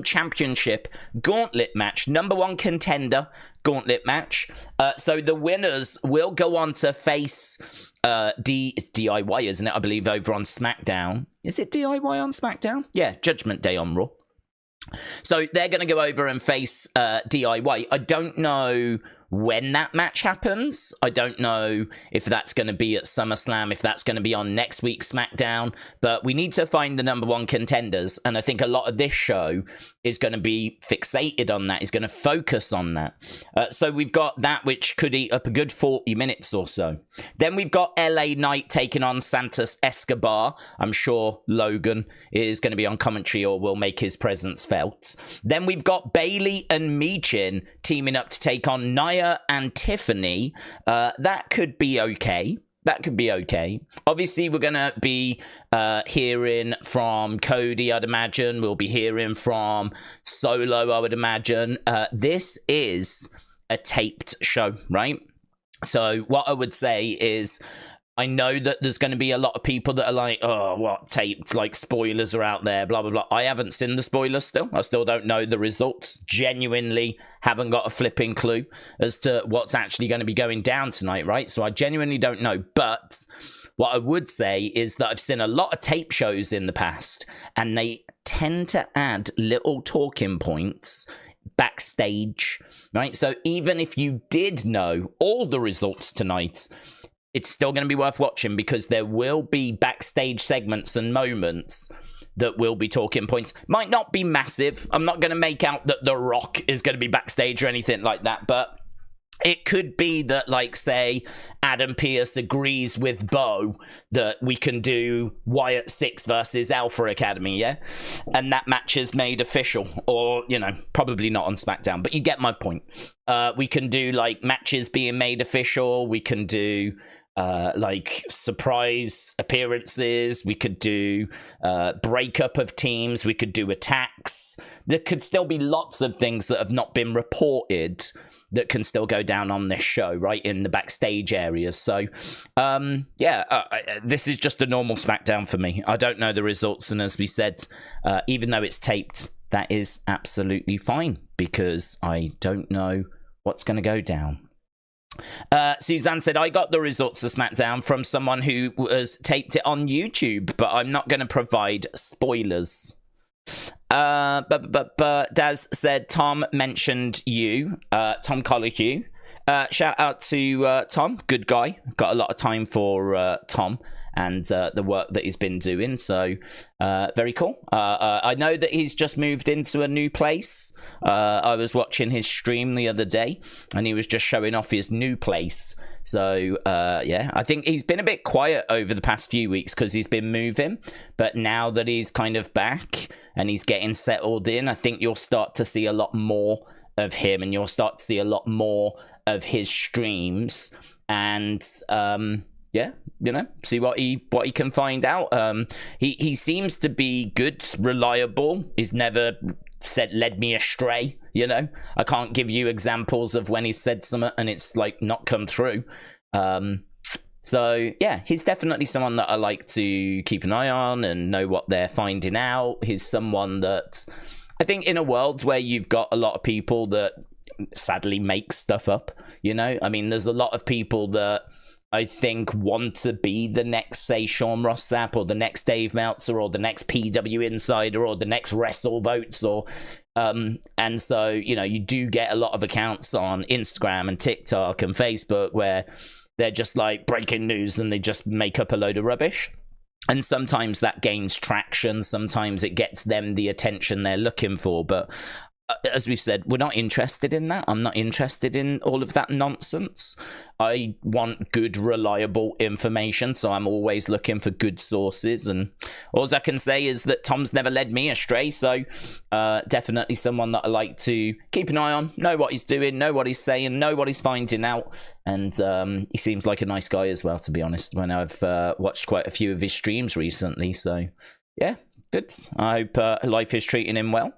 Championship Gauntlet match, number one contender Gauntlet match. So the winners will go on to face it's DIY, isn't it? I believe over on SmackDown. Is it DIY on SmackDown? Yeah, Judgment Day on Raw. So they're going to go over and face DIY. I don't know when that match happens. I don't know if that's going to be at SummerSlam, if that's going to be on next week's SmackDown, but we need to find the number one contenders, and I think a lot of this show is going to be fixated on that, is going to focus on that. So we've got that, which could eat up a good 40 minutes or so. Then we've got LA Knight taking on Santos Escobar. I'm sure Logan is going to be on commentary or will make his presence felt. Then we've got Bayley and Michin teaming up to take on Nia and Tiffany. That could be okay. That could be okay. Obviously, we're going to be hearing from Cody, I'd imagine. We'll be hearing from Solo, I would imagine. This is a taped show, right? So what I would say is, I know that there's going to be a lot of people that are like, oh, what, taped? Like, spoilers are out there, blah, blah, blah. I haven't seen the spoilers still. I still don't know the results. Genuinely haven't got a flipping clue as to what's actually going to be going down tonight, right? So I genuinely don't know. But what I would say is that I've seen a lot of tape shows in the past, and they tend to add little talking points backstage, right? So even if you did know all the results tonight, it's still going to be worth watching, because there will be backstage segments and moments that will be talking points. Might not be massive. I'm not going to make out that The Rock is going to be backstage or anything like that, but it could be that, like, say, Adam Pearce agrees with Bo that we can do Wyatt 6 versus Alpha Academy, yeah? And that match is made official. Or, you know, probably not on SmackDown, but you get my point. We can do, like, matches being made official. We can do like surprise appearances. We could do breakup of teams. We could do attacks. There could still be lots of things that have not been reported that can still go down on this show, right, in the backstage areas. So this is just a normal SmackDown for me. I don't know the results, and as we said, even though it's taped, that is absolutely fine, because I don't know what's going to go down. Suzanne said, I got the results of SmackDown from someone who was taped it on YouTube, but I'm not going to provide spoilers. But Daz said, Tom mentioned you, Tom Collique. Shout out to Tom, good guy. Got a lot of time for Tom and the work that he's been doing, so very cool. I know that he's just moved into a new place. I was watching his stream the other day, and he was just showing off his new place. So yeah, I think he's been a bit quiet over the past few weeks because he's been moving, but now that he's kind of back and he's getting settled in, I think you'll start to see a lot more of him, and you'll start to see a lot more of his streams, and yeah, you know, see what he can find out. He seems to be good, reliable. He's never led me astray, you know. I can't give you examples of when he said something and it's like not come through. So yeah, he's definitely someone that I like to keep an eye on and know what they're finding out. He's someone that I think, in a world where you've got a lot of people that sadly make stuff up, you know, I mean, there's a lot of people that I think want to be the next, say, Sean Ross Sapp, or the next Dave Meltzer, or the next PW Insider, or the next WrestleVotes, or and so, you know, you do get a lot of accounts on Instagram and TikTok and Facebook where they're just like breaking news and they just make up a load of rubbish. And sometimes that gains traction, sometimes it gets them the attention they're looking for, but as we've said, we're not interested in that. I'm not interested in all of that nonsense. I want good, reliable information, so I'm always looking for good sources, and all I can say is that Tom's never led me astray, so definitely someone that I like to keep an eye on, know what he's doing, know what he's saying, know what he's finding out, and he seems like a nice guy as well, to be honest, when I've watched quite a few of his streams recently, so yeah, good. I hope life is treating him well.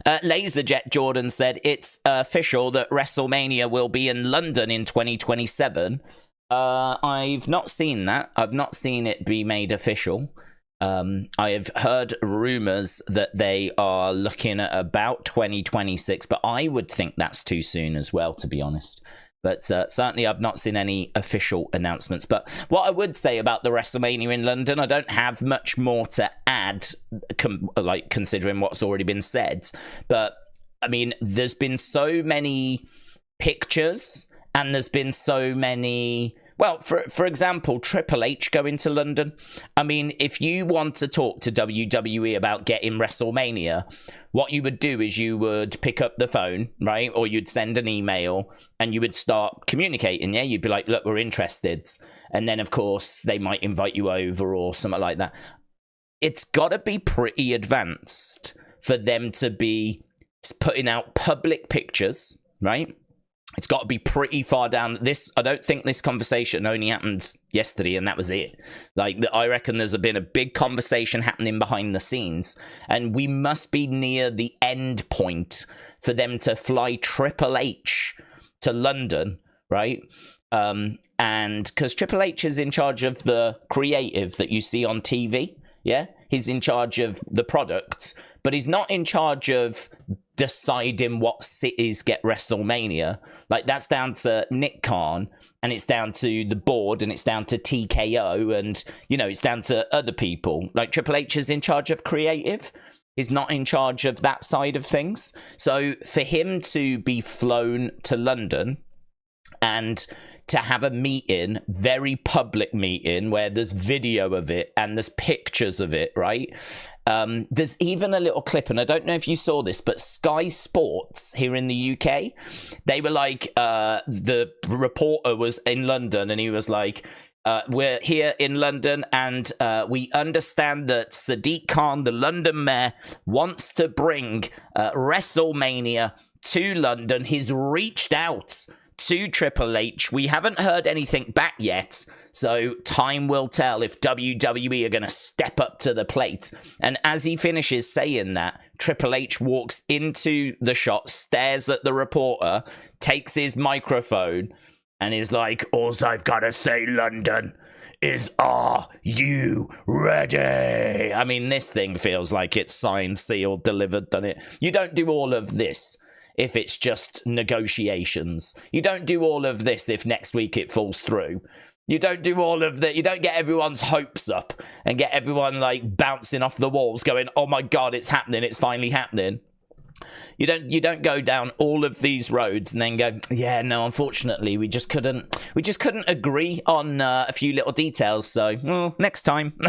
Laserjet Jordan said, it's official that WrestleMania will be in London in 2027. I've not seen that. I've not seen it be made official. I have heard rumors that they are looking at about 2026, but I would think that's too soon as well, to be honest. But certainly I've not seen any official announcements. But what I would say about the WrestleMania in London, I don't have much more to add, considering what's already been said. But, I mean, there's been so many pictures and there's been so many... Well, for example, Triple H going to London. I mean, if you want to talk to WWE about getting WrestleMania, what you would do is you would pick up the phone, right? Or you'd send an email and you would start communicating, yeah? You'd be like, look, we're interested. And then, of course, they might invite you over or something like that. It's got to be pretty advanced for them to be putting out public pictures, right? It's got to be pretty far down. I don't think this conversation only happened yesterday and that was it. I reckon there's been a big conversation happening behind the scenes, and we must be near the end point for them to fly Triple H to London, right? And because Triple H is in charge of the creative that you see on TV, yeah? He's in charge of the product, but he's not in charge of deciding what cities get WrestleMania. That's down to Nick Khan, and it's down to the board, and it's down to TKO, and, it's down to other people. Triple H is in charge of creative. He's not in charge of that side of things. So for him to be flown to London and to have a meeting, very public meeting, where there's video of it and there's pictures of it, right? There's even a little clip, and I don't know if you saw this, but Sky Sports here in the UK, they were the reporter was in London, and he was like, we're here in London, and we understand that Sadiq Khan, the London mayor, wants to bring WrestleMania to London. He's reached out to Triple H. We haven't heard anything back yet, so time will tell if WWE are going to step up to the plate. And as he finishes saying that, Triple H walks into the shot, stares at the reporter, takes his microphone, and is like, all I've got to say, London, is, are you ready? I mean, this thing feels like it's signed, sealed, delivered, doesn't it? You don't do all of this if it's just negotiations. You don't do all of this if next week it falls through. You don't do all of that. You don't get everyone's hopes up and get everyone bouncing off the walls going, oh my God, it's happening. It's finally happening. You don't go down all of these roads and then go, yeah, no, unfortunately, we just couldn't agree on a few little details. So next time.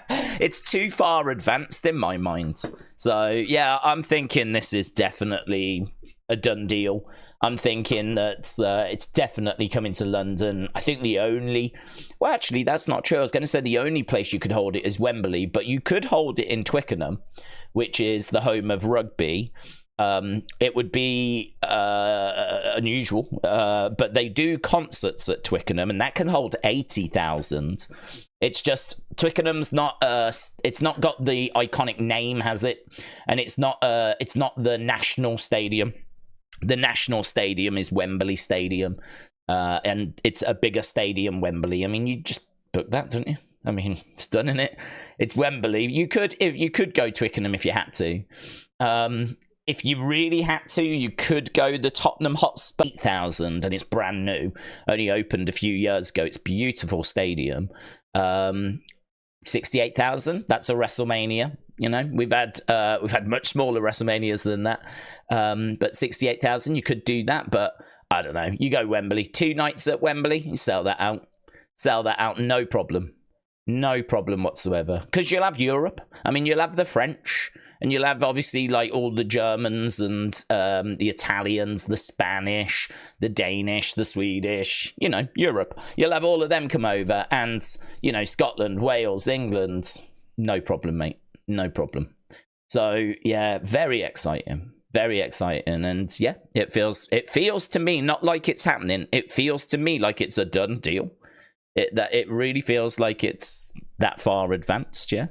It's too far advanced in my mind. So yeah, I'm thinking this is definitely a done deal. I'm thinking that it's definitely coming to London. I think actually, that's not true. I was going to say the only place you could hold it is Wembley, but you could hold it in Twickenham, which is the home of rugby. It would be unusual, but they do concerts at Twickenham, and that can hold 80,000. It's just Twickenham's not. It's not got the iconic name, has it? And it's not. It's not the national stadium. The national stadium is Wembley Stadium, and it's a bigger stadium, Wembley. I mean, you just book that, don't you? I mean, it's done, isn't it? It's Wembley. You could go Twickenham if you had to. If you really had to, you could go the Tottenham Hotspur 8,000, and it's brand new. Only opened a few years ago. It's a beautiful stadium. 68,000. That's a WrestleMania. We've had much smaller WrestleManias than that. But 68,000, you could do that. But I don't know. You go Wembley. 2 nights at Wembley. You sell that out. No problem. No problem whatsoever. Because you'll have Europe. I mean, you'll have the French. And you'll have, obviously, all the Germans and the Italians, the Spanish, the Danish, the Swedish, Europe. You'll have all of them come over. And, Scotland, Wales, England. No problem, mate. No problem. So, yeah, very exciting. Very exciting. And, yeah, it feels to me not like it's happening. It feels to me like it's a done deal. It really feels like it's that far advanced, yeah.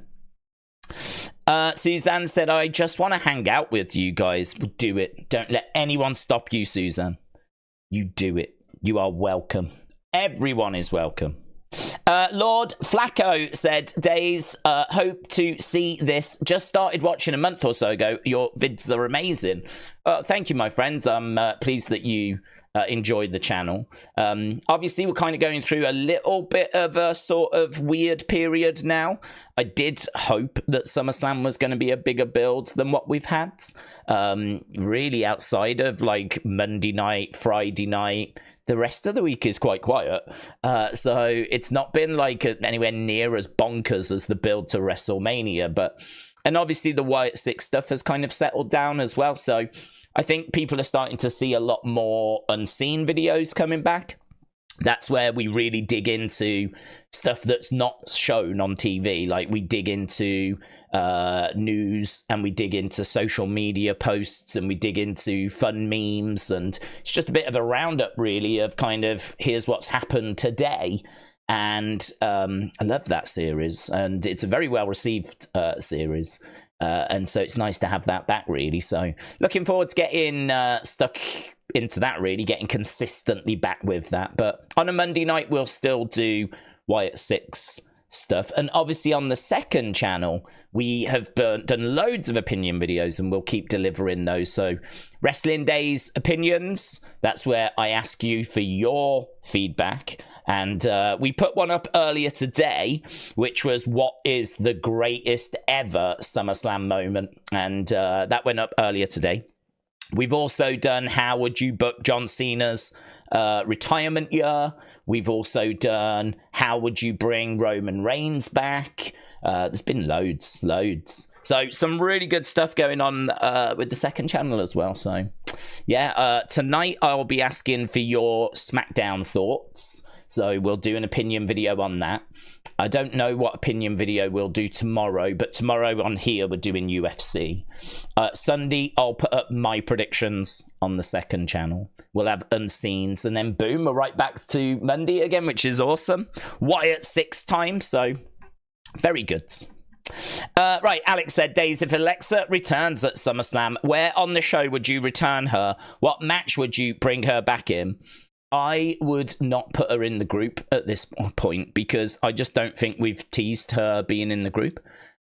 Suzanne said, I just want to hang out with you guys. Do it. Don't let anyone stop you, Suzanne. You do it. You are welcome. Everyone is welcome. Lord Flacco said, Daze, hope to see this. Just started watching a month or so ago. Your vids are amazing. Thank you, my friends. I'm pleased that you enjoyed the channel. Obviously, we're kind of going through a little bit of a sort of weird period now. I did hope that SummerSlam was going to be a bigger build than what we've had. Really, outside of like Monday night, Friday night, the rest of the week is quite quiet. So it's not been like anywhere near as bonkers as the build to WrestleMania. And obviously the Wyatt 6 stuff has kind of settled down as well. So I think people are starting to see a lot more unseen videos coming back. That's where we really dig into stuff that's not shown on TV. Like we dig into news, and we dig into social media posts, and we dig into fun memes, and it's just a bit of a roundup really of kind of here's what's happened today. And I love that series, and it's a very well received series. And so it's nice to have that back, really. So looking forward to getting stuck into that, really, getting consistently back with that. But on a Monday night, we'll still do Wyatt 6 stuff. And obviously on the second channel, we have done loads of opinion videos, and we'll keep delivering those. So Wrestling Daze opinions, that's where I ask you for your feedback. And we put one up earlier today, which was what is the greatest ever SummerSlam moment. And that went up earlier today. We've also done how would you book John Cena's retirement year. We've also done how would you bring Roman Reigns back. There's been loads. So some really good stuff going on with the second channel as well. So yeah, tonight I'll be asking for your SmackDown thoughts. So we'll do an opinion video on that. I don't know what opinion video we'll do tomorrow, but tomorrow on here we're doing UFC. Sunday, I'll put up my predictions on the second channel. We'll have unseens, and then boom, we're right back to Monday again, which is awesome. Wyatt 6 times, so very good. Right, Alex said, Daze, if Alexa returns at SummerSlam, where on the show would you return her? What match would you bring her back in? I would not put her in the group at this point because I just don't think we've teased her being in the group.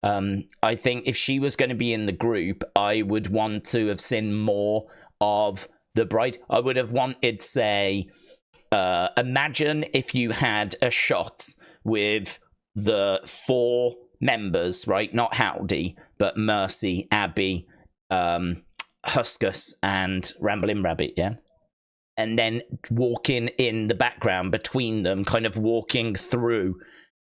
I think if she was going to be in the group, I would want to have seen more of the bride. I would have wanted, say, imagine if you had a shot with the 4 members, right? Not Howdy, but Mercy, Abby, Huskus, and Ramblin' Rabbit, yeah? And then walking in the background between them, kind of walking through,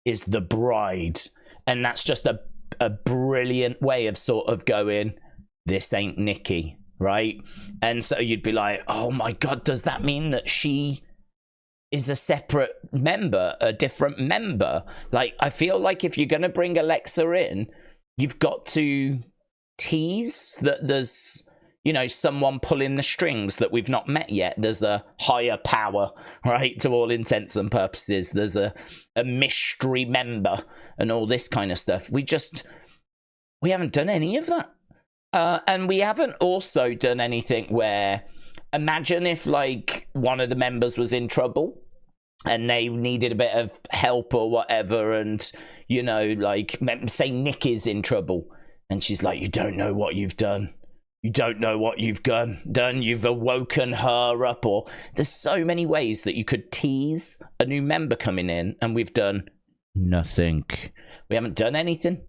is the bride. And that's just a brilliant way of sort of going, this ain't Nikki, right? And so you'd be like, oh my God, does that mean that she is a separate member, a different member? Like, I feel like if you're going to bring Alexa in, you've got to tease that there's, you know, someone pulling the strings that we've not met yet. There's a higher power, right, to all intents and purposes. There's a mystery member and all this kind of stuff. We haven't done any of that. And we haven't also done anything where, imagine if, like, one of the members was in trouble and they needed a bit of help or whatever, and, you know, like, say Nikki's in trouble, and she's like, you don't know what you've done. You don't know what you've done. You've awoken her up. Or there's so many ways that you could tease a new member coming in, and we've done nothing. We haven't done anything,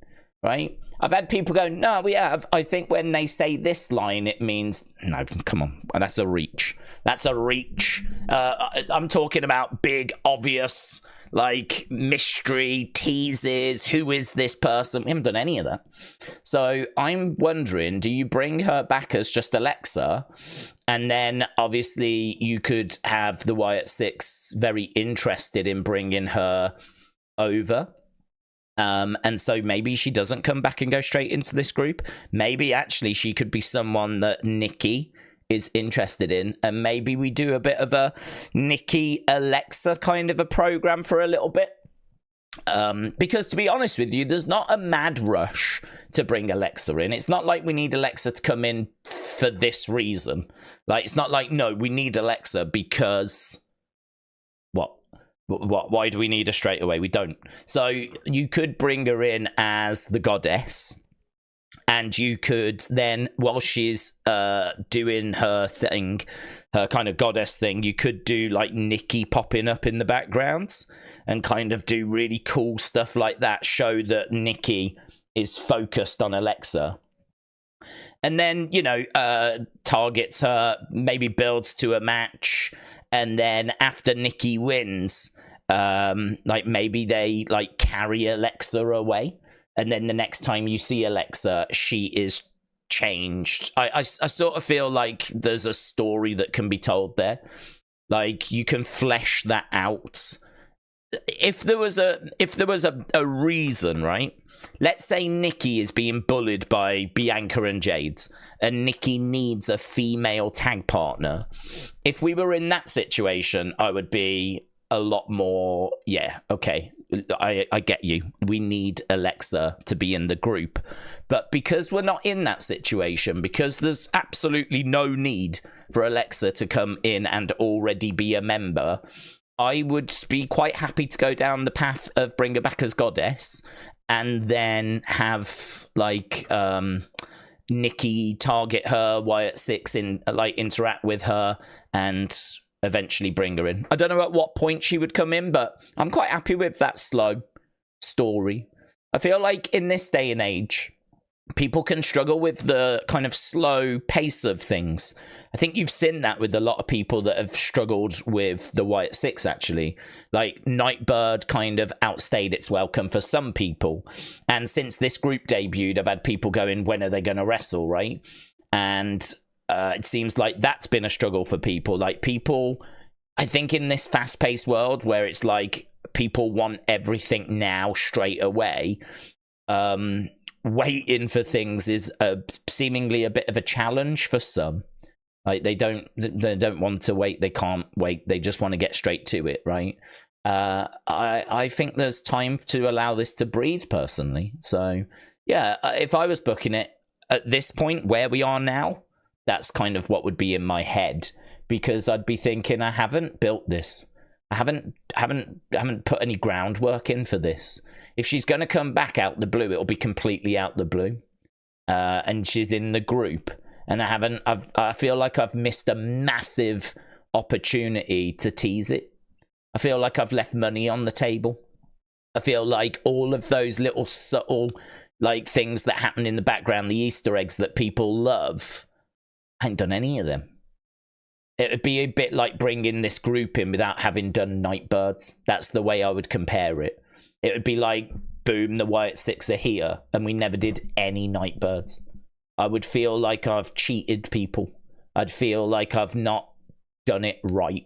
right? I've had people go, no, we have. I think when they say this line, it means, no, come on. That's a reach. That's a reach. I'm talking about big, obvious, like, mystery teases. Who is this person? We haven't done any of that. So I'm wondering, do you bring her back as just Alexa? And then obviously you could have the Wyatt 6 very interested in bringing her over. And so maybe she doesn't come back and go straight into this group. Maybe actually she could be someone that Nikki is interested in, and maybe we do a bit of a Nikki Alexa kind of a program for a little bit. Because to be honest with you, there's not a mad rush to bring Alexa in. It's not like we need Alexa to come in for this reason. Like, it's not like, no, we need Alexa because what? Why do we need her straight away? We don't. So you could bring her in as the goddess, and you could then, while she's doing her thing, her kind of goddess thing, you could do like Nikki popping up in the background and kind of do really cool stuff like that. Show that Nikki is focused on Alexa. And then, you know, targets her, maybe builds to a match. And then after Nikki wins, like maybe they like carry Alexa away. And then the next time you see Alexa, she is changed. I sort of feel like there's a story that can be told there. Like you can flesh that out. If there was a reason, right? Let's say Nikki is being bullied by Bianca and Jade, and Nikki needs a female tag partner. If we were in that situation, I would be a lot more, yeah, okay, I get you. We need Alexa to be in the group. But because we're not in that situation, because there's absolutely no need for Alexa to come in and already be a member, I would be quite happy to go down the path of bring her back as goddess, and then have like Nikki target her, Wyatt Six interact with her, and eventually bring her in. I don't know at what point she would come in, but I'm quite happy with that slow story. I feel like in this day and age, people can struggle with the kind of slow pace of things. I think you've seen that with a lot of people that have struggled with the Wyatt Six, actually. Like, Nightbird kind of outstayed its welcome for some people. And since this group debuted, I've had people going, when are they going to wrestle, right? And it seems like that's been a struggle for people. Like, people, I think in this fast-paced world where it's like people want everything now straight away, waiting for things is seemingly a bit of a challenge for some. Like, they don't want to wait, they can't wait, they just want to get straight to it, right? I think there's time to allow this to breathe, personally. So yeah, if I was booking it at this point where we are now, that's kind of what would be in my head, because I'd be thinking, I haven't built this, I haven't put any groundwork in for this. If she's going to come back out the blue, it'll be completely out the blue. And she's in the group. And I feel like I've missed a massive opportunity to tease it. I feel like I've left money on the table. I feel like all of those little subtle like things that happen in the background, the Easter eggs that people love, I ain't done any of them. It would be a bit like bringing this group in without having done Nightbirds. That's the way I would compare it. It would be like, boom, the Wyatt Six are here, and we never did any Nightbirds. I would feel like I've cheated people. I'd feel like I've not done it right.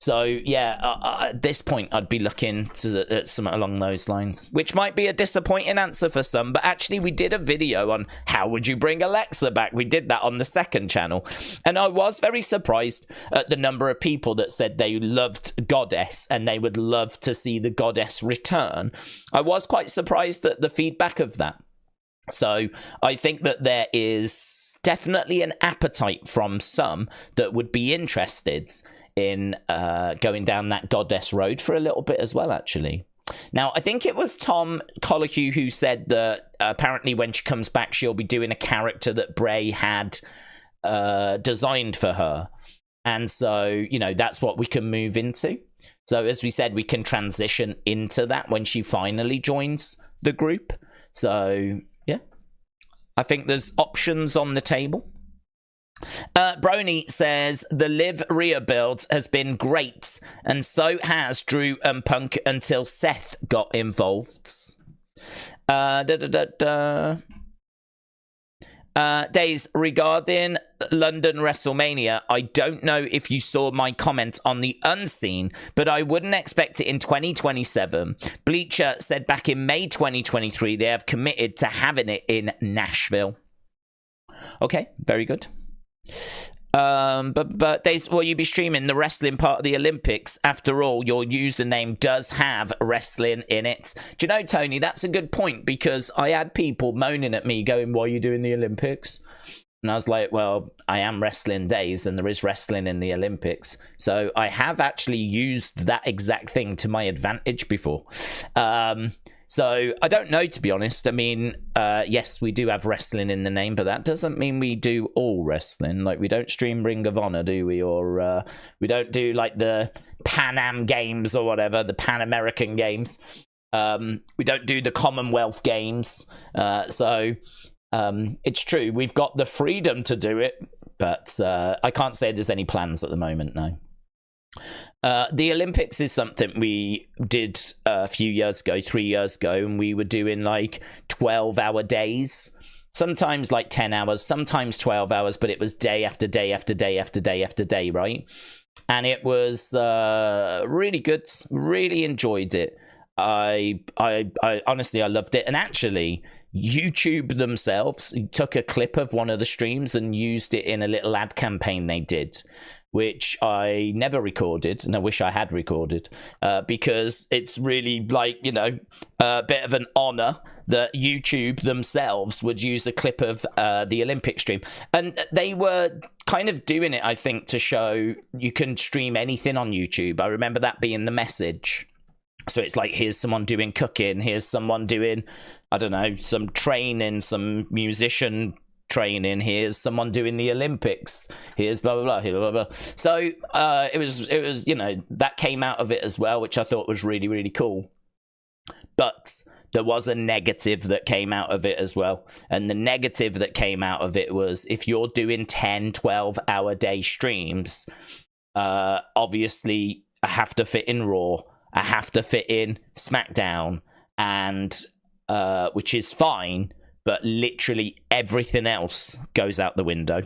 So, yeah, at this point, I'd be looking at something along those lines, which might be a disappointing answer for some, but actually we did a video on how would you bring Alexa back. We did that on the second channel, and I was very surprised at the number of people that said they loved Goddess and they would love to see the Goddess return. I was quite surprised at the feedback of that. So I think that there is definitely an appetite from some that would be interested in going down that Goddess road for a little bit as well, actually. Now, I think it was Tom Colahue who said that apparently when she comes back, she'll be doing a character that Bray had designed for her. And so, you know, that's what we can move into. So as we said, we can transition into that when she finally joins the group. So, yeah, I think there's options on the table. Brony says the Liv Rhea build has been great, and so has Drew and Punk until Seth got involved. Daze, regarding London WrestleMania, I don't know if you saw my comment on the unseen, but I wouldn't expect it in 2027. Bleacher said back in May 2023 they have committed to having it in Nashville. Okay, very good. But Daze, will you be streaming the wrestling part of the Olympics? After all, your username does have wrestling in it. Do you know, Tony, that's a good point, because I had people moaning at me going, why are you doing the Olympics? And I was like, well, I am Wrestling Daze, and there is wrestling in the Olympics. So I have actually used that exact thing to my advantage before. So I don't know, to be honest. I mean, yes, we do have wrestling in the name, but that doesn't mean we do all wrestling. Like, we don't stream Ring of Honor, do we? Or we don't do, like, the Pan Am Games or whatever, the Pan American Games. We don't do the Commonwealth Games. So it's true. We've got the freedom to do it, but I can't say there's any plans at the moment, no. The Olympics is something we did a few years ago, 3 years ago, and we were doing like 12-hour days, sometimes like 10 hours, sometimes 12 hours, but it was day after day after day after day after day, right? And it was really good, really enjoyed it. I honestly, I loved it. And actually, YouTube themselves took a clip of one of the streams and used it in a little ad campaign they did, which I never recorded, and I wish I had recorded, because it's really, like, you know, a bit of an honor that YouTube themselves would use a clip of the Olympic stream. And they were kind of doing it, I think, to show you can stream anything on YouTube. I remember that being the message. So it's like, here's someone doing cooking, here's someone doing, I don't know, some training, some musician training, here's someone doing the Olympics, here's blah blah blah, here, blah blah blah. So it was, you know, that came out of it as well, which I thought was really, really cool. But there was a negative that came out of it as well, and the negative that came out of it was, if you're doing 10-12 hour day streams, obviously I have to fit in Raw, I have to fit in SmackDown, and which is fine, but literally everything else goes out the window.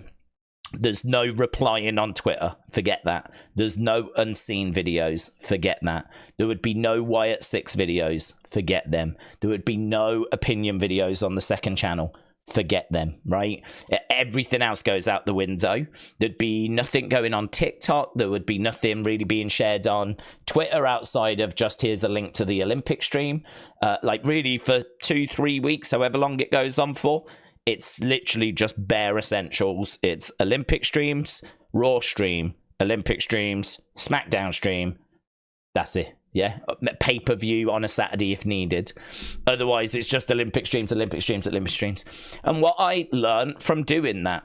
There's no replying on Twitter, forget that. There's no unseen videos, forget that. There would be no Wyatt 6 videos, forget them. There would be no opinion videos on the second channel, forget them, right? Everything else goes out the window. There'd be nothing going on TikTok. There would be nothing really being shared on Twitter outside of just, here's a link to the Olympic stream. Like, really, for 2-3 weeks, however long it goes on for, it's literally just bare essentials. It's Olympic streams, Raw stream, Olympic streams, SmackDown stream. That's it. Yeah, pay-per-view on a Saturday if needed. Otherwise, it's just Olympic streams, Olympic streams, Olympic streams. And what I learned from doing that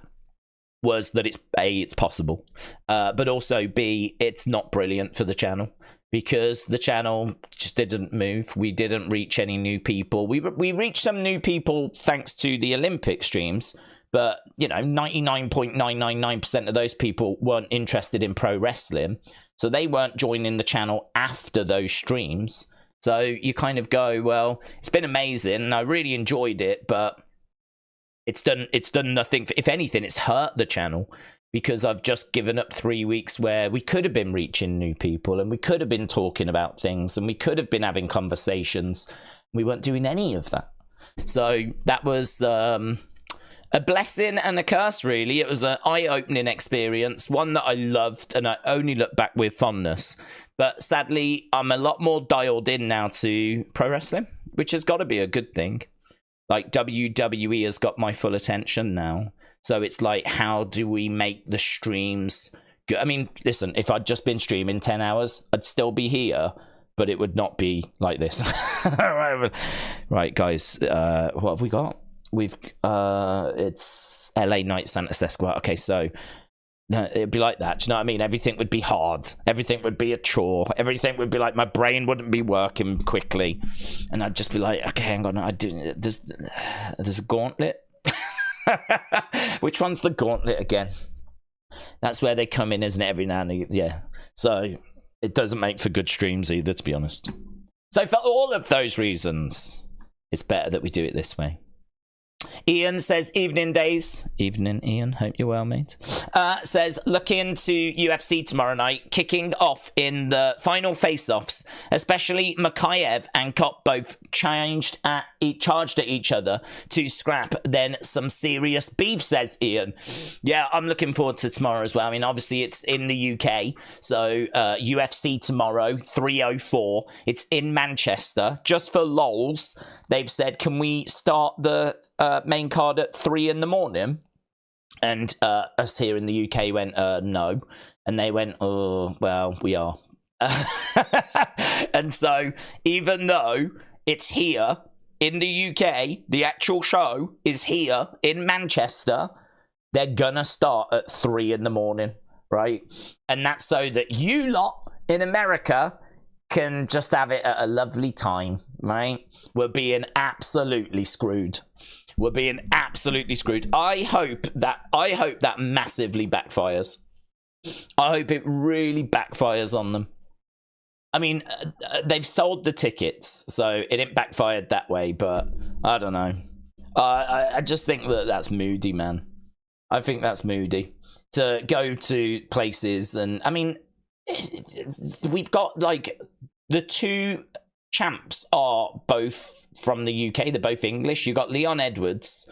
was that it's A, it's possible, but also B, it's not brilliant for the channel, because the channel just didn't move. We didn't reach any new people. We reached some new people thanks to the Olympic streams, but, you know, 99.999% of those people weren't interested in pro wrestling. So they weren't joining the channel after those streams. So you kind of go, well, it's been amazing and I really enjoyed it, but it's done nothing. If anything, it's hurt the channel, because I've just given up 3 weeks where we could have been reaching new people and we could have been talking about things and we could have been having conversations. We weren't doing any of that. So that was a blessing and a curse, really. It was an eye-opening experience, one that I loved, and I only look back with fondness. But sadly, I'm a lot more dialed in now to pro wrestling, which has got to be a good thing. Like, WWE has got my full attention now. So it's like, how do we make the streams good? I mean, listen, if I'd just been streaming 10 hours, I'd still be here, but it would not be like this. Right, guys, what have we got? We've it's LA Knight, Santos, Escobar. Okay, so it'd be like that. Do you know what I mean? Everything would be hard. Everything would be a chore. Everything would be like, my brain wouldn't be working quickly, and I'd just be like, okay, hang on, there's a Gauntlet. Which one's the Gauntlet again? That's where they come in, isn't it? Every now and then, yeah. So it doesn't make for good streams either, to be honest. So for all of those reasons, it's better that we do it this way. Ian says, evening Daze. Evening, Ian. Hope you're well, mate. Says, looking to UFC tomorrow night, kicking off in the final face-offs, especially Makayev and Kopp both charged at each other to scrap, then some serious beef, says Ian. Yeah, I'm looking forward to tomorrow as well. I mean, obviously, it's in the UK, so UFC tomorrow, 3:04. It's in Manchester. Just for lols, they've said, can we start the main card at 3 in the morning? And us here in the UK went, no. And they went, oh, well, we are. And so even though it's here in the UK, the actual show is here in Manchester, they're gonna start at 3 in the morning, right? And that's so that you lot in America can just have it at a lovely time, right? We're being absolutely screwed. We're being absolutely screwed. I hope that massively backfires. I hope it really backfires on them. I mean, they've sold the tickets, so it didn't backfire that way, but I don't know. I just think that that's moody, man. I think that's moody. To go to places, and I mean, we've got, like, the two champs are both from the UK. They're both English. You've got Leon Edwards,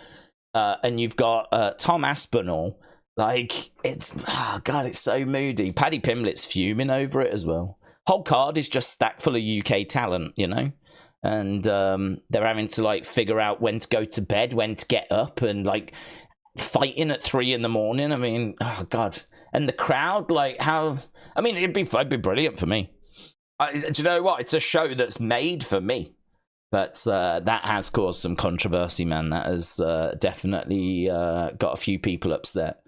and you've got Tom Aspinall. Like, it's, oh God, it's so moody. Paddy Pimblett's fuming over it as well. Whole card is just stacked full of UK talent, you know? And they're having to, like, figure out when to go to bed, when to get up, and, like, fighting at 3 in the morning. I mean, oh God. And the crowd, like, how... I mean, it'd be brilliant for me. Do you know what? It's a show that's made for me. But that has caused some controversy, man. That has definitely got a few people upset.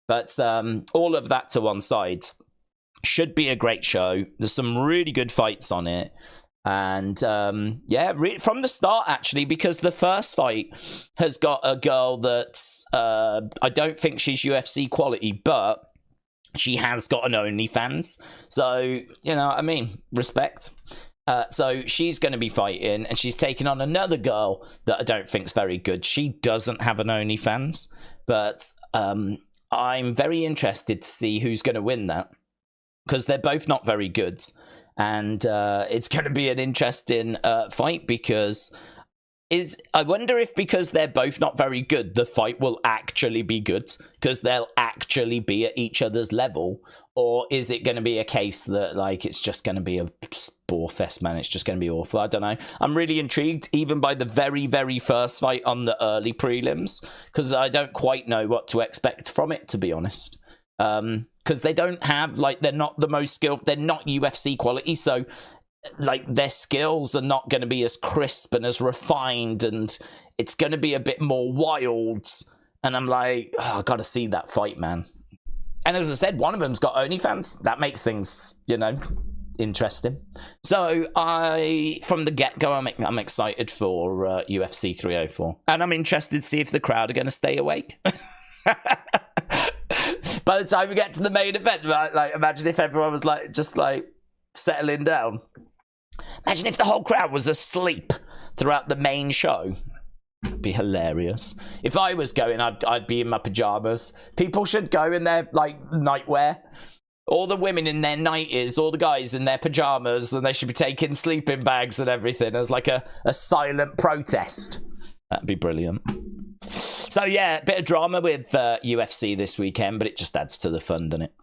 But all of that to one side. Should be a great show. There's some really good fights on it. And yeah, from the start, actually, because the first fight has got a girl that's, I don't think she's UFC quality, but she has got an OnlyFans. So, you know what I mean? Respect. So she's going to be fighting, and she's taking on another girl that I don't think's very good. She doesn't have an OnlyFans, but I'm very interested to see who's going to win that, because they're both not very good. And it's going to be an interesting fight, because I wonder if, because they're both not very good, the fight will actually be good, because they'll actually be at each other's level, or is it going to be a case that, like, it's just going to be a bore fest, man? It's just going to be awful. I don't know. I'm really intrigued, even by the very, very first fight on the early prelims, because I don't quite know what to expect from it, to be honest. Because they don't have, like, they're not the most skilled, they're not UFC quality, so, like, their skills are not going to be as crisp and as refined, and it's going to be a bit more wild. And I'm like, oh, I gotta see that fight, man. And as I said, one of them's got OnlyFans. That makes things, you know, interesting. So from the get-go, I'm excited for UFC 304, and I'm interested to see if the crowd are going to stay awake. By the time we get to the main event, right? Like, imagine if everyone was, like, just, like, settling down. Imagine if the whole crowd was asleep throughout the main show. It'd be hilarious. If I was going, I'd be in my pajamas. People should go in their, like, nightwear. All the women in their nighties, all the guys in their pajamas, and they should be taking sleeping bags and everything as, like, a silent protest. That'd be brilliant. So yeah, a bit of drama with UFC this weekend, but it just adds to the fun, doesn't it?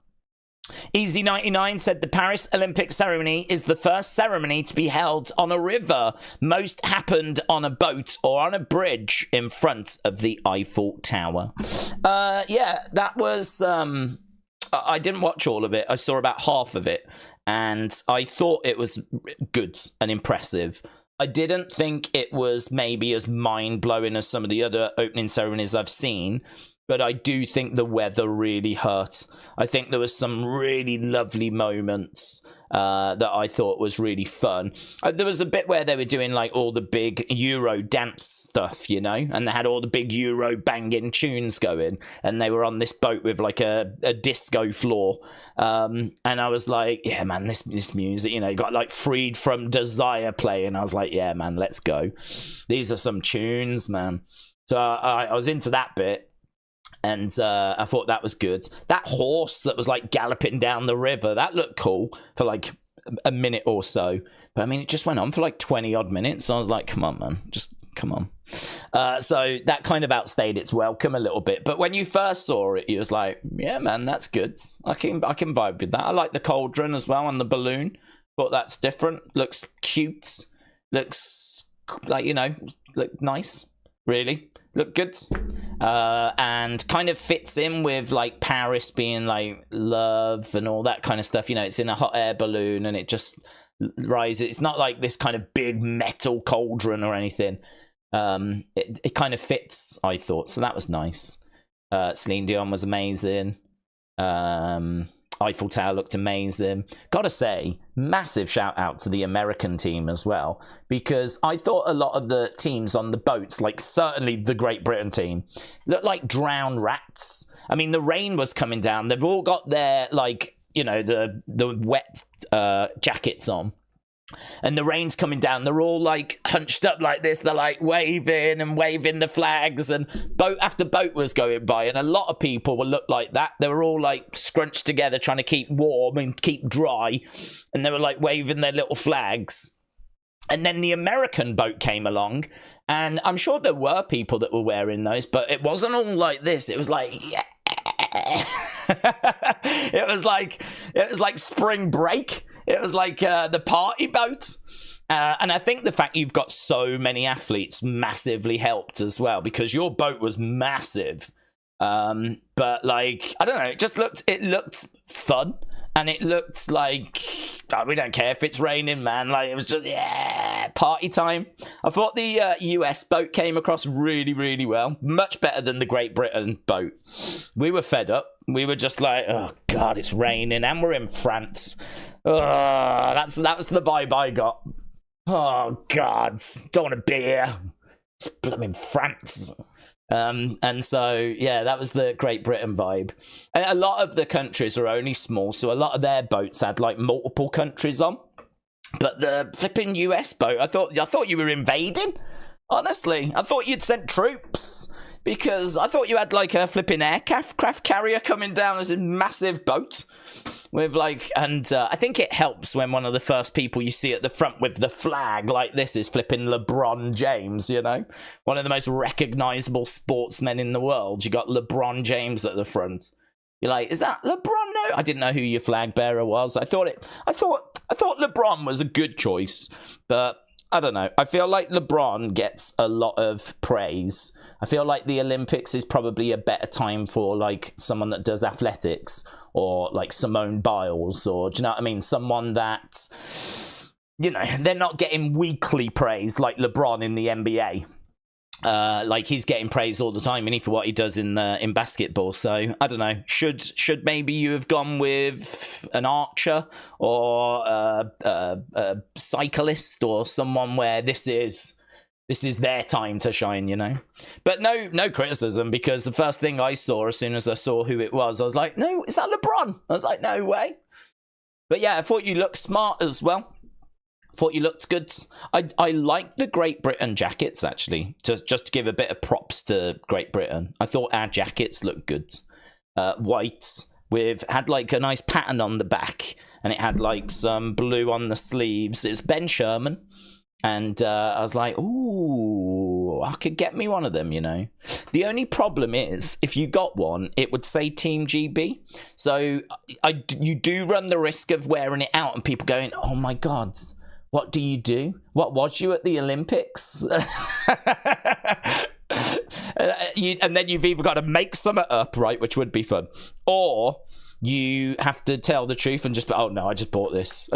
Easy99 said the Paris Olympic ceremony is the first ceremony to be held on a river. Most happened on a boat or on a bridge in front of the Eiffel Tower. Yeah, that was... I didn't watch all of it. I saw about half of it, and I thought it was good and impressive. I didn't think it was maybe as mind-blowing as some of the other opening ceremonies I've seen, but I do think the weather really hurt. I think there was some really lovely moments that I thought was really fun. There was a bit where they were doing, like, all the big Euro dance stuff, you know, and they had all the big Euro banging tunes going, and they were on this boat with, like, a disco floor, and I was like, yeah, man, this music, you know, got, like, Freed from Desire playing. I was like, yeah, man, let's go. These are some tunes, man. So I was into that bit. And I thought that was good. That horse that was, like, galloping down the river, that looked cool for, like, a minute or so. But, I mean, it just went on for, like, 20-odd minutes. So I was like, come on, man. Just come on. So that kind of outstayed its welcome a little bit. But when you first saw it, you was like, yeah, man, that's good. I can vibe with that. I like the cauldron as well and the balloon. But that's different. Looks cute. Looks, like, you know, look nice. Really. Look good. and kind of fits in with like Paris being like love and all that kind of stuff. You know, it's in a hot air balloon and it just rises. It's not like this kind of big metal cauldron or anything. It kind of fits, I thought, so that was nice. Celine Dion was amazing. Eiffel Tower looked amazing. Gotta say, massive shout out to the American team as well, because I thought a lot of the teams on the boats, like certainly the Great Britain team, looked like drowned rats. I mean, the rain was coming down. They've all got their, like, you know, the wet jackets on. And the rain's coming down. They're all like hunched up like this. They're like waving and waving the flags, and boat after boat was going by. And a lot of people will look like that. They were all like scrunched together, trying to keep warm and keep dry. And they were like waving their little flags. And then the American boat came along, and I'm sure there were people that were wearing those, but it wasn't all like this. It was like, yeah. it was like spring break. It was like the party boat. And I think the fact you've got so many athletes massively helped as well, because your boat was massive. But like, I don't know, it looked fun. And it looked like, oh, we don't care if it's raining, man. Like, it was just, yeah, party time. I thought the US boat came across really, really well. Much better than the Great Britain boat. We were fed up. We were just like, oh, God, it's raining. And we're in France. That was the vibe I got. Oh, God, don't want a beer. It's blooming France. And so, yeah, that was the Great Britain vibe. And a lot of the countries are only small, so a lot of their boats had like multiple countries on. But the flipping US boat, I thought you were invading. Honestly, I thought you'd sent troops, because I thought you had like a flipping aircraft carrier coming down as a massive boat. With like, and I think it helps when one of the first people you see at the front with the flag like this is flipping LeBron James, you know? One of the most recognizable sportsmen in the world. You got LeBron James at the front. You're like, is that LeBron? No, I didn't know who your flag bearer was. I thought LeBron was a good choice, but I don't know. I feel like LeBron gets a lot of praise. I feel like the Olympics is probably a better time for like someone that does athletics, or like Simone Biles, or do you know what I mean? Someone that, you know, they're not getting weekly praise like LeBron in the NBA. Like he's getting praised all the time, and for what he does in basketball. So I don't know. Should maybe you have gone with an archer or a cyclist or someone where this is their time to shine, you know? But no criticism, because the first thing I saw as soon as I saw who it was, I was like, no, is that LeBron? I was like, no way. But yeah, I thought you looked smart as well. Thought you looked good. I like the Great Britain jackets, actually, just to give a bit of props to Great Britain. I thought our jackets looked good. White, had like a nice pattern on the back, and it had like some blue on the sleeves. It's Ben Sherman. And I was like, ooh, I could get me one of them, you know. The only problem is, if you got one, it would say Team GB. So you do run the risk of wearing it out and people going, oh my God, what do you do? What was you at the Olympics? And then you've either got to make something up, right, which would be fun, or you have to tell the truth and just, oh no, I just bought this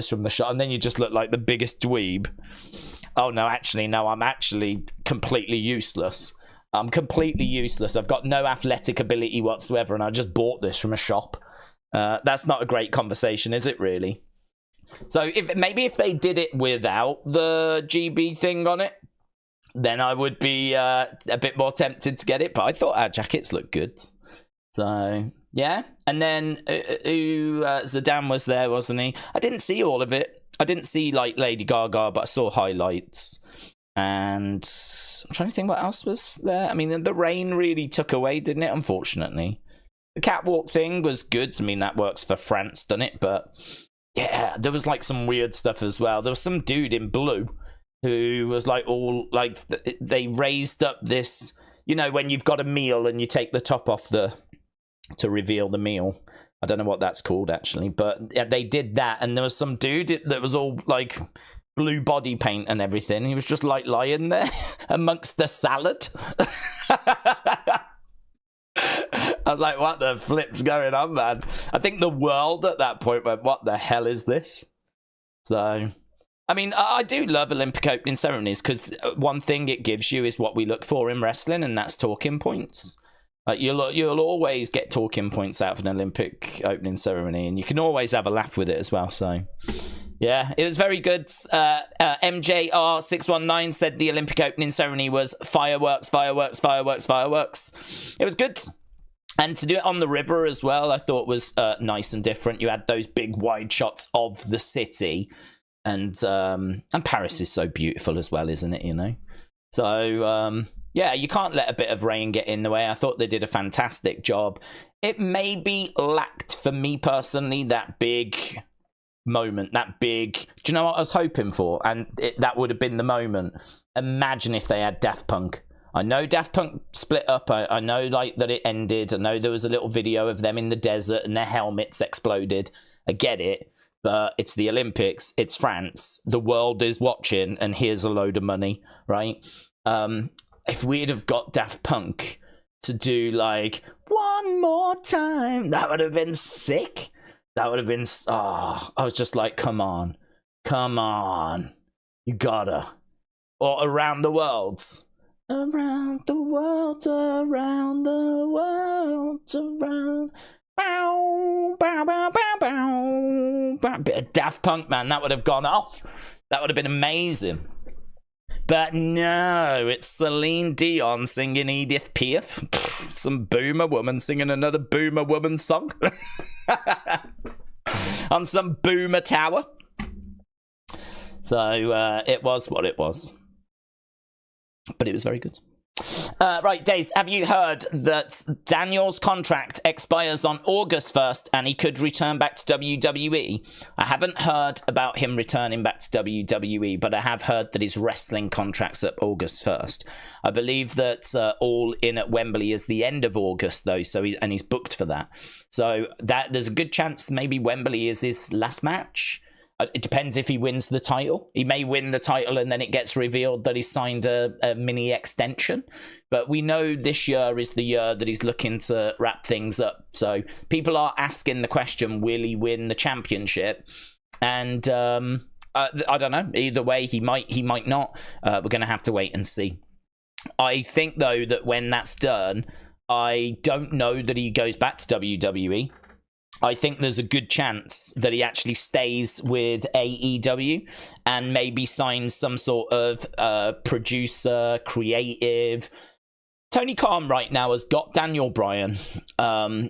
from the shop, and then you just look like the biggest dweeb. Oh no, I'm actually completely useless. I'm completely useless. I've got no athletic ability whatsoever, and I just bought this from a shop. That's not a great conversation, is it really? So if they did it without the GB thing on it, then I would be a bit more tempted to get it. But I thought our jackets looked good. So yeah. And then Zidane was there, wasn't he? I didn't see all of it. I didn't see like Lady Gaga, but I saw highlights. And I'm trying to think what else was there. I mean, the rain really took away, didn't it? Unfortunately. The catwalk thing was good. I mean, that works for France, doesn't it? But yeah, there was like some weird stuff as well. There was some dude in blue who was like all like, they raised up this, you know, when you've got a meal and you take the top off to reveal the meal. I don't know what that's called actually, but yeah, they did that, and there was some dude that was all like blue body paint and everything. He was just like lying there amongst the salad. I was like, what the flip's going on, man? I think the world at that point went, what the hell is this? So, I mean, I do love Olympic opening ceremonies because one thing it gives you is what we look for in wrestling, and that's talking points. Like you'll always get talking points out of an Olympic opening ceremony, and you can always have a laugh with it as well. So, yeah, it was very good. MJR619 said the Olympic opening ceremony was fireworks, fireworks, fireworks, fireworks. It was good. And to do it on the river as well, I thought was nice and different. You had those big wide shots of the city. And Paris is so beautiful as well, isn't it, you know? So, yeah, you can't let a bit of rain get in the way. I thought they did a fantastic job. It maybe lacked, for me personally, that big moment, that big... Do you know what I was hoping for? And that would have been the moment. Imagine if they had Daft Punk. I know Daft Punk split up. I know like that it ended. I know there was a little video of them in the desert and their helmets exploded. I get it. But it's the Olympics. It's France. The world is watching, and here's a load of money, right? If we'd have got Daft Punk to do like one more time, that would have been sick. That would have been... Oh, I was just like, come on. Come on. You gotta. Or Around the World. Around the world, around the world, around... Bow, bow, bow, bow, bow, bow. Bit of Daft Punk, man. That would have gone off. That would have been amazing. But no, it's Celine Dion singing Edith Piaf. Some boomer woman singing another boomer woman song. On some boomer tower. So it was what it was. But it was very good. Right, Daze, have you heard that Daniel's contract expires on August 1st and he could return back to WWE? I haven't heard about him returning back to WWE, but I have heard that his wrestling contract's up August 1st. I believe that All In at Wembley is the end of August, though, so he's booked for that. So there's a good chance maybe Wembley is his last match. It depends if he wins the title. He may win the title and then it gets revealed that he signed a mini extension. But we know this year is the year that he's looking to wrap things up. So people are asking the question, will he win the championship? And I don't know. Either way, he might not. We're going to have to wait and see. I think, though, that when that's done, I don't know that he goes back to WWE. I think there's a good chance that he actually stays with AEW and maybe signs some sort of producer, creative. Tony Khan right now has got Daniel Bryan.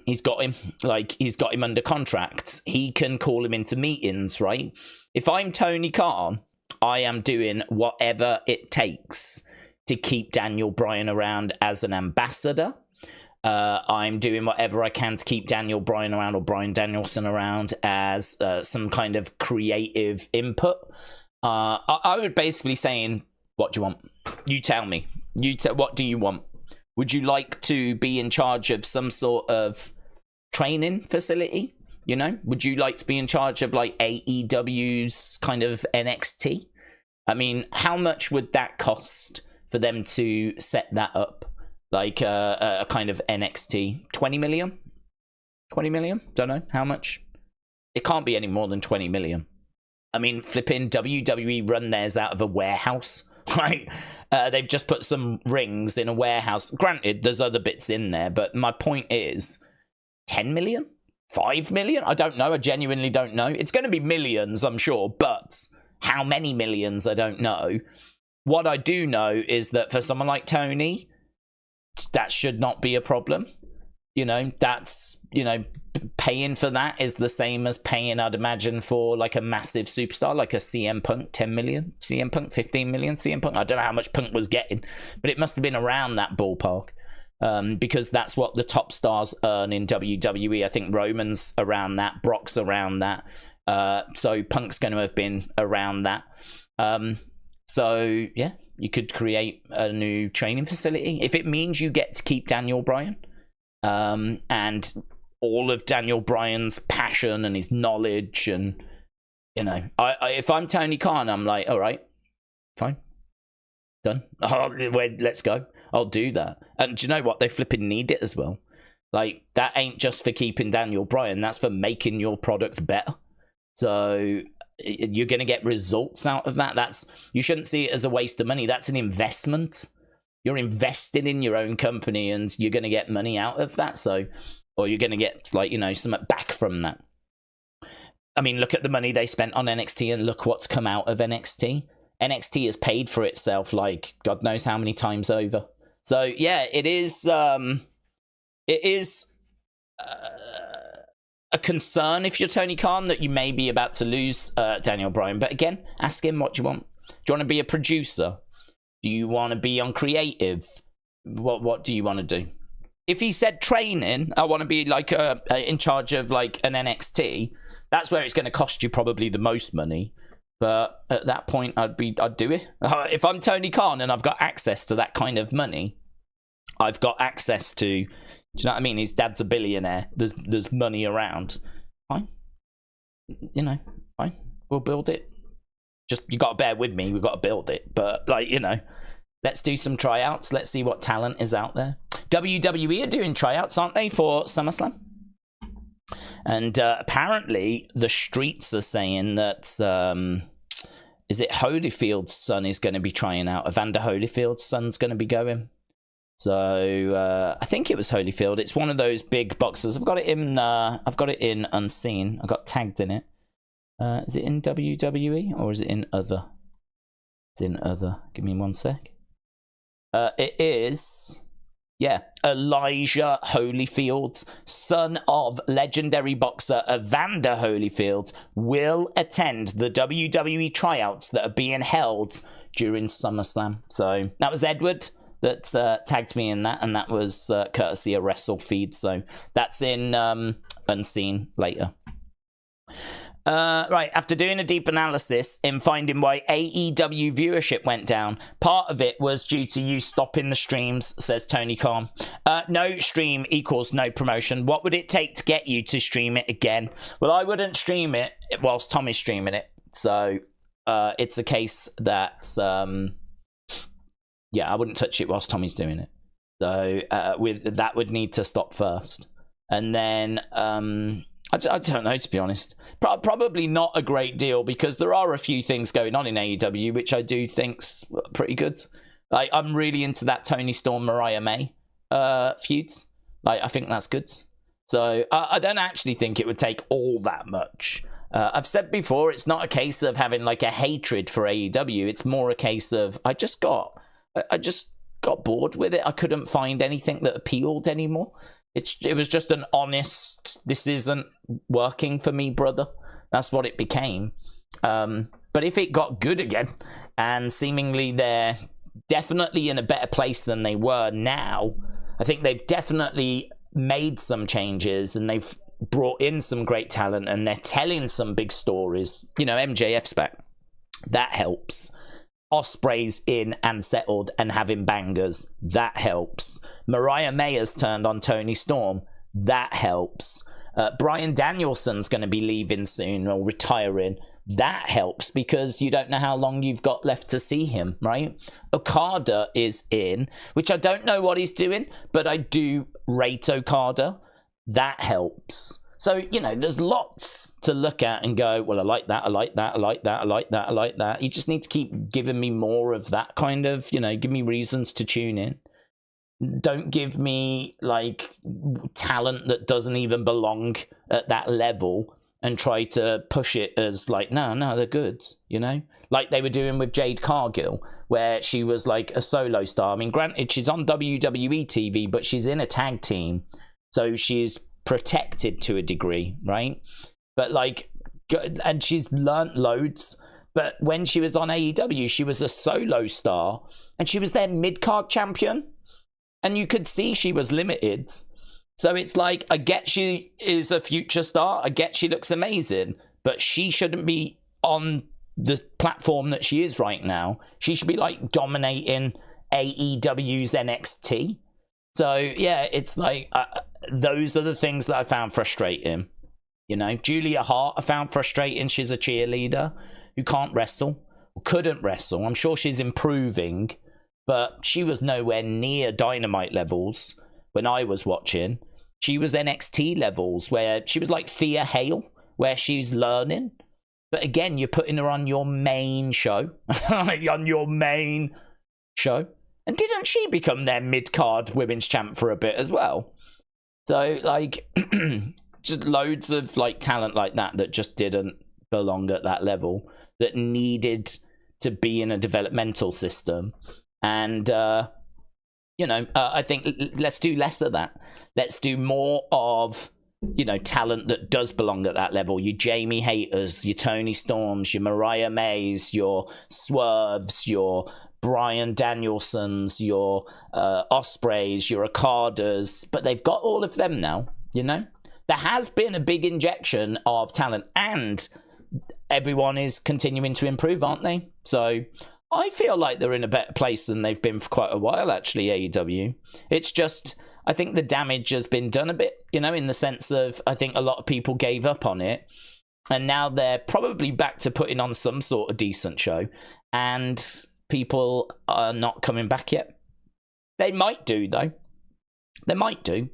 He's got him under contract. He can call him into meetings, right? If I'm Tony Khan, I am doing whatever it takes to keep Daniel Bryan around as an ambassador. I'm doing whatever I can to keep Daniel Bryan around, or Bryan Danielson around, as some kind of creative input. I would basically saying, what do you want? You tell me. What do you want? Would you like to be in charge of some sort of training facility? You know, would you like to be in charge of like AEW's kind of NXT? I mean, how much would that cost for them to set that up? Like a kind of NXT. 20 million? 20 million? Don't know. How much? It can't be any more than 20 million. I mean, flipping WWE run theirs out of a warehouse, right? They've just put some rings in a warehouse. Granted, there's other bits in there, but my point is 10 million? 5 million? I don't know. I genuinely don't know. It's going to be millions, I'm sure, but how many millions, I don't know. What I do know is that for someone like Tony, that should not be a problem. You know, that's, you know, paying for that is the same as paying, I'd imagine, for like a massive superstar, like a CM Punk, 10 million, CM Punk, 15 million, CM Punk. I don't know how much Punk was getting, but it must have been around that ballpark, because that's what the top stars earn in WWE. I think Roman's around that, Brock's around that, so Punk's going to have been around that. So, yeah. You could create a new training facility. If it means you get to keep Daniel Bryan and all of Daniel Bryan's passion and his knowledge and You know, if I'm Tony Khan, I'm like, all right, fine, done. Let's go. I'll do that. And do you know what? They flipping need it as well. Like, that ain't just for keeping Daniel Bryan. That's for making your product better. So you're going to get results out of that. You shouldn't see it as a waste of money. That's an investment. You're investing in your own company, and you're going to get money out of that. So, or you're going to get, like, you know, something back from that. I mean, look at the money they spent on NXT, and look what's come out of NXT. NXT has paid for itself, like, God knows how many times over. So, yeah, it is a concern if you're Tony Khan that you may be about to lose Daniel Bryan. But again, ask him what you want. Do you want to be a producer? Do you want to be on creative? What do you want to do? If he said training, I want to be like in charge of like an NXT, that's where it's going to cost you probably the most money. But at that point, I'd do it. If I'm Tony Khan and I've got access to that kind of money, I've got access to, do you know what I mean? His dad's a billionaire. There's money around. Fine. You know, fine. We'll build it. Just, you got to bear with me. We've got to build it. But, like, you know, let's do some tryouts. Let's see what talent is out there. WWE are doing tryouts, aren't they, for SummerSlam? And apparently the streets are saying that, is it Holyfield's son is going to be trying out? Evander Holyfield's son's going to be going. So I think it was Holyfield. It's one of those big boxes. I've got it in Unseen. I got tagged in it. Is it in WWE or is it in Other? It's in Other. Give me 1 sec. It is, yeah, Elijah Holyfield, son of legendary boxer Evander Holyfield, will attend the WWE tryouts that are being held during SummerSlam. So that was Edward that tagged me in that, and that was courtesy of WrestleFeed. So that's in Unseen later. Right, after doing a deep analysis in finding why AEW viewership went down, part of it was due to you stopping the streams, says Tony Khan. No stream equals no promotion. What would it take to get you to stream it again? Well, I wouldn't stream it whilst Tommy's streaming it. So it's a case that, yeah, I wouldn't touch it whilst Tommy's doing it. So that would need to stop first. And then... I don't know, to be honest. Probably not a great deal, because there are a few things going on in AEW which I do think's pretty good. Like, I'm really into that Tony Storm Mariah May feuds. Like, I think that's good. So I don't actually think it would take all that much. I've said before, it's not a case of having like a hatred for AEW. It's more a case of I just got bored with it. I couldn't find anything that appealed anymore. It was just an honest, this isn't working for me, brother. That's what it became. But if it got good again, and seemingly they're definitely in a better place than they were now, I think they've definitely made some changes, and they've brought in some great talent, and they're telling some big stories. You know, MJF's back. That helps. Osprey's in and settled and having bangers. That helps. Mariah May has turned on Tony Storm. That helps. Bryan Danielson's going to be leaving soon or retiring. That helps, because you don't know how long you've got left to see him, right? Okada is in, which I don't know what he's doing, but I do rate Okada. That helps. So, you know, there's lots to look at and go, well, I like that, I like that, I like that, I like that, I like that. You just need to keep giving me more of that kind of, you know, give me reasons to tune in. Don't give me, like, talent that doesn't even belong at that level and try to push it as, like, no, they're good, you know? Like they were doing with Jade Cargill, where she was, like, a solo star. I mean, granted, she's on WWE TV, but she's in a tag team. So she's protected to a degree, right? But like, and she's learnt loads, but when she was on AEW, she was a solo star, and she was their mid-card champion, and you could see she was limited. So it's like, I get she is a future star, I get she looks amazing, but she shouldn't be on the platform that she is right now. She should be like dominating AEW's NXT. So yeah, it's like those are the things that I found frustrating. You know, Julia Hart, I found frustrating. She's a cheerleader who can't wrestle, or couldn't wrestle. I'm sure she's improving, but she was nowhere near Dynamite levels when I was watching. She was NXT levels, where she was like Thea Hale, where she's learning. But again, you're putting her on your main show. On your main show. And didn't she become their mid-card women's champ for a bit as well? So, like... just loads of like talent like that just didn't belong at that level, that needed to be in a developmental system. And I think let's do less of that. Let's do more of, you know, talent that does belong at that level. Your Jamie Hayters, your Tony Storms, your Mariah Mays, your Swerves, your Bryan Danielsons, your Ospreys, your Okadas. But they've got all of them now, you know? There has been a big injection of talent, and everyone is continuing to improve, aren't they? So I feel like they're in a better place than they've been for quite a while, actually, AEW. It's just, I think the damage has been done a bit, you know, in the sense of, I think a lot of people gave up on it, and now they're probably back to putting on some sort of decent show, and people are not coming back yet. They might do, though. They might do.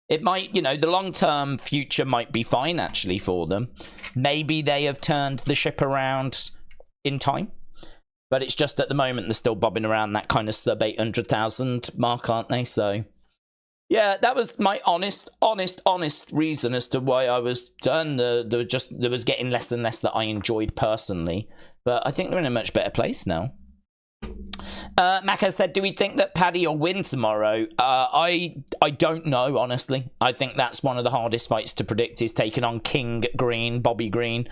It might, you know, the long-term future might be fine, actually, for them. Maybe they have turned the ship around in time. But it's just at the moment they're still bobbing around that kind of sub 800,000 mark, aren't they? So, yeah, that was my honest reason as to why I was done. There was getting less and less that I enjoyed personally. But I think they're in a much better place now. Mac has said, do we think that Paddy will win tomorrow? I don't know, honestly. I think that's one of the hardest fights to predict, is taking on King Green, Bobby Green,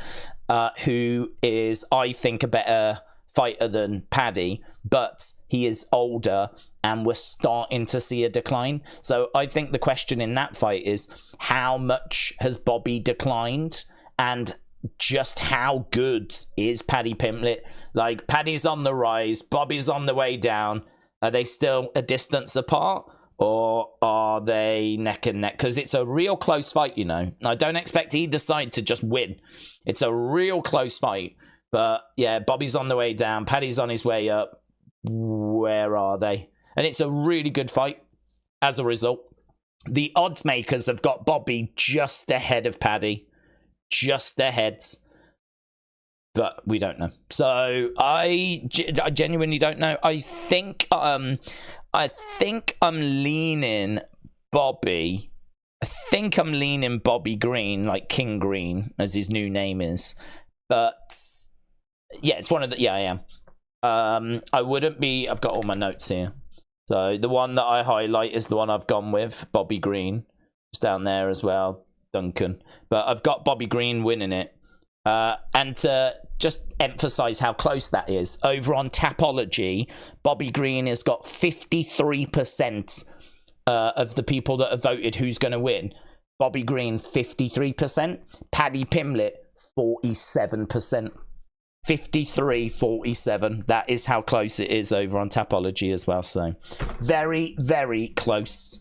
who is, I think, a better fighter than Paddy, but he is older and we're starting to see a decline. So I think the question in that fight is, how much has Bobby declined, and just how good is Paddy Pimblett? Like, Paddy's on the rise, Bobby's on the way down. Are they still a distance apart, or are they neck and neck? Because it's a real close fight, you know. I don't expect either side to just win. It's a real close fight. But yeah, Bobby's on the way down, Paddy's on his way up. Where are they? And it's a really good fight as a result. The odds makers have got Bobby just ahead of Paddy. Just ahead, but we don't know. So I genuinely don't know. I think I'm leaning Bobby. I think I'm leaning Bobby Green, like King Green, as his new name is. But yeah, it's one of the. Yeah, I am. I wouldn't be. I've got all my notes here. So the one that I highlight is the one I've gone with, Bobby Green. It's down there as well. Duncan, but I've got Bobby Green winning it, and to just emphasize how close that is, over on Tapology, Bobby Green has got 53% of the people that have voted who's going to win. Bobby Green 53%, Paddy Pimblett 47%, 53-47. That is how close it is over on Tapology as well. So very, very close.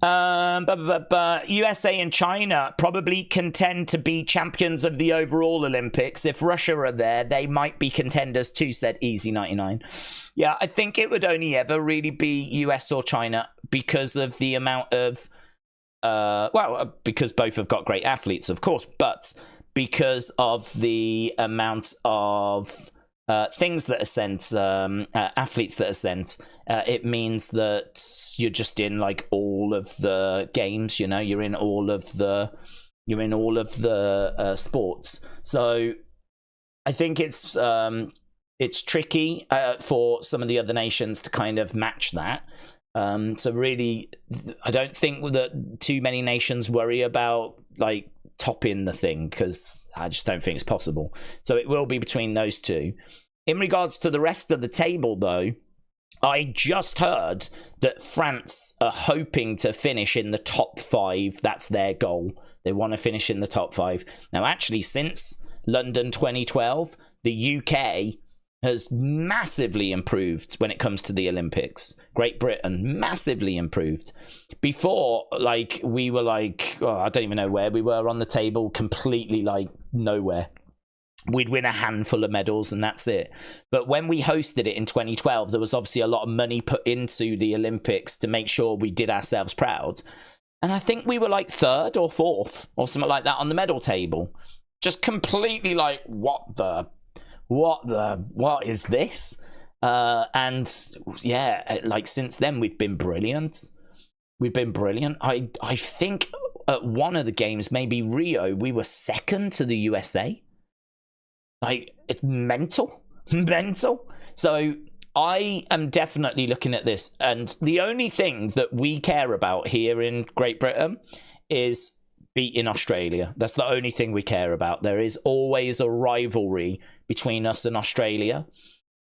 USA and China probably contend to be champions of the overall Olympics. If Russia are there, they might be contenders too, said Easy 99. Yeah, I think it would only ever really be US or China because of the amount of because both have got great athletes, of course, but because of the amount of things that are sent, athletes that are sent, it means that you're just in like all of the games, you know, you're in all of the sports. So I think it's tricky for some of the other nations to kind of match that. So really, I don't think that too many nations worry about like topping the thing, because I just don't think it's possible. So it will be between those two. In regards to the rest of the table, though, I just heard that France are hoping to finish in the top 5. That's their goal. They want to finish in the top 5. Now, actually, since London 2012, the UK has massively improved when it comes to the Olympics. Great Britain, massively improved. Before, like, we were like, oh, I don't even know where we were on the table, completely like nowhere. We'd win a handful of medals and that's it. But when we hosted it in 2012, there was obviously a lot of money put into the Olympics to make sure we did ourselves proud. And I think we were like 3rd or 4th or something like that on the medal table. Just completely like, what is this? And yeah, like since then we've been brilliant. I think at one of the games, maybe Rio, we were 2nd to the USA. Like, it's mental. So I am definitely looking at this, and the only thing that we care about here in Great Britain is beating Australia. That's the only thing we care about. There is always a rivalry between us and Australia,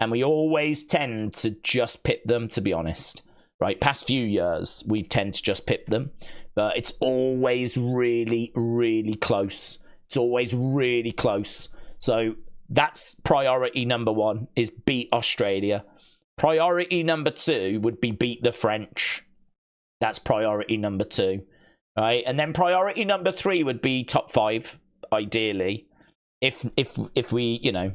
and we always tend to just pit them, to be honest. Right, past few years, we tend to just pit them, but it's always really, really close. It's always really close. So that's priority number 1, is beat Australia. Priority number 2 would be beat the French. That's priority number 2. Right, and then priority number 3 would be top 5, ideally. If we, you know,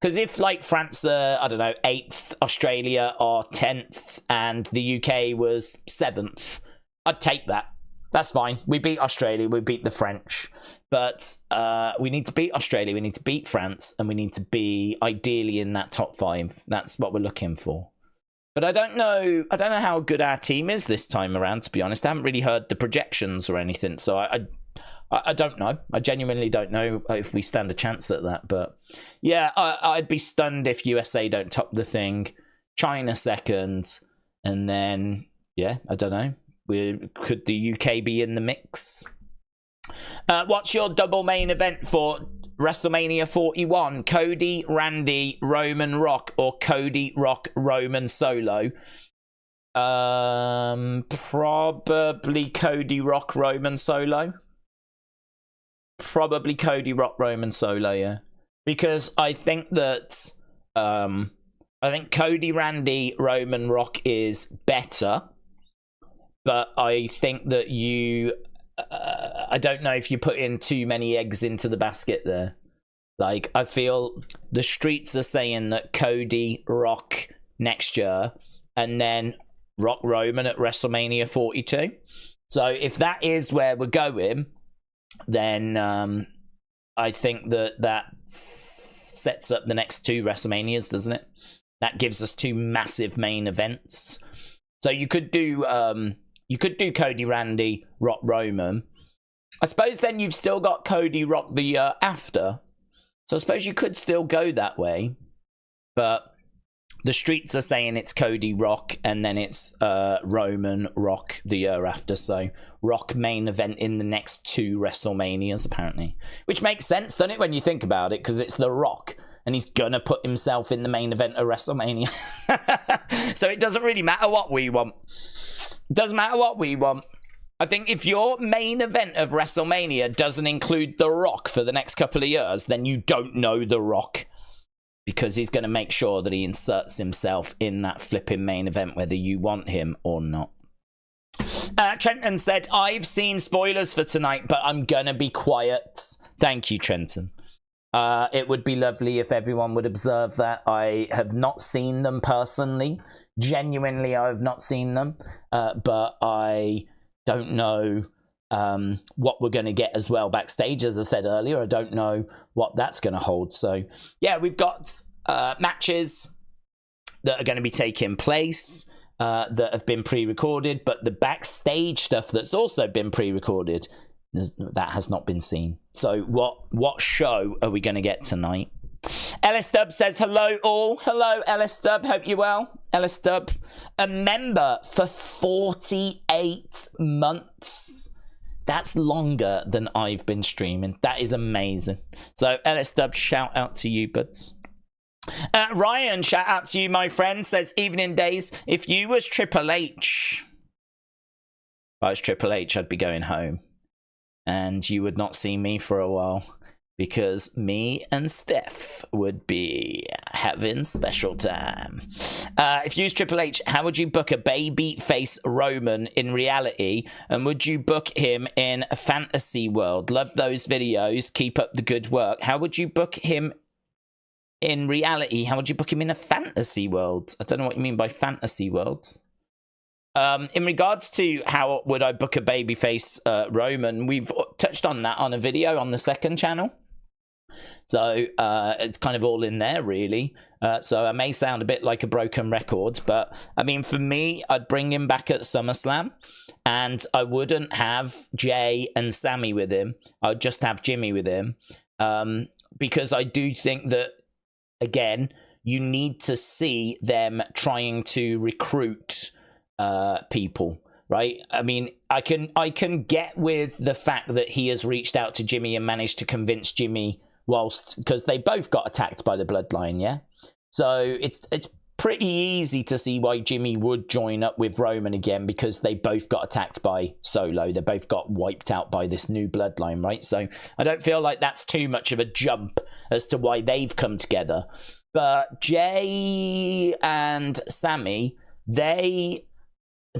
because if like France, I don't know, 8th, Australia are 10th, and the UK was 7th, I'd take that. That's fine. We beat Australia, we beat the French, but we need to beat Australia, we need to beat France, and we need to be ideally in that top 5. That's what we're looking for. But I don't know how good our team is this time around, to be honest. I haven't really heard the projections or anything, so I don't know. I genuinely don't know if we stand a chance at that. But yeah, I'd be stunned if USA don't top the thing, China 2nd, and then yeah, I don't know. Could the UK be in the mix? What's your double main event for WrestleMania 41? Cody, Randy, Roman, Rock, or Cody, Rock, Roman solo? Probably Cody, Rock, Roman solo. Probably Cody, Rock, Roman solo, yeah. Because I think that Cody, Randy, Roman, Rock is better. But I think that I don't know if you put in too many eggs into the basket there. Like, I feel the streets are saying that Cody, Rock next year, and then Rock Roman at WrestleMania 42. So if that is where we're going, then I think that sets up the next 2 WrestleManias, doesn't it? That gives us 2 massive main events. So you could do Cody, Randy, Rock, Roman. I suppose then you've still got Cody, Rock the year after. So I suppose you could still go that way. But the streets are saying it's Cody, Rock, and then it's Roman, Rock the year after. So Rock main event in the next 2 WrestleManias, apparently. Which makes sense, doesn't it, when you think about it? Because it's The Rock, and he's going to put himself in the main event of WrestleMania. So it doesn't really matter what we want. It doesn't matter what we want. I think if your main event of WrestleMania doesn't include The Rock for the next couple of years, then you don't know The Rock. Because he's going to make sure that he inserts himself in that flipping main event, whether you want him or not. Trenton said, I've seen spoilers for tonight, but I'm going to be quiet. Thank you, Trenton. It would be lovely if everyone would observe that. I have not seen them personally. Genuinely, I have not seen them. But I don't know what we're going to get as well backstage. As I said earlier, I don't know what that's going to hold. So, yeah, we've got matches that are going to be taking place that have been pre-recorded. But the backstage stuff that's also been pre-recorded, that has not been seen. So what show are we going to get tonight? Ellis Dub says, hello all. Hello, Ellis Dub. Hope you're well. Ellis Dub, a member for 48 months. That's longer than I've been streaming. That is amazing. So, Ellis Dub, shout out to you, buds. Ryan, shout out to you, my friend. Says, evening days. If you was Triple H, if I was Triple H, I'd be going home. And you would not see me for a while. because me and Steph would be having special time. If you use Triple H, how would you book a baby face Roman in reality? And would you book him in a fantasy world? Love those videos. Keep up the good work. How would you book him in reality? How would you book him in a fantasy world? I don't know what you mean by fantasy worlds. In regards to how would I book a babyface Roman, we've touched on that on a video on the second channel. So it's kind of all in there, really. So I may sound a bit like a broken record, but I mean, for me, I'd bring him back at SummerSlam, and I wouldn't have Jay and Sammy with him. I would just have Jimmy with him, because I do think that, again, you need to see them trying to recruit people, right? I mean, I can get with the fact that he has reached out to Jimmy and managed to convince Jimmy, because they both got attacked by the Bloodline, yeah? So it's pretty easy to see why Jimmy would join up with Roman again, because they both got attacked by Solo. They both got wiped out by this new Bloodline, right? So I don't feel like that's too much of a jump as to why they've come together. But Jay and Sammy, they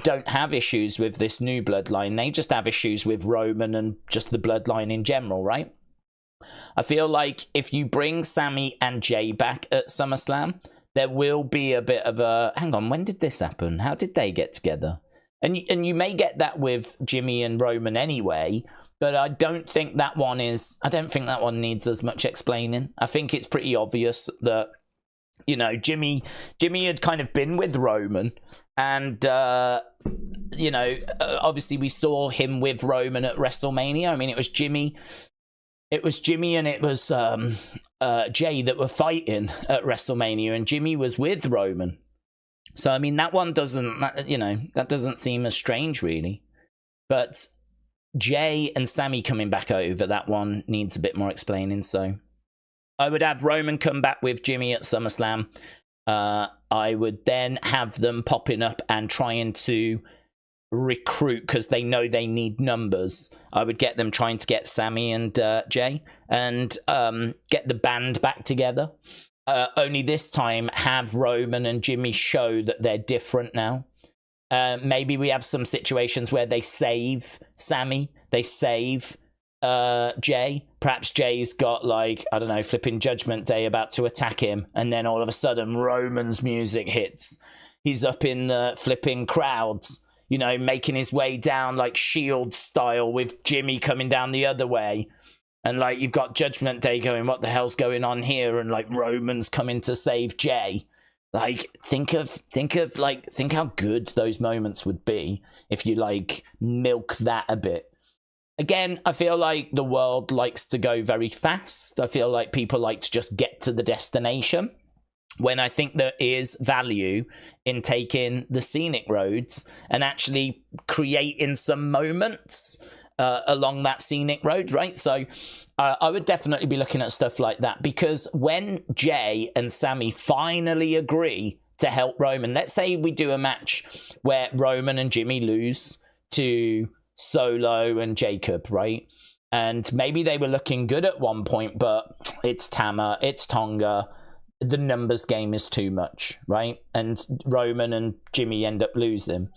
don't have issues with this new Bloodline. They just have issues with Roman and just the Bloodline in general, right? I feel like if you bring Sammy and Jay back at SummerSlam, there will be a bit of a, hang on, when did this happen? How did they get together? And you may get that with Jimmy and Roman anyway, but I don't think that one needs as much explaining. I think it's pretty obvious that, you know, Jimmy had kind of been with Roman, and you know, obviously we saw him with Roman at WrestleMania. I mean, it was Jimmy and it was Jay that were fighting at WrestleMania, and Jimmy was with Roman. So I mean, that one doesn't, you know, that doesn't seem as strange, really. But Jay and Sammy coming back over, that one needs a bit more explaining. So I would have Roman come back with Jimmy at SummerSlam. I would then have them popping up and trying to recruit, because they know they need numbers. I would get them trying to get Sammy and Jay, and get the band back together. Only this time have Roman and Jimmy show that they're different now. Maybe we have some situations where they save Sammy, they save Jay. Perhaps Jay's got, like, I don't know, flipping Judgment Day about to attack him, and then all of a sudden Roman's music hits. He's up in the flipping crowds, you know, making his way down like Shield style, with Jimmy coming down the other way. And like, you've got Judgment Day going, what the hell's going on here? And like, Roman's coming to save Jay. Like, think how good those moments would be if you like milk that a bit. Again, I feel like the world likes to go very fast. I feel like people like to just get to the destination, when I think there is value in taking the scenic roads and actually creating some moments along that scenic road, right? So I would definitely be looking at stuff like that, because when Jay and Sammy finally agree to help Roman, let's say we do a match where Roman and Jimmy lose to Solo and Jacob, right? And maybe they were looking good at one point, but it's Tama, it's Tonga, the numbers game is too much, right? And Roman and Jimmy end up losing.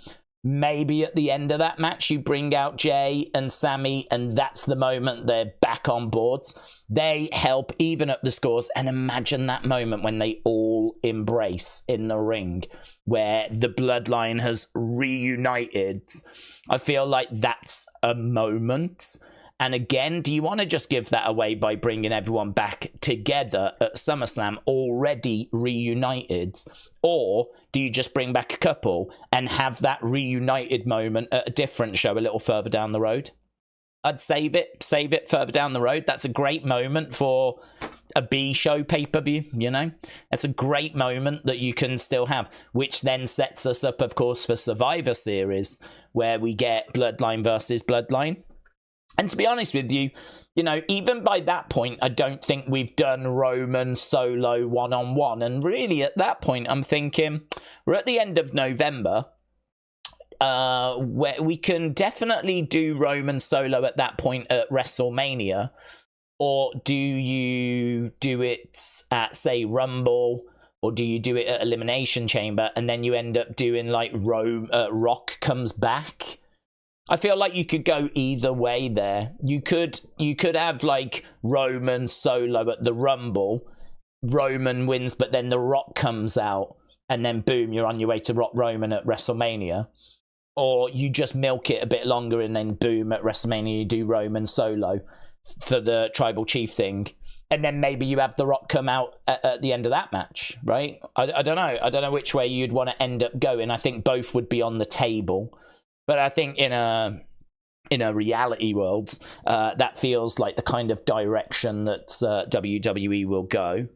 Maybe at the end of that match, you bring out Jay and Sammy, and that's the moment they're back on boards. They help even up the scores. And imagine that moment when they all embrace in the ring, where the Bloodline has reunited. I feel like that's a moment. And again, do you want to just give that away by bringing everyone back together at SummerSlam already reunited? Or do you just bring back a couple and have that reunited moment at a different show a little further down the road? I'd save it further down the road. That's a great moment for a B show pay-per-view, you know? It's a great moment that you can still have, which then sets us up, of course, for Survivor Series, where we get Bloodline versus Bloodline. And to be honest with you, you know, even by that point, I don't think we've done Roman Solo one-on-one. And really, at that point, I'm thinking we're at the end of November, where we can definitely do Roman Solo at that point at WrestleMania. Or do you do it at, say, Rumble, or do you do it at Elimination Chamber, and then you end up doing like Rock comes back? I feel like you could go either way there. You could have like Roman solo at the Rumble, Roman wins, but then The Rock comes out, and then boom, you're on your way to Rock Roman at WrestleMania. Or you just milk it a bit longer, and then boom, at WrestleMania you do Roman solo for the Tribal Chief thing. And then maybe you have The Rock come out at the end of that match, right? I don't know. I don't know which way you'd want to end up going. I think both would be on the table. But I think in a reality world, that feels like the kind of direction that WWE will go.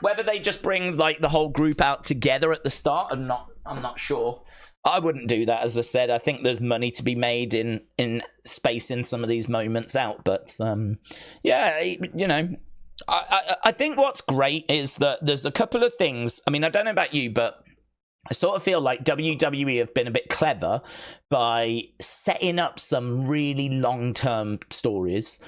Whether they just bring like the whole group out together at the start, I'm not sure. I wouldn't do that, as I said. I think there's money to be made in spacing some of these moments out. But yeah, you know, I think what's great is that there's a couple of things. I mean, I don't know about you, but I sort of feel like WWE have been a bit clever by setting up some really long-term stories.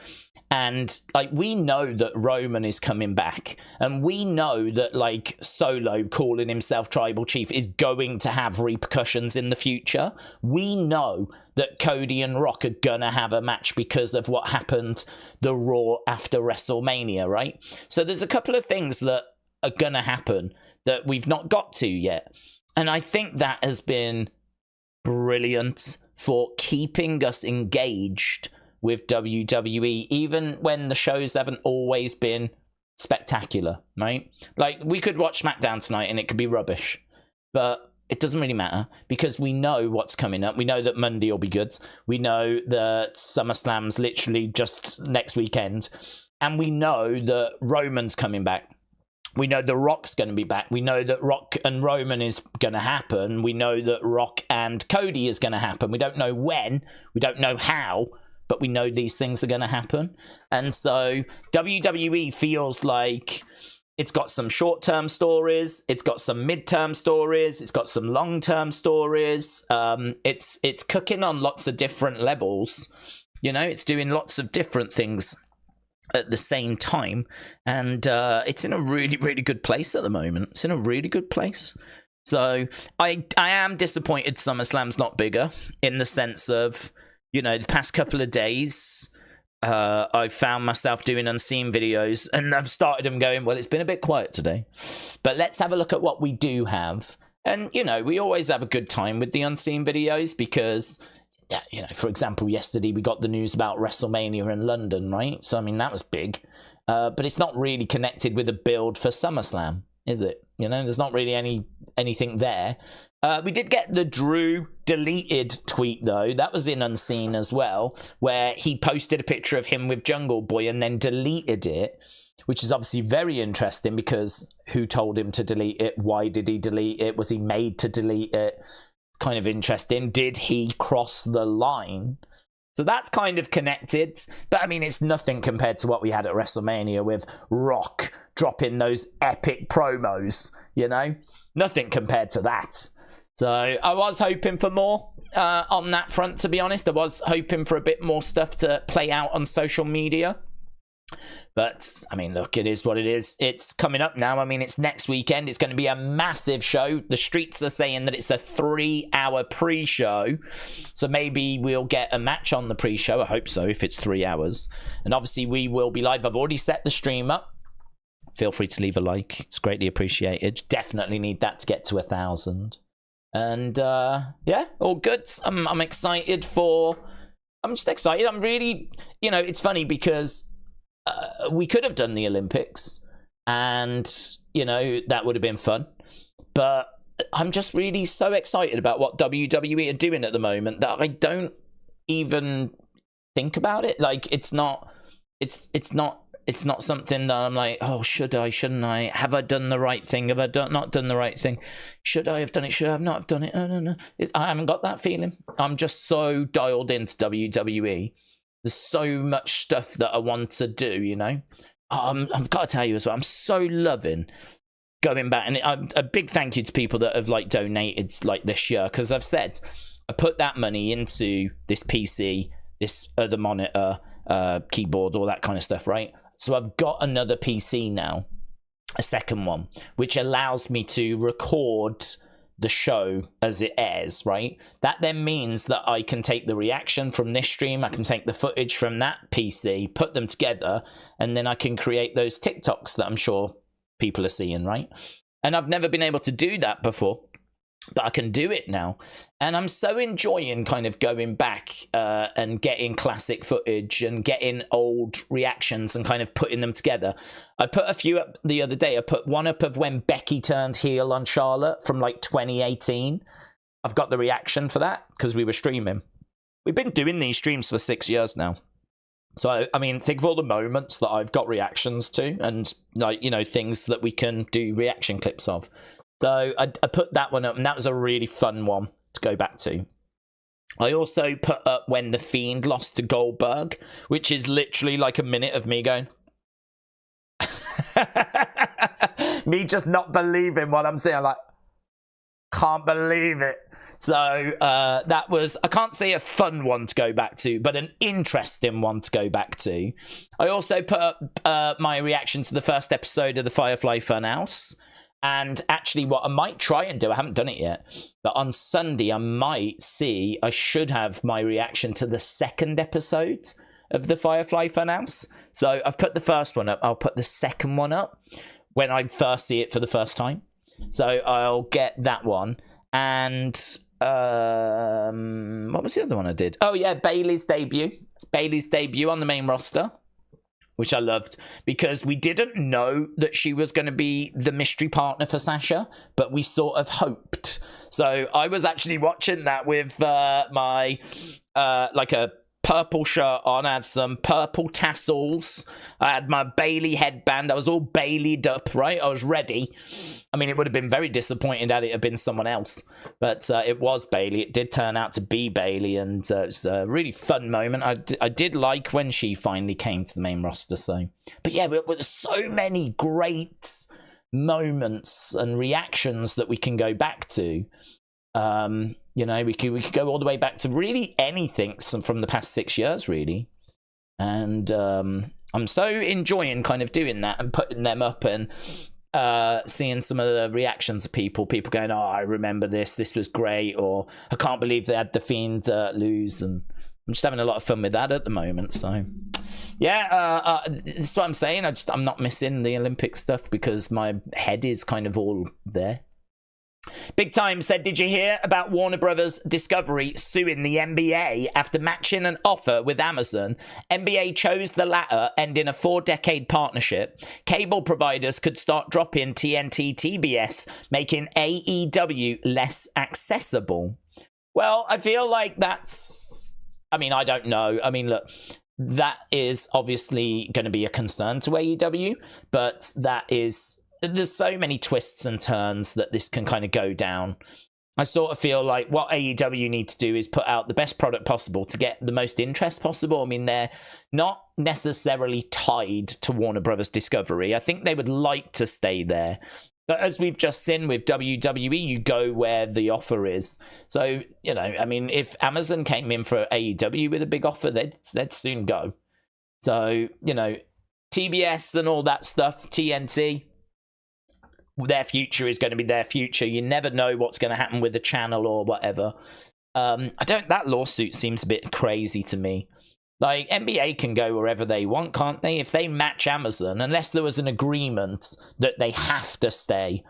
And like, we know that Roman is coming back, and we know that like Solo calling himself Tribal Chief is going to have repercussions in the future. We know that Cody and Rock are gonna have a match because of what happened the Raw after WrestleMania, right? So there's a couple of things that are gonna happen that we've not got to yet. And I think that has been brilliant for keeping us engaged with WWE, even when the shows haven't always been spectacular, right? Like, we could watch SmackDown tonight and it could be rubbish, but it doesn't really matter because we know what's coming up. We know that Monday will be good. We know that SummerSlam's literally just next weekend. And we know that Roman's coming back. We know The Rock's going to be back. We know that Rock and Roman is going to happen. We know that Rock and Cody is going to happen. We don't know when. We don't know how. But we know these things are going to happen. And so WWE feels like it's got some short-term stories. It's got some mid-term stories. It's got some long-term stories. It's cooking on lots of different levels. You know, it's doing lots of different things at the same time, and it's in a really, really good place at the moment. It's in a really good place. So I am disappointed SummerSlam's not bigger, in the sense of, you know, the past couple of days I found myself doing unseen videos, and I've started them going, well, it's been a bit quiet today, but let's have a look at what we do have. And, you know, we always have a good time with the unseen videos because, yeah, you know, for example, yesterday we got the news about WrestleMania in London, right? So, I mean, that was big. But it's not really connected with a build for SummerSlam, is it? You know, there's not really anything there. We did get the Drew deleted tweet, though. That was in Unseen as well, where he posted a picture of him with Jungle Boy and then deleted it, which is obviously very interesting because who told him to delete it? Why did he delete it? Was he made to delete it? Kind of interesting. Did he cross the line? So that's kind of connected, but I mean, it's nothing compared to what we had at WrestleMania with Rock dropping those epic promos, you know? Nothing compared to that. So I was hoping for more on that front, to be honest. I was hoping for a bit more stuff to play out on social media. But, I mean, look, it is what it is. It's coming up now. I mean, it's next weekend. It's going to be a massive show. The streets are saying that it's a 3-hour pre-show. So maybe we'll get a match on the pre-show. I hope so, if it's 3 hours. And obviously, we will be live. I've already set the stream up. Feel free to leave a like. It's greatly appreciated. Definitely need that to get to 1,000. And, yeah, all good. I'm excited for... I'm just excited. I'm really... You know, it's funny because... we could have done the Olympics and, you know, that would have been fun. But I'm just really so excited about what WWE are doing at the moment that I don't even think about it. Like, it's not something that I'm like, oh, should I, shouldn't I? Have I done the right thing? Have I not done the right thing? Should I have done it? Should I have not have done it? I don't know. I haven't got that feeling. I'm just so dialed into WWE. There's so much stuff that I want to do, you know. I've got to tell you as well, I'm so loving going back. And a big thank you to people that have, like, donated, like, this year. Because I've said, I put that money into this PC, this other monitor, keyboard, all that kind of stuff, right? So I've got another PC now, a second one, which allows me to record the show as it airs, right? That then means that I can take the reaction from this stream, I can take the footage from that PC, put them together, and then I can create those TikToks that I'm sure people are seeing, right? And I've never been able to do that before, but I can do it now. And I'm so enjoying kind of going back and getting classic footage and getting old reactions and kind of putting them together. I put a few up the other day. I put one up of when Becky turned heel on Charlotte from like 2018. I've got the reaction for that because we were streaming. We've been doing these streams for 6 years now. So, I mean, think of all the moments that I've got reactions to and, like, you know, things that we can do reaction clips of. So I put that one up, and that was a really fun one to go back to. I also put up when The Fiend lost to Goldberg, which is literally like a minute of me going... me just not believing what I'm seeing. I'm like, can't believe it. So that was, I can't say a fun one to go back to, but an interesting one to go back to. I also put up my reaction to the first episode of the Firefly Funhouse. And actually what I might try and do, I haven't done it yet, but on Sunday I should have my reaction to the second episode of the Firefly Funhouse. So I've put the first one up. I'll put the second one up when I first see it for the first time. So I'll get that one. And what was the other one I did? Oh yeah, Bayley's debut on the main roster, which I loved, because we didn't know that she was going to be the mystery partner for Sasha, but we sort of hoped. So I was actually watching that with my, like a purple shirt on. I had some purple tassels. I had my Bayley headband. I was all Bayleyed up, right? I was ready. I mean, it would have been very disappointing had it have been someone else, but it was Bayley. It did turn out to be Bayley, and it's a really fun moment. I did like when she finally came to the main roster. So, but yeah, there's so many great moments and reactions that we can go back to. You know, we could go all the way back to really anything from the past 6 years, really. And I'm so enjoying kind of doing that and putting them up and seeing some of the reactions of people going, oh, I remember this was great, or I can't believe they had The Fiend lose. And I'm just having a lot of fun with that at the moment. So yeah, this is what I'm saying. I'm not missing the Olympic stuff because my head is kind of all there. Big Time said, did you hear about Warner Brothers Discovery suing the NBA after matching an offer with Amazon? NBA chose the latter, ending a 4-decade partnership. Cable providers could start dropping TNT TBS, making AEW less accessible. Well, I feel like that's... I mean, I don't know. I mean, look, that is obviously going to be a concern to AEW, but that is... There's so many twists and turns that this can kind of go down. I sort of feel like what AEW need to do is put out the best product possible to get the most interest possible. I mean, they're not necessarily tied to Warner Brothers Discovery. I think they would like to stay there. But as we've just seen with WWE, you go where the offer is. So, you know, I mean, if Amazon came in for AEW with a big offer, they'd soon go. So, you know, TBS and all that stuff, TNT... their future is going to be their future. You never know what's going to happen with the channel or whatever. That lawsuit seems a bit crazy to me. Like, NBA can go wherever they want, can't they? If they match Amazon, unless there was an agreement that they have to stay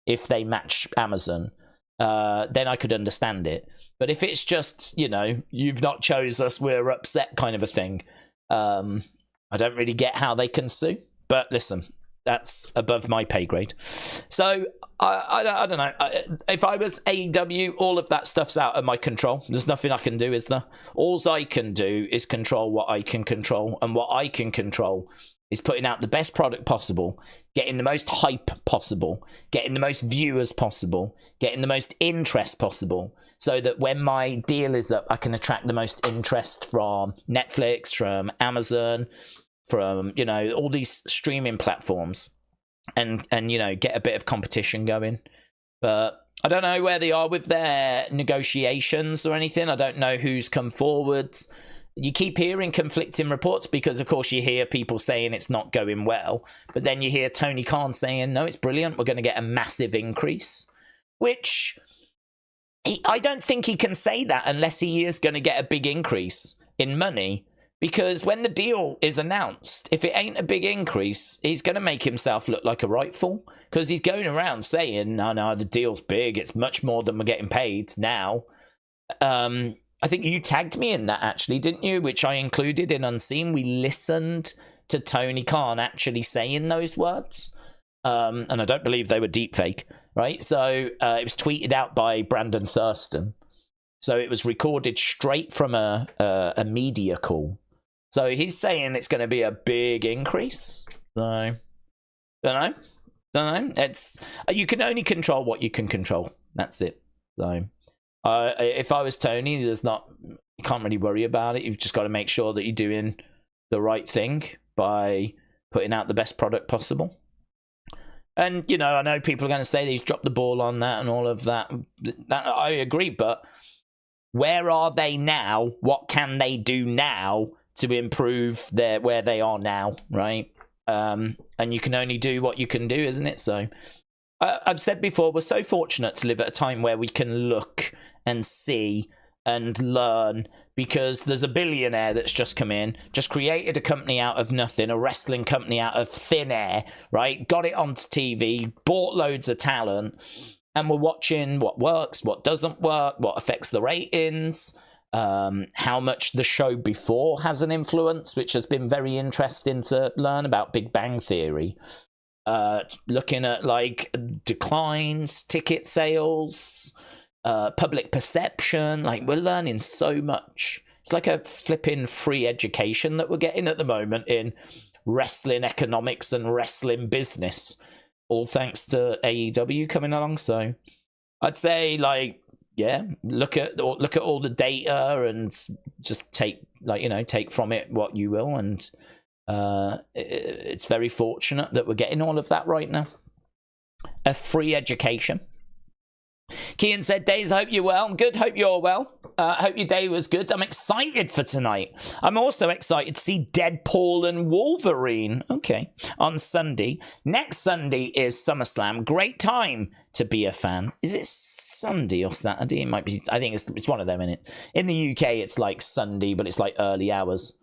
if they match Amazon, then I could understand it. But if it's just, you know, you've not chose us, we're upset kind of a thing, I don't really get how they can sue. But listen, that's above my pay grade. So I don't know. If I was AEW, all of that stuff's out of my control. There's nothing I can do, is there? All I can do is control what I can control, and what I can control is putting out the best product possible, getting the most hype possible, getting the most viewers possible, getting the most interest possible, so that when my deal is up, I can attract the most interest from Netflix, from Amazon, from, you know, all these streaming platforms, and you know, get a bit of competition going. But I don't know where they are with their negotiations or anything. I don't know who's come forwards. you keep hearing conflicting reports because, of course, you hear people saying it's not going well. But then you hear Tony Khan saying, no, it's brilliant. We're going to get a massive increase, which I don't think he can say that unless he is going to get a big increase in money. Because when the deal is announced, if it ain't a big increase, he's going to make himself look like a right fool. Because he's going around saying, no, the deal's big. It's much more than we're getting paid now. I think you tagged me in that, actually, didn't you? Which I included in Unseen. We listened to Tony Khan actually saying those words. And I don't believe they were deepfake, right? So it was tweeted out by Brandon Thurston. So it was recorded straight from a media call. So he's saying it's going to be a big increase. So, don't know. It's you can only control what you can control. That's it. So, if I was Tony, you can't really worry about it. You've just got to make sure that you're doing the right thing by putting out the best product possible. And, I know people are going to say that he's dropped the ball on that and all of that. I agree, but where are they now? What can they do now to improve where they are now, right? And you can only do what you can do, isn't it? So I've said before, we're so fortunate to live at a time where we can look and see and learn, because there's a billionaire that's just come in, just created a company out of nothing, a wrestling company out of thin air, right? Got it onto TV, bought loads of talent, and we're watching what works, what doesn't work, what affects the ratings, how much the show before has an influence, which has been very interesting to learn about. Big Bang Theory, looking at like declines, ticket sales, public perception. Like, we're learning so much. It's like a flipping free education that we're getting at the moment in wrestling economics and wrestling business, all thanks to AEW coming along. So I'd say, like, yeah, look at all the data and just take from it what you will. And it's very fortunate that we're getting all of that right now. A free education. Kian said, Daze, I hope you're well. I'm good, hope you're well. Hope your day was good. I'm excited for tonight. I'm also excited to see Deadpool and Wolverine, on Sunday. Next Sunday is SummerSlam. Great time to be a fan. Is it Sunday or Saturday? It might be. I think it's one of them, innit? In the UK, it's like Sunday, but it's like early hours.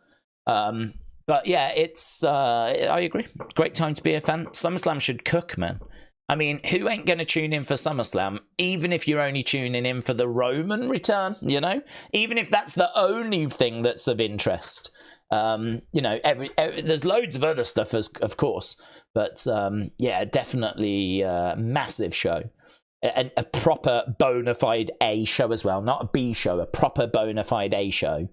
But yeah, it's. I agree. Great time to be a fan. SummerSlam should cook, man. I mean, who ain't going to tune in for SummerSlam, even if you're only tuning in for the Roman return, Even if that's the only thing that's of interest. There's loads of other stuff, of course. But, yeah, definitely a massive show. A proper bona fide A show as well. Not a B show, a proper bona fide A show.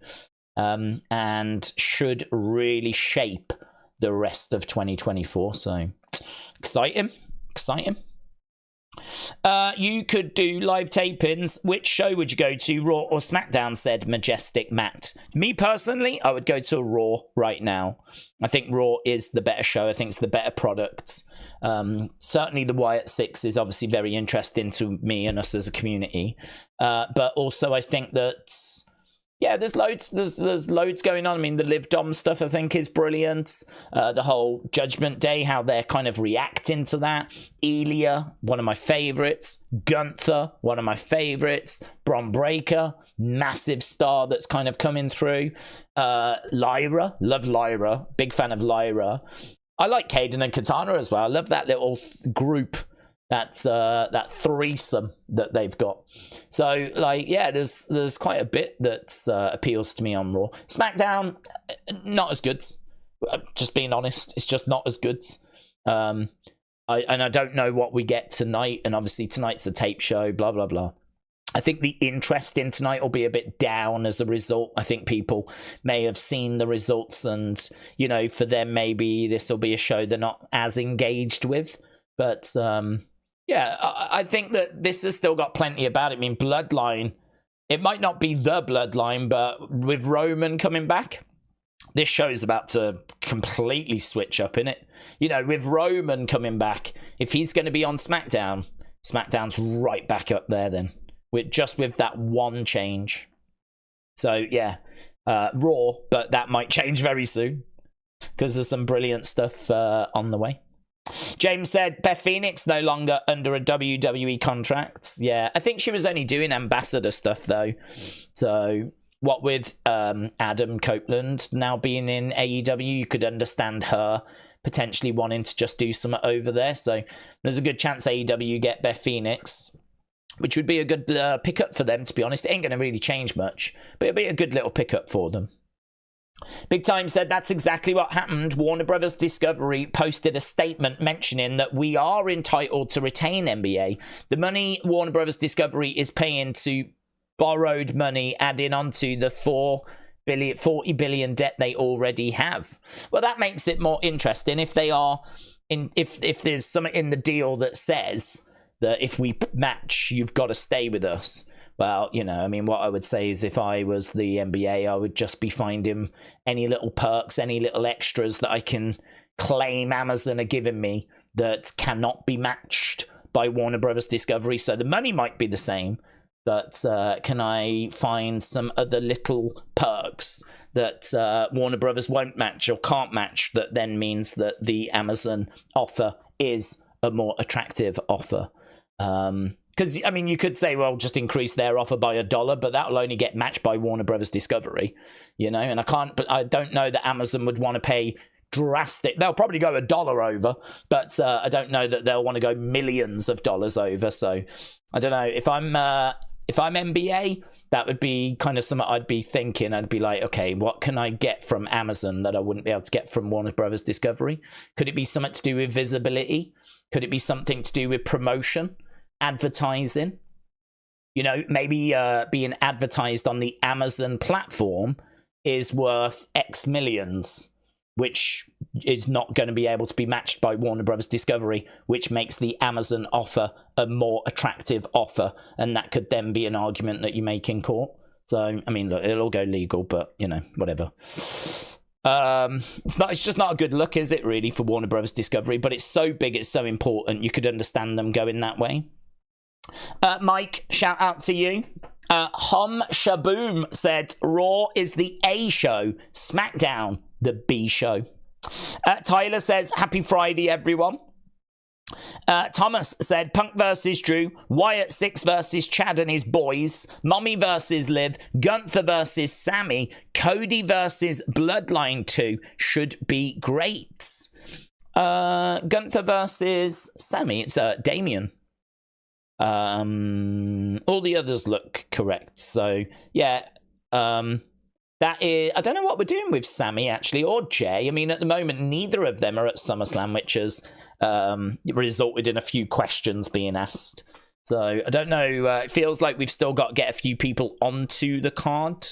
And should really shape the rest of 2024. So, exciting. You could do live tapings. Which show would you go to, Raw or SmackDown, said Majestic Matt. Me personally, I would go to Raw right now. I think Raw is the better show. I think it's the better product. Certainly the Wyatt Six is obviously very interesting to me and us as a community. But also I think that, yeah, there's loads going on. I mean, the Liv Dom stuff, I think, is brilliant. The whole Judgment Day, how they're kind of reacting to that. Elia, one of my favorites. Gunther, one of my favorites. Bron Breakker, massive star that's kind of coming through. Lyra, love Lyra. Big fan of Lyra. I like Caden and Katana as well. I love that little group. That's that threesome that they've got. So, like, yeah, there's quite a bit that appeals to me on Raw. SmackDown, not as good. Just being honest, it's just not as good. I don't know what we get tonight, and obviously tonight's a tape show. Blah blah blah. I think the interest in tonight will be a bit down as a result. I think people may have seen the results, and for them maybe this will be a show they're not as engaged with. But yeah, I think that this has still got plenty about it. I mean, Bloodline, it might not be the Bloodline, but with Roman coming back, this show is about to completely switch up, innit? With Roman coming back, if he's going to be on SmackDown, SmackDown's right back up there then, with that one change. So, yeah, Raw, but that might change very soon because there's some brilliant stuff on the way. James said Beth Phoenix no longer under a WWE contract. Yeah, I think she was only doing ambassador stuff though. So what with Adam Copeland now being in AEW, you could understand her potentially wanting to just do something over there. So there's a good chance AEW get Beth Phoenix, which would be a good pickup for them, to be honest. It ain't going to really change much, but it'll be a good little pickup for them. Big Time said that's exactly what happened. Warner Brothers Discovery posted a statement mentioning that we are entitled to retain NBA. The money Warner Brothers Discovery is paying to borrowed money, adding onto the 40 billion debt they already have. Well, that makes it more interesting if they are if there's something in the deal that says that if we match, you've got to stay with us. Well, you know, I mean, what I would say is if I was the NBA, I would just be finding any little perks, any little extras that I can claim Amazon are giving me that cannot be matched by Warner Brothers Discovery. So the money might be the same, but can I find some other little perks that Warner Brothers won't match or can't match that then means that the Amazon offer is a more attractive offer? Because, I mean, you could say, well, just increase their offer by $1, but that will only get matched by Warner Brothers Discovery, you know, and I don't know that Amazon would want to pay drastic. They'll probably go $1 over, but I don't know that they'll want to go millions of dollars over. So I don't know. If I'm NBA, that would be kind of something I'd be thinking. I'd be like, okay, what can I get from Amazon that I wouldn't be able to get from Warner Brothers Discovery? Could it be something to do with visibility? Could it be something to do with promotion? Advertising, you know, maybe being advertised on the Amazon platform is worth X millions, which is not going to be able to be matched by Warner Brothers Discovery, which makes the Amazon offer a more attractive offer, and that could then be an argument that you make in court. So, I mean, look, it'll all go legal, but, you know, whatever. It's just not a good look, is it, really, for Warner Brothers Discovery? But it's so big, it's so important, you could understand them going that way. Mike, shout out to you. Hom Shaboom said Raw is the A show, SmackDown the B show. Tyler says happy Friday, everyone. Thomas said Punk versus Drew, Wyatt 6 versus Chad and his boys, Mommy versus Liv, Gunther versus Sammy, Cody versus Bloodline 2 should be great. Gunther versus Sammy, it's Damien. All the others look correct. So yeah, that is, I don't know what we're doing with Sammy actually, or Jay. I mean, at the moment, neither of them are at SummerSlam, which has resulted in a few questions being asked. So I don't know. It feels like we've still got to get a few people onto the card.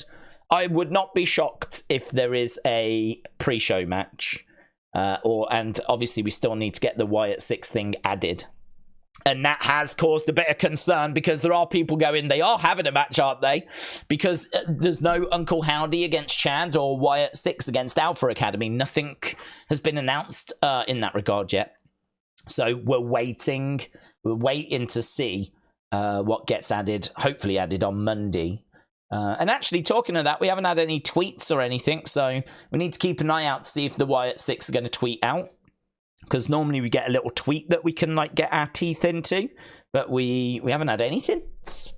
I would not be shocked if there is a pre-show match, and obviously we still need to get the Wyatt 6 thing added. And that has caused a bit of concern because there are people going, they are having a match, aren't they? Because there's no Uncle Howdy against Chad or Wyatt 6 against Alpha Academy. Nothing has been announced in that regard yet. So we're waiting to see what gets added, hopefully added on Monday. And actually, talking of that, we haven't had any tweets or anything. So we need to keep an eye out to see if the Wyatt 6 are going to tweet out. Because normally we get a little tweet that we can like get our teeth into, but we haven't had anything. It's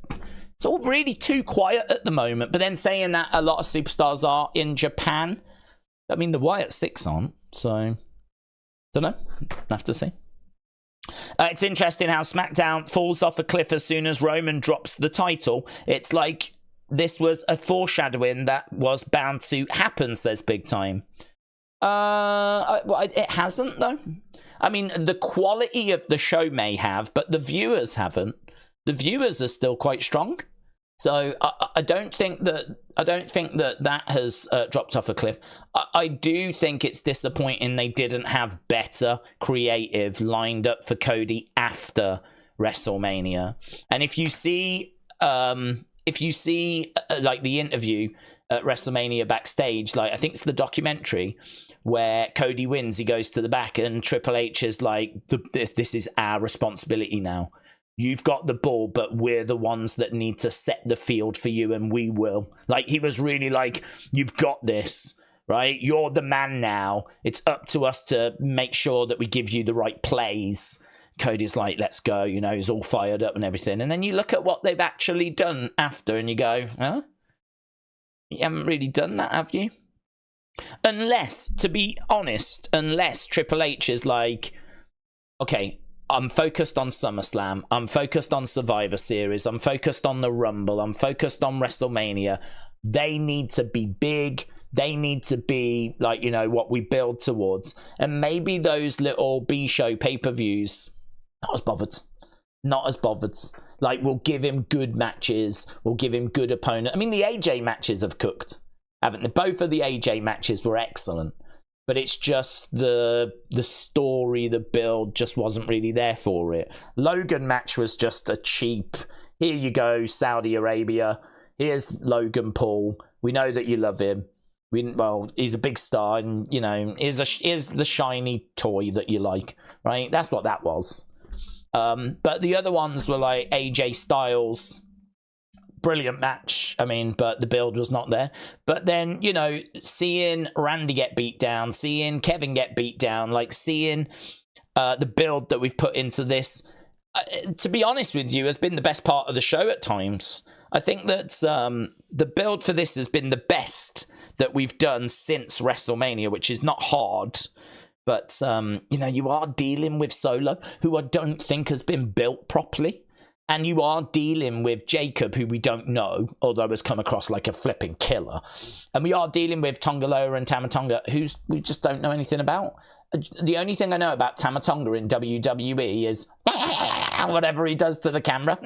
all really too quiet at the moment. But then saying that, a lot of superstars are in Japan. I mean, the Wyatt 6 aren't, so don't know. Have to see. It's interesting how SmackDown falls off a cliff as soon as Roman drops the title. It's like this was a foreshadowing that was bound to happen, says Big Time. It hasn't, though. I mean, the quality of the show may have, but the viewers haven't. The viewers are still quite strong. So I don't think that has dropped off a cliff. I do think it's disappointing they didn't have better creative lined up for Cody after WrestleMania. And if you see like the interview at WrestleMania backstage, like I think it's the documentary where Cody wins, he goes to the back and Triple H is like, this is our responsibility now. you've got the ball, but we're the ones that need to set the field for you, and we will. Like, he was really like, you've got this, right? You're the man now. It's up to us to make sure that we give you the right plays. Cody's like, let's go, you know, he's all fired up and everything. And then you look at what they've actually done after, and you go, huh? You haven't really done that, have you? Unless, to be honest, unless Triple H is like, okay, I'm focused on SummerSlam, I'm focused on Survivor Series, I'm focused on the Rumble, I'm focused on WrestleMania. They need to be big. They need to be, like, you know, what we build towards. And maybe those little B-show pay-per-views, not as bothered. Not as bothered. Like, we'll give him good matches. We'll give him good opponent. I mean, the AJ matches have cooked, haven't they? Both of the AJ matches were excellent. But it's just the story, the build just wasn't really there for it. Logan match was just a cheap, here you go, Saudi Arabia. Here's Logan Paul. We know that you love him. Well, he's a big star, and, you know, here's the shiny toy that you like, right? That's what that was. But the other ones were like AJ Styles. Brilliant match, I mean, but the build was not there. But then, you know, seeing Randy get beat down, seeing Kevin get beat down, like seeing the build that we've put into this, to be honest with you, has been the best part of the show at times. I think that the build for this has been the best that we've done since WrestleMania, which is not hard. But, you know, you are dealing with Solo, who I don't think has been built properly. And you are dealing with Jacob, who we don't know, although has come across like a flipping killer. And we are dealing with Tonga Loa and Tama Tonga, who we just don't know anything about. The only thing I know about Tama Tonga in WWE is whatever he does to the camera.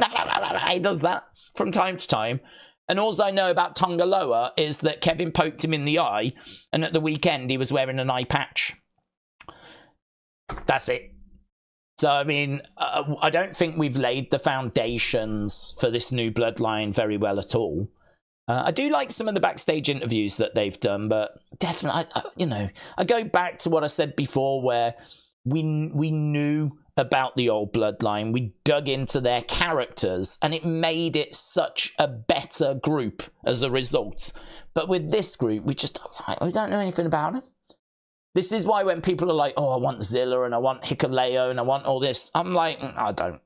He does that from time to time. And all I know about Tonga Loa is that Kevin poked him in the eye, and at the weekend he was wearing an eye patch. That's it. So, I mean, I don't think we've laid the foundations for this new Bloodline very well at all. I do like some of the backstage interviews that they've done, but definitely, you know, I go back to what I said before, where we knew about the old Bloodline. We dug into their characters, and it made it such a better group as a result. But with this group, we don't know anything about them. This is why when people are like, oh, I want Zilla and I want Hikuleo and I want all this, I'm like, I don't.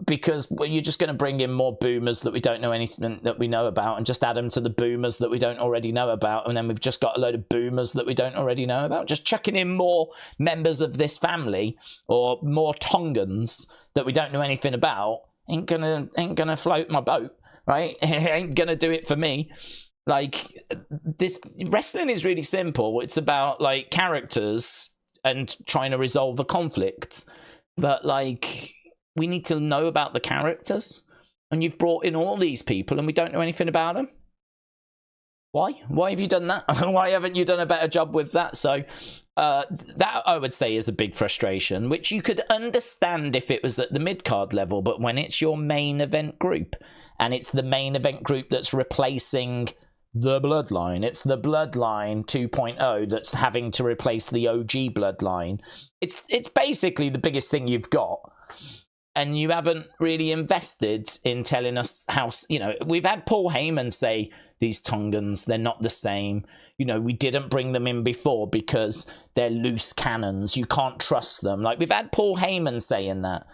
Because you're just going to bring in more boomers that we don't know anything that we know about, and just add them to the boomers that we don't already know about. And then we've just got a load of boomers that we don't already know about. Just chucking in more members of this family or more Tongans that we don't know anything about ain't gonna float my boat, right? It ain't gonna do it for me. Like, this wrestling is really simple. It's about, like, characters and trying to resolve a conflict. But, like, we need to know about the characters. And you've brought in all these people and we don't know anything about them. Why? Why have you done that? Why haven't you done a better job with that? So that, I would say, is a big frustration, which you could understand if it was at the mid-card level. But when it's your main event group, and it's the main event group that's replacing the Bloodline, it's the Bloodline 2.0 that's having to replace the OG Bloodline. It's basically the biggest thing you've got. And you haven't really invested in telling us how, you know, we've had Paul Heyman say these Tongans, they're not the same. You know, we didn't bring them in before because they're loose cannons. You can't trust them. Like, we've had Paul Heyman saying that.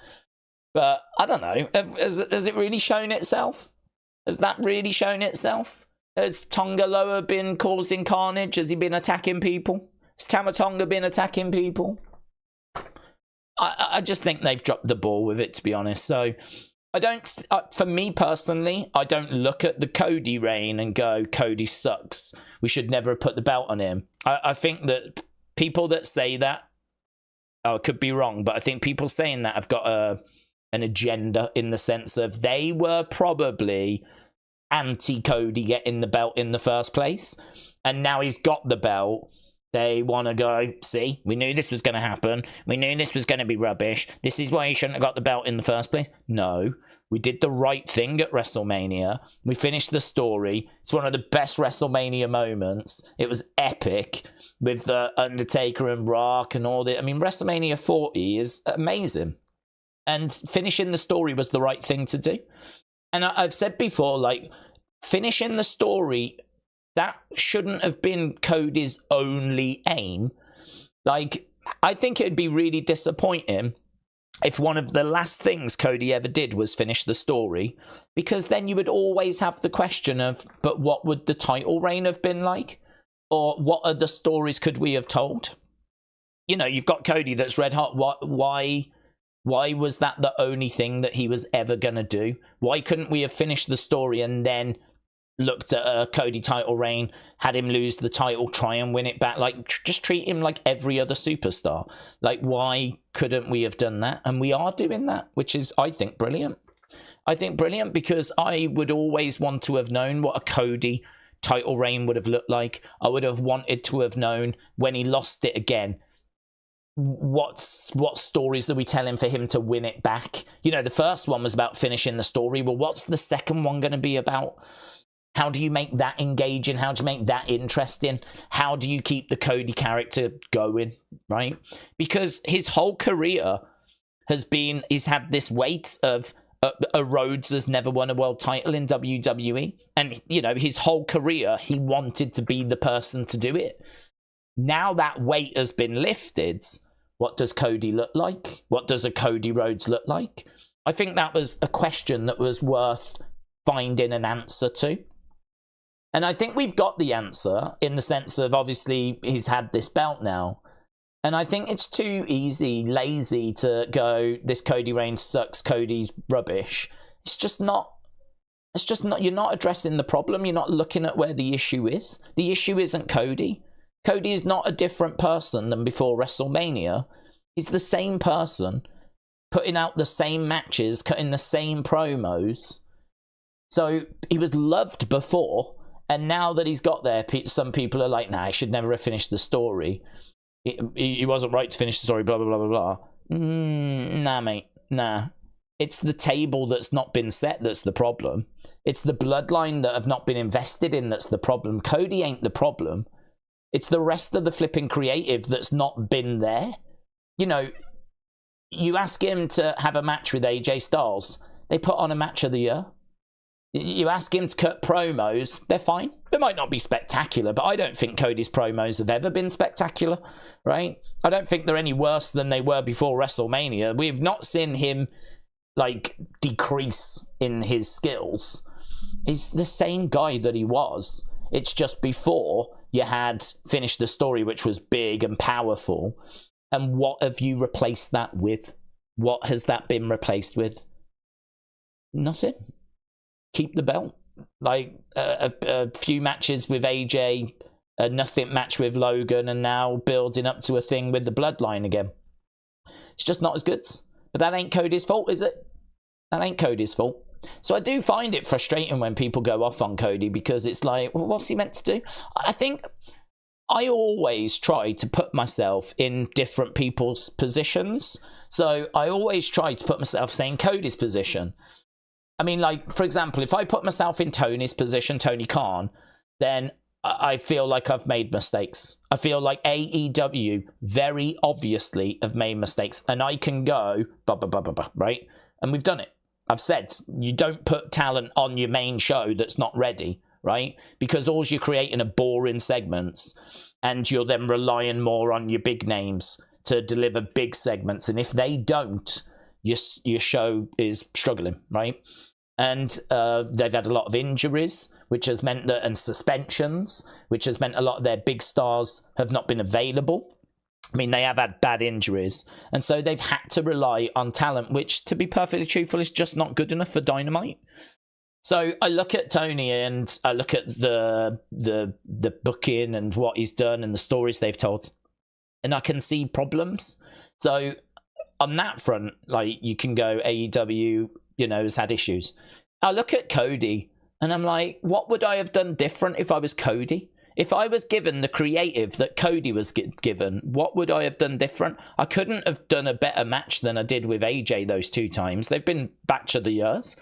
But I don't know. Has it really shown itself? Has that really shown itself? Has Tonga Loa been causing carnage? Has he been attacking people? Has Tama Tonga been attacking people? I just think they've dropped the ball with it, to be honest. So I don't, for me personally, I don't look at the Cody reign and go, Cody sucks. We should never have put the belt on him. I think that people that say that, I could be wrong, but I think people saying that have got an agenda, in the sense of they were probably anti-Cody getting the belt in the first place. And now he's got the belt. They want to go, see, we knew this was going to happen. We knew this was going to be rubbish. This is why he shouldn't have got the belt in the first place. No, we did the right thing at WrestleMania. We finished the story. It's one of the best WrestleMania moments. It was epic with the Undertaker and Rock and all that. I mean, WrestleMania 40 is amazing. And finishing the story was the right thing to do. And I've said before, like, finishing the story, that shouldn't have been Cody's only aim. Like, I think it'd be really disappointing if one of the last things Cody ever did was finish the story, because then you would always have the question of, but what would the title reign have been like? Or what other stories could we have told? You know, you've got Cody that's red hot. Why was that the only thing that he was ever going to do? Why couldn't we have finished the story and then looked at a Cody title reign, had him lose the title, try and win it back? Like, just treat him like every other superstar. Like, why couldn't we have done that? And we are doing that, which is, I think, brilliant. I think brilliant, because I would always want to have known what a Cody title reign would have looked like. I would have wanted to have known when he lost it again, what stories are we telling for him to win it back? You know, the first one was about finishing the story. Well, what's the second one going to be about? How do you make that engaging? How do you make that interesting? How do you keep the Cody character going, right? Because his whole career he's had this weight of a Rhodes has never won a world title in WWE. And, you know, his whole career, he wanted to be the person to do it. Now that weight has been lifted, what does Cody look like? What does a Cody Rhodes look like? I think that was a question that was worth finding an answer to. And I think we've got the answer, in the sense of, obviously, he's had this belt now. And I think it's too lazy to go, this Cody Reigns sucks, Cody's rubbish. It's just not, you're not addressing the problem. You're not looking at where the issue is. The issue isn't Cody. Cody is not a different person than before WrestleMania. He's the same person, putting out the same matches, cutting the same promos. So he was loved before, and now that he's got there, some people are like, nah, I should never have finished the story. He wasn't right to finish the story, blah, blah, blah, blah, blah. Nah, mate, nah. It's the table that's not been set that's the problem. It's the bloodline that have not been invested in that's the problem. Cody ain't the problem. It's the rest of the flipping creative that's not been there. You know, you ask him to have a match with AJ Styles, they put on a match of the year. You ask him to cut promos, they're fine. They might not be spectacular, but I don't think Cody's promos have ever been spectacular, right? I don't think they're any worse than they were before WrestleMania. We've not seen him, like, decrease in his skills. He's the same guy that he was. It's just before you had finished the story, which was big and powerful. And what have you replaced that with? What has that been replaced with? Nothing. Keep the belt. Like, a few matches with AJ, a nothing match with Logan, and now building up to a thing with the Bloodline again. It's just not as good. But that ain't Cody's fault, is it? That ain't Cody's fault. So I do find it frustrating when people go off on Cody, because it's like, well, what's he meant to do? I think I always try to put myself in different people's positions. So I always try to put myself, saying Cody's position. I mean, like, for example, if I put myself in Tony's position, Tony Khan, then I feel like I've made mistakes. I feel like AEW very obviously have made mistakes. And I can go, right? And we've done it. I've said, you don't put talent on your main show that's not ready, right? Because all you're creating are boring segments, and you're then relying more on your big names to deliver big segments. And if they don't, your show is struggling, right? And they've had a lot of injuries, which has meant that, and suspensions, which has meant a lot of their big stars have not been available. I mean, they have had bad injuries, and so they've had to rely on talent, which, to be perfectly truthful, is just not good enough for Dynamite. So I look at Tony, and I look at the booking and what he's done and the stories they've told, and I can see problems. So on that front, like, you can go, AEW, you know, has had issues. I look at Cody, and I'm like, what would I have done different if I was Cody? If I was given the creative that Cody was given, what would I have done different? I couldn't have done a better match than I did with AJ those 2 times. They've been match of the years.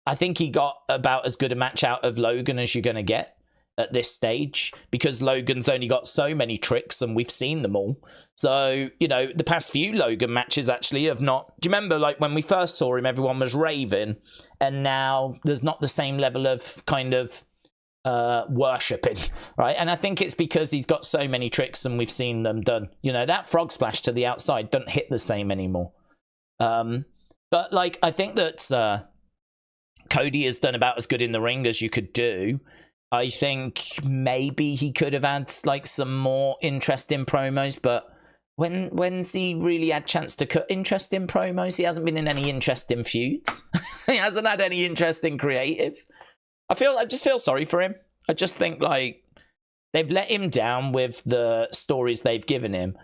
I think he got about as good a match out of Logan as you're going to get. at this stage, because Logan's only got so many tricks and we've seen them all. So, you know, the past few Logan matches actually have not... Do you remember, like, when we first saw him, everyone was raving, and now there's not the same level of kind of worshipping, right? And I think it's because he's got so many tricks and we've seen them done. You know, that frog splash to the outside doesn't hit the same anymore. But, like, I think that Cody has done about as good in the ring as you could do. I think maybe he could have had, like, some more interesting promos, but when's he really had chance to cut interesting promos? He hasn't been in any interesting feuds. He hasn't had any interesting creative. I just feel sorry for him. I just think, like, they've let him down with the stories they've given him.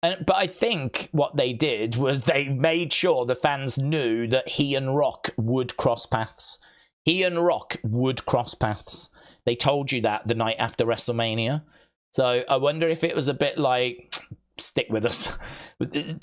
But I think what they did was they made sure the fans knew that he and Rock would cross paths. He and Rock would cross paths. They told you that the night after WrestleMania. So I wonder if it was a bit like, stick with us.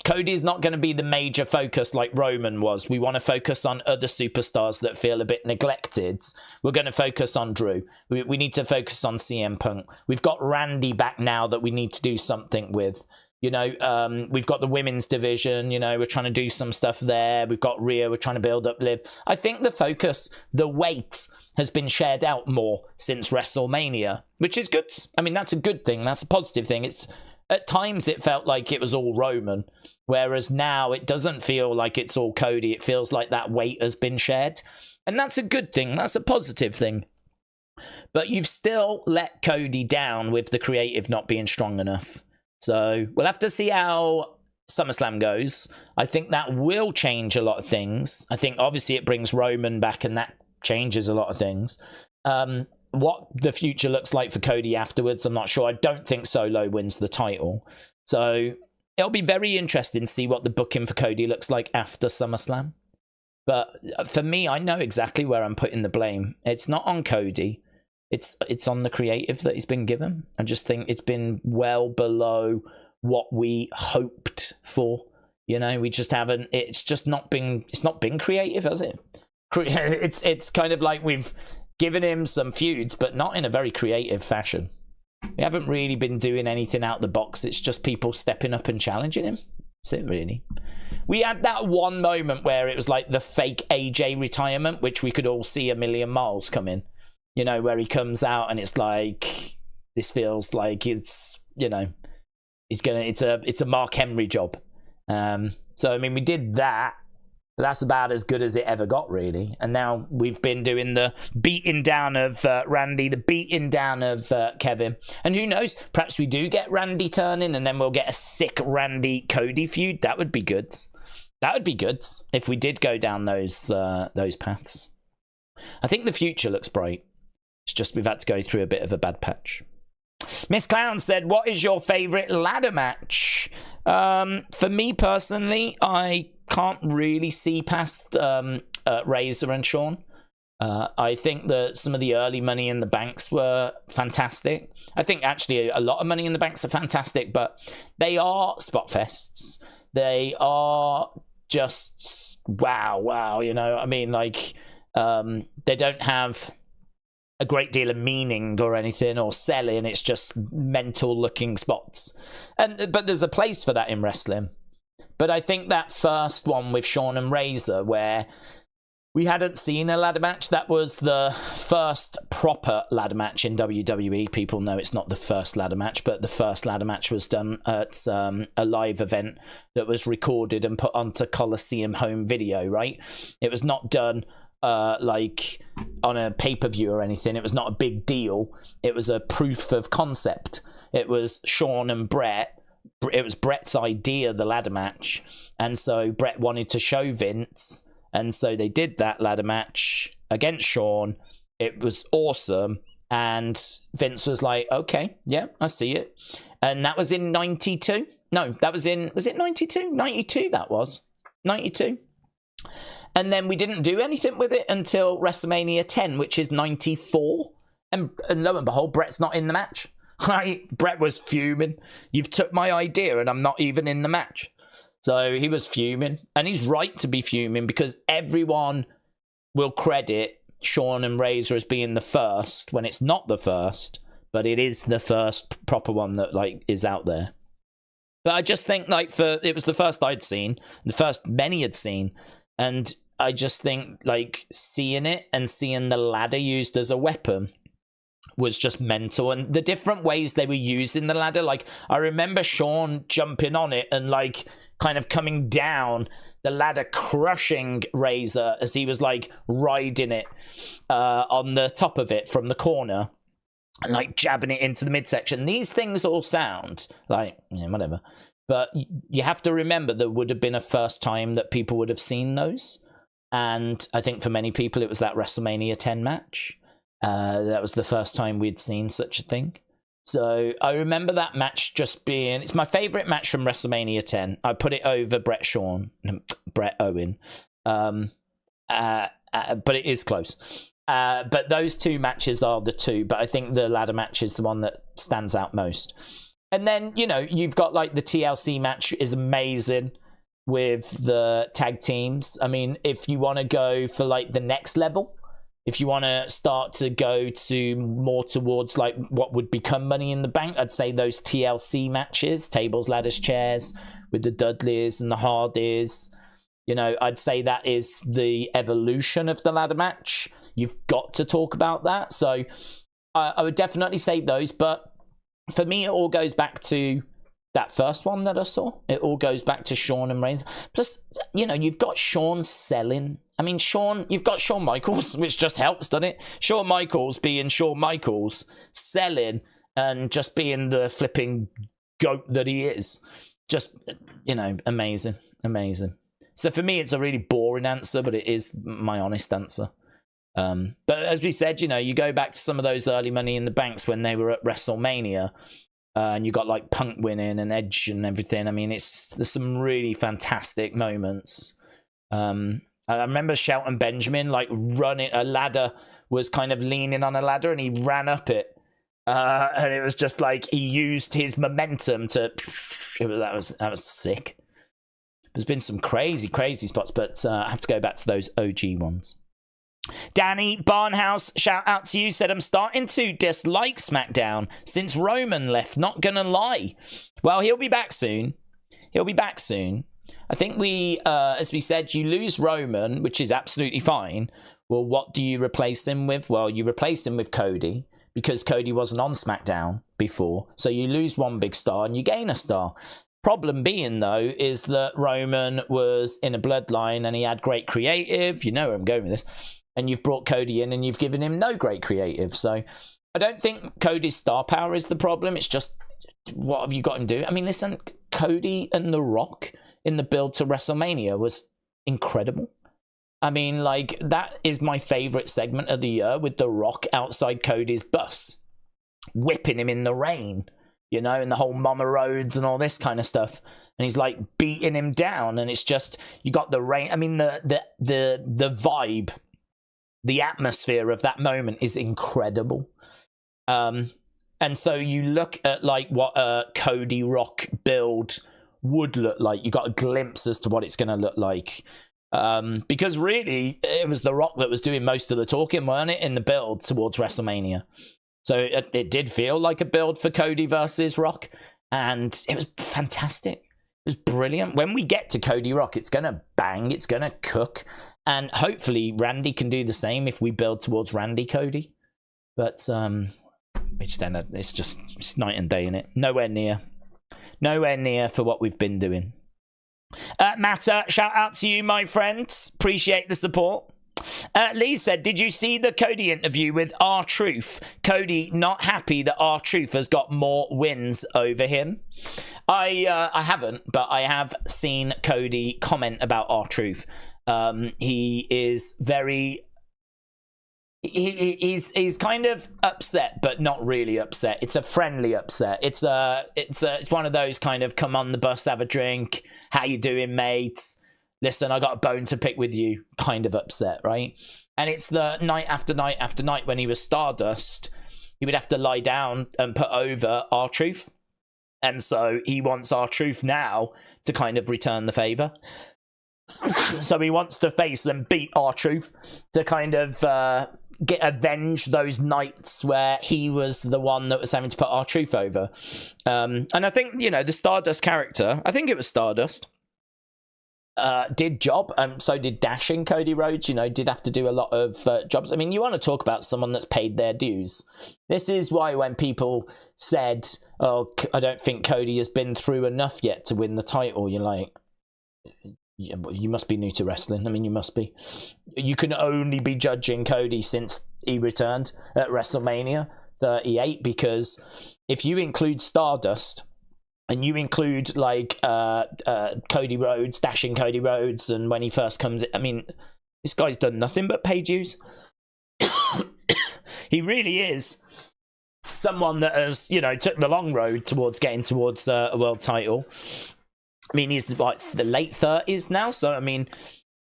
Cody's not going to be the major focus like Roman was. We want to focus on other superstars that feel a bit neglected. We're going to focus on Drew. We need to focus on CM Punk. We've got Randy back now that we need to do something with. You know, we've got the women's division, you know, we're trying to do some stuff there. We've got Rhea, we're trying to build up Liv. I think the focus, the weight has been shared out more since WrestleMania, which is good. I mean, that's a good thing. That's a positive thing. It's at times it felt like it was all Roman, whereas now it doesn't feel like it's all Cody. It feels like that weight has been shared. And that's a good thing. That's a positive thing. But you've still let Cody down with the creative not being strong enough. So we'll have to see how SummerSlam goes. I think that will change a lot of things. I think obviously it brings Roman back and that changes a lot of things. What the future looks like for Cody afterwards, I'm not sure. I don't think Solo wins the title. So it'll be very interesting to see what the booking for Cody looks like after SummerSlam. But for me, I know exactly where I'm putting the blame. It's not on Cody. It's on the creative that he's been given. I just think it's been well below what we hoped for. You know, we just haven't. It's just not been. It's not been creative, has it? It's kind of like we've given him some feuds, but not in a very creative fashion. We haven't really been doing anything out the box. It's just people stepping up and challenging him. That's it, really. We had that one moment where it was like the fake AJ retirement, which we could all see a million miles coming. You know, where he comes out and it's like, this feels like it's, you know, it's a Mark Henry job. So, I mean, we did that, but that's about as good as it ever got, really. And now we've been doing the beating down of Randy, the beating down of Kevin. And who knows, perhaps we do get Randy turning and then we'll get a sick Randy-Cody feud. That would be good. That would be good if we did go down those paths. I think the future looks bright. It's just we've had to go through a bit of a bad patch. Miss Clown said, what is your favourite ladder match? For me personally, I can't really see past Razor and Shawn. I think that some of the early Money in the Banks were fantastic. I think actually a lot of Money in the Banks are fantastic, but they are spot fests. They are just wow, you know. I mean, like, they don't have a great deal of meaning or anything or selling. It's just mental looking spots, but there's a place for that in wrestling. But I think that first one with Shawn and Razor, where we hadn't seen a ladder match, that was the first proper ladder match in WWE. People know it's not the first ladder match, but the first ladder match was done at a live event that was recorded and put onto Coliseum home video, right? It was not done like on a pay-per-view or anything. It was not a big deal. It was a proof of concept. It was Shawn and Brett. It was Brett's idea, the ladder match, and so Brett wanted to show Vince, and so they did that ladder match against Shawn. It was awesome, and Vince was like, okay, yeah, I see it. And that was in 92. No, that was it 92? 92, that was 92. And then we didn't do anything with it until WrestleMania 10, which is 94. And lo and behold, Brett's not in the match. Right? Brett was fuming. You've took my idea and I'm not even in the match. So he was fuming. And he's right to be fuming because everyone will credit Shawn and Razor as being the first when it's not the first, but it is the first proper one that like is out there. But I just think like it was the first I'd seen, the first many had seen, and I just think like seeing it and seeing the ladder used as a weapon was just mental. And the different ways they were using the ladder, like I remember Shawn jumping on it and like kind of coming down the ladder, crushing Razor as he was like riding it on the top of it from the corner and like jabbing it into the midsection. These things all sound like, yeah, whatever. But you have to remember there would have been a first time that people would have seen those. And I think for many people, it was that WrestleMania 10 match. That was the first time we'd seen such a thing. So I remember that match just being, it's my favorite match from WrestleMania 10. I put it over Bret Owen. But it is close. But those two matches are the two. But I think the ladder match is the one that stands out most. And then, you know, you've got like the TLC match is amazing with the tag teams. I mean, if you want to go for like the next level, if you want to start to go to more towards like what would become Money in the Bank, I'd say those TLC matches, tables, ladders, chairs, with the Dudleys and the Hardys. You know, I'd say that is the evolution of the ladder match. You've got to talk about that. So I would definitely say those. But for me, it all goes back to that first one that I saw. It all goes back to Shawn and Razor. Plus, you know, you've got Shawn selling. I mean, you've got Shawn Michaels, which just helps, doesn't it? Shawn Michaels being Shawn Michaels, selling and just being the flipping goat that he is. Just, you know, amazing. So for me, it's a really boring answer, but it is my honest answer. But as we said, you know, you go back to some of those early Money in the Banks when they were at WrestleMania, and you got like Punk winning and Edge and everything. I mean, there's some really fantastic moments. I remember Shelton Benjamin like running a ladder, was kind of leaning on a ladder, and he ran up it. And it was just like he used his momentum to. That was sick. There's been some crazy spots, but I have to go back to those OG ones. Danny Barnhouse, shout out to you, said, I'm starting to dislike SmackDown since Roman left, not gonna lie. Well, he'll be back soon. I think as we said, you lose Roman, which is absolutely fine. Well, what do you replace him with? Well, you replace him with Cody, because Cody wasn't on SmackDown before. So you lose one big star and you gain a star. Problem being, though, is that Roman was in a bloodline and he had great creative. You know where I'm going with this. And you've brought Cody in and you've given him no great creative. So I don't think Cody's star power is the problem. It's just, what have you got him do? I mean, listen, Cody and The Rock in the build to WrestleMania was incredible. I mean, like, that is my favorite segment of the year, with The Rock outside Cody's bus, whipping him in the rain, you know, and the whole Mama Roads and all this kind of stuff. And he's like beating him down, and it's just, you got the rain. I mean, the vibe, the atmosphere of that moment is incredible. And so you look at like what a Cody Rock build would look like. You got a glimpse as to what it's going to look like. Because really, it was The Rock that was doing most of the talking, weren't it, in the build towards WrestleMania. So it did feel like a build for Cody versus Rock, and it was fantastic. It was brilliant. When we get to Cody Rock, it's going to bang, it's going to cook, and hopefully Randy can do the same if we build towards Randy Cody. But it's just night and day, innit? Nowhere near for what we've been doing. Matter, shout out to you, my friends. Appreciate the support. Lee said, did you see the Cody interview with R-Truth? Cody not happy that R-Truth has got more wins over him. I haven't, but I have seen Cody comment about R-Truth. He is very... He's kind of upset, but not really upset. It's a friendly upset. It's one of those kind of, come on the bus, have a drink. How you doing, mate? Listen, I got a bone to pick with you kind of upset, right? And it's the night after night after night when he was Stardust, he would have to lie down and put over R-Truth. And so he wants R-Truth now to kind of return the favor. So he wants to face and beat R-Truth to kind of avenge those nights where he was the one that was having to put R-Truth over. And I think, you know, the Stardust character, I think it was Stardust, did job. So did Dashing Cody Rhodes, you know, did have to do a lot of jobs. I mean, you want to talk about someone that's paid their dues. This is why when people said, oh, I don't think Cody has been through enough yet to win the title, you're like, yeah, you must be new to wrestling. I mean, you must be. You can only be judging Cody since he returned at WrestleMania 38, because if you include Stardust and you include like Cody Rhodes, Dashing Cody Rhodes, and when he first comes in, I mean, this guy's done nothing but pay dues. He really is someone that has, you know, took the long road towards getting towards a world title. I mean, he's like the late 30s now, so I mean,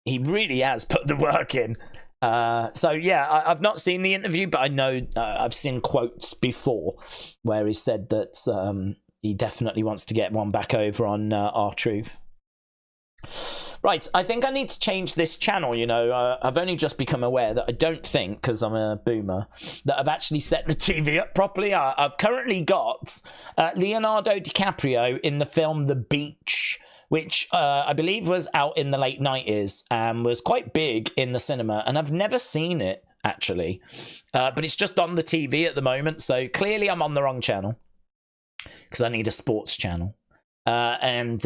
he really has put the work in. So yeah, I've not seen the interview, but I know I've seen quotes before where he said that he definitely wants to get one back over on R-Truth. Right, I think I need to change this channel, you know. I've only just become aware that I don't think, because I'm a boomer, that I've actually set the TV up properly. I've currently got Leonardo DiCaprio in the film The Beach, which I believe was out in the late 90s and was quite big in the cinema, and I've never seen it, actually. But it's just on the TV at the moment, so clearly I'm on the wrong channel, because I need a sports channel. And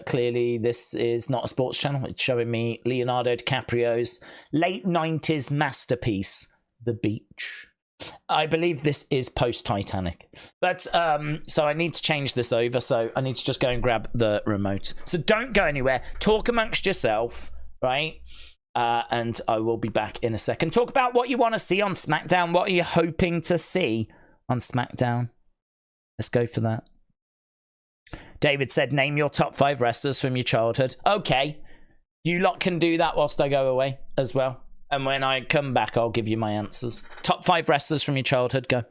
clearly this is not a sports channel. It's showing me Leonardo DiCaprio's late 90s masterpiece, The Beach. I believe this is post-Titanic. But, so I need to change this over, so I need to just go and grab the remote. So don't go anywhere. Talk amongst yourself, right? And I will be back in a second. Talk about what you want to see on SmackDown. What are you hoping to see on SmackDown? Let's go for that. David said, name your top 5 wrestlers from your childhood. Okay. You lot can do that whilst I go away as well. And when I come back, I'll give you my answers. Top 5 wrestlers from your childhood. Go.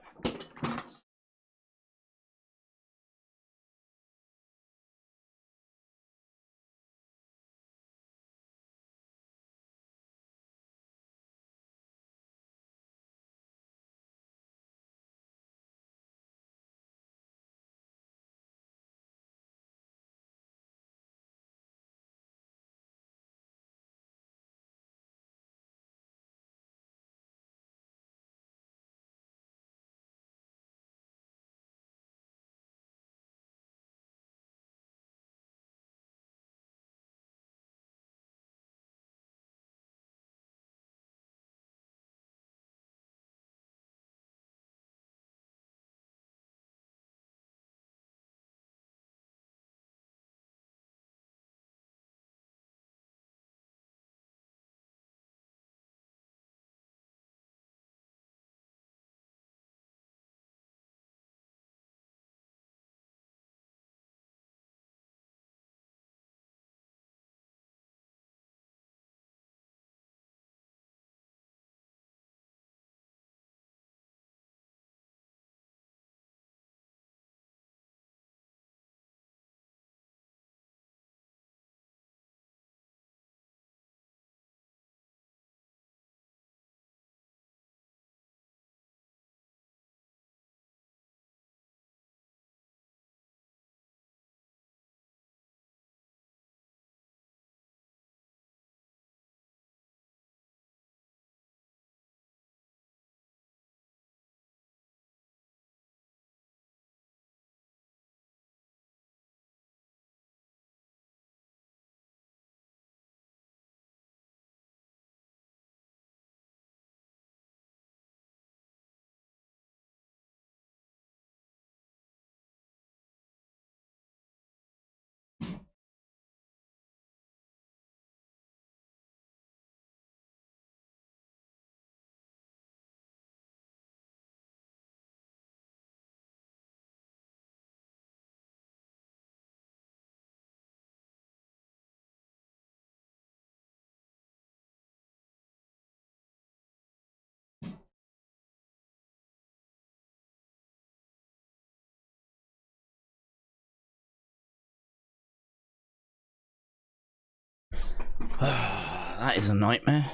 That is a nightmare.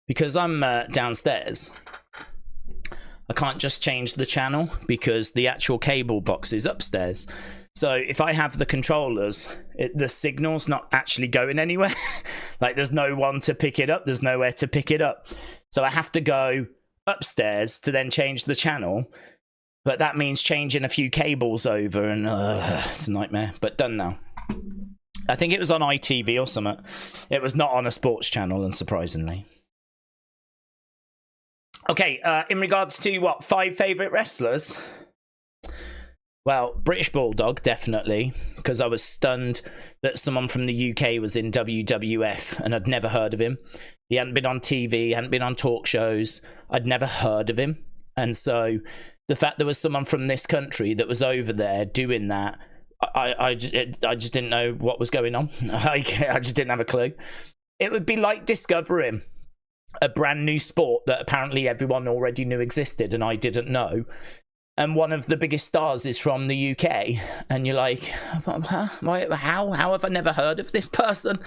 Because I'm downstairs, I can't just change the channel because the actual cable box is upstairs. So if I have the controllers, the signal's not actually going anywhere. Like, there's no one to pick it up. There's nowhere to pick it up. So I have to go upstairs to then change the channel. But that means changing a few cables over, and it's a nightmare. But done now. I think it was on ITV or something. It was not on a sports channel, unsurprisingly. Okay, in regards to, 5 favourite wrestlers? Well, British Bulldog, definitely, because I was stunned that someone from the UK was in WWF, and I'd never heard of him. He hadn't been on TV, hadn't been on talk shows. I'd never heard of him. And so the fact there was someone from this country that was over there doing that, I just didn't know what was going on. I just didn't have a clue. It would be like discovering a brand new sport that apparently everyone already knew existed and I didn't know. And one of the biggest stars is from the UK. And you're like, huh? How have I never heard of this person?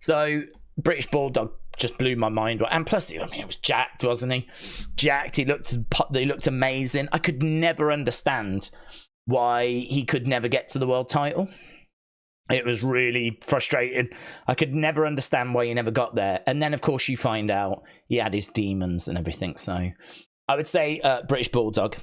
So British Bulldog just blew my mind. And plus, I mean, he was jacked, wasn't he? Jacked. He looked amazing. I could never understand why he could never get to the world title. It was really frustrating. I could never understand why he never got there. And then, of course, you find out he had his demons and everything. So I would say British Bulldog.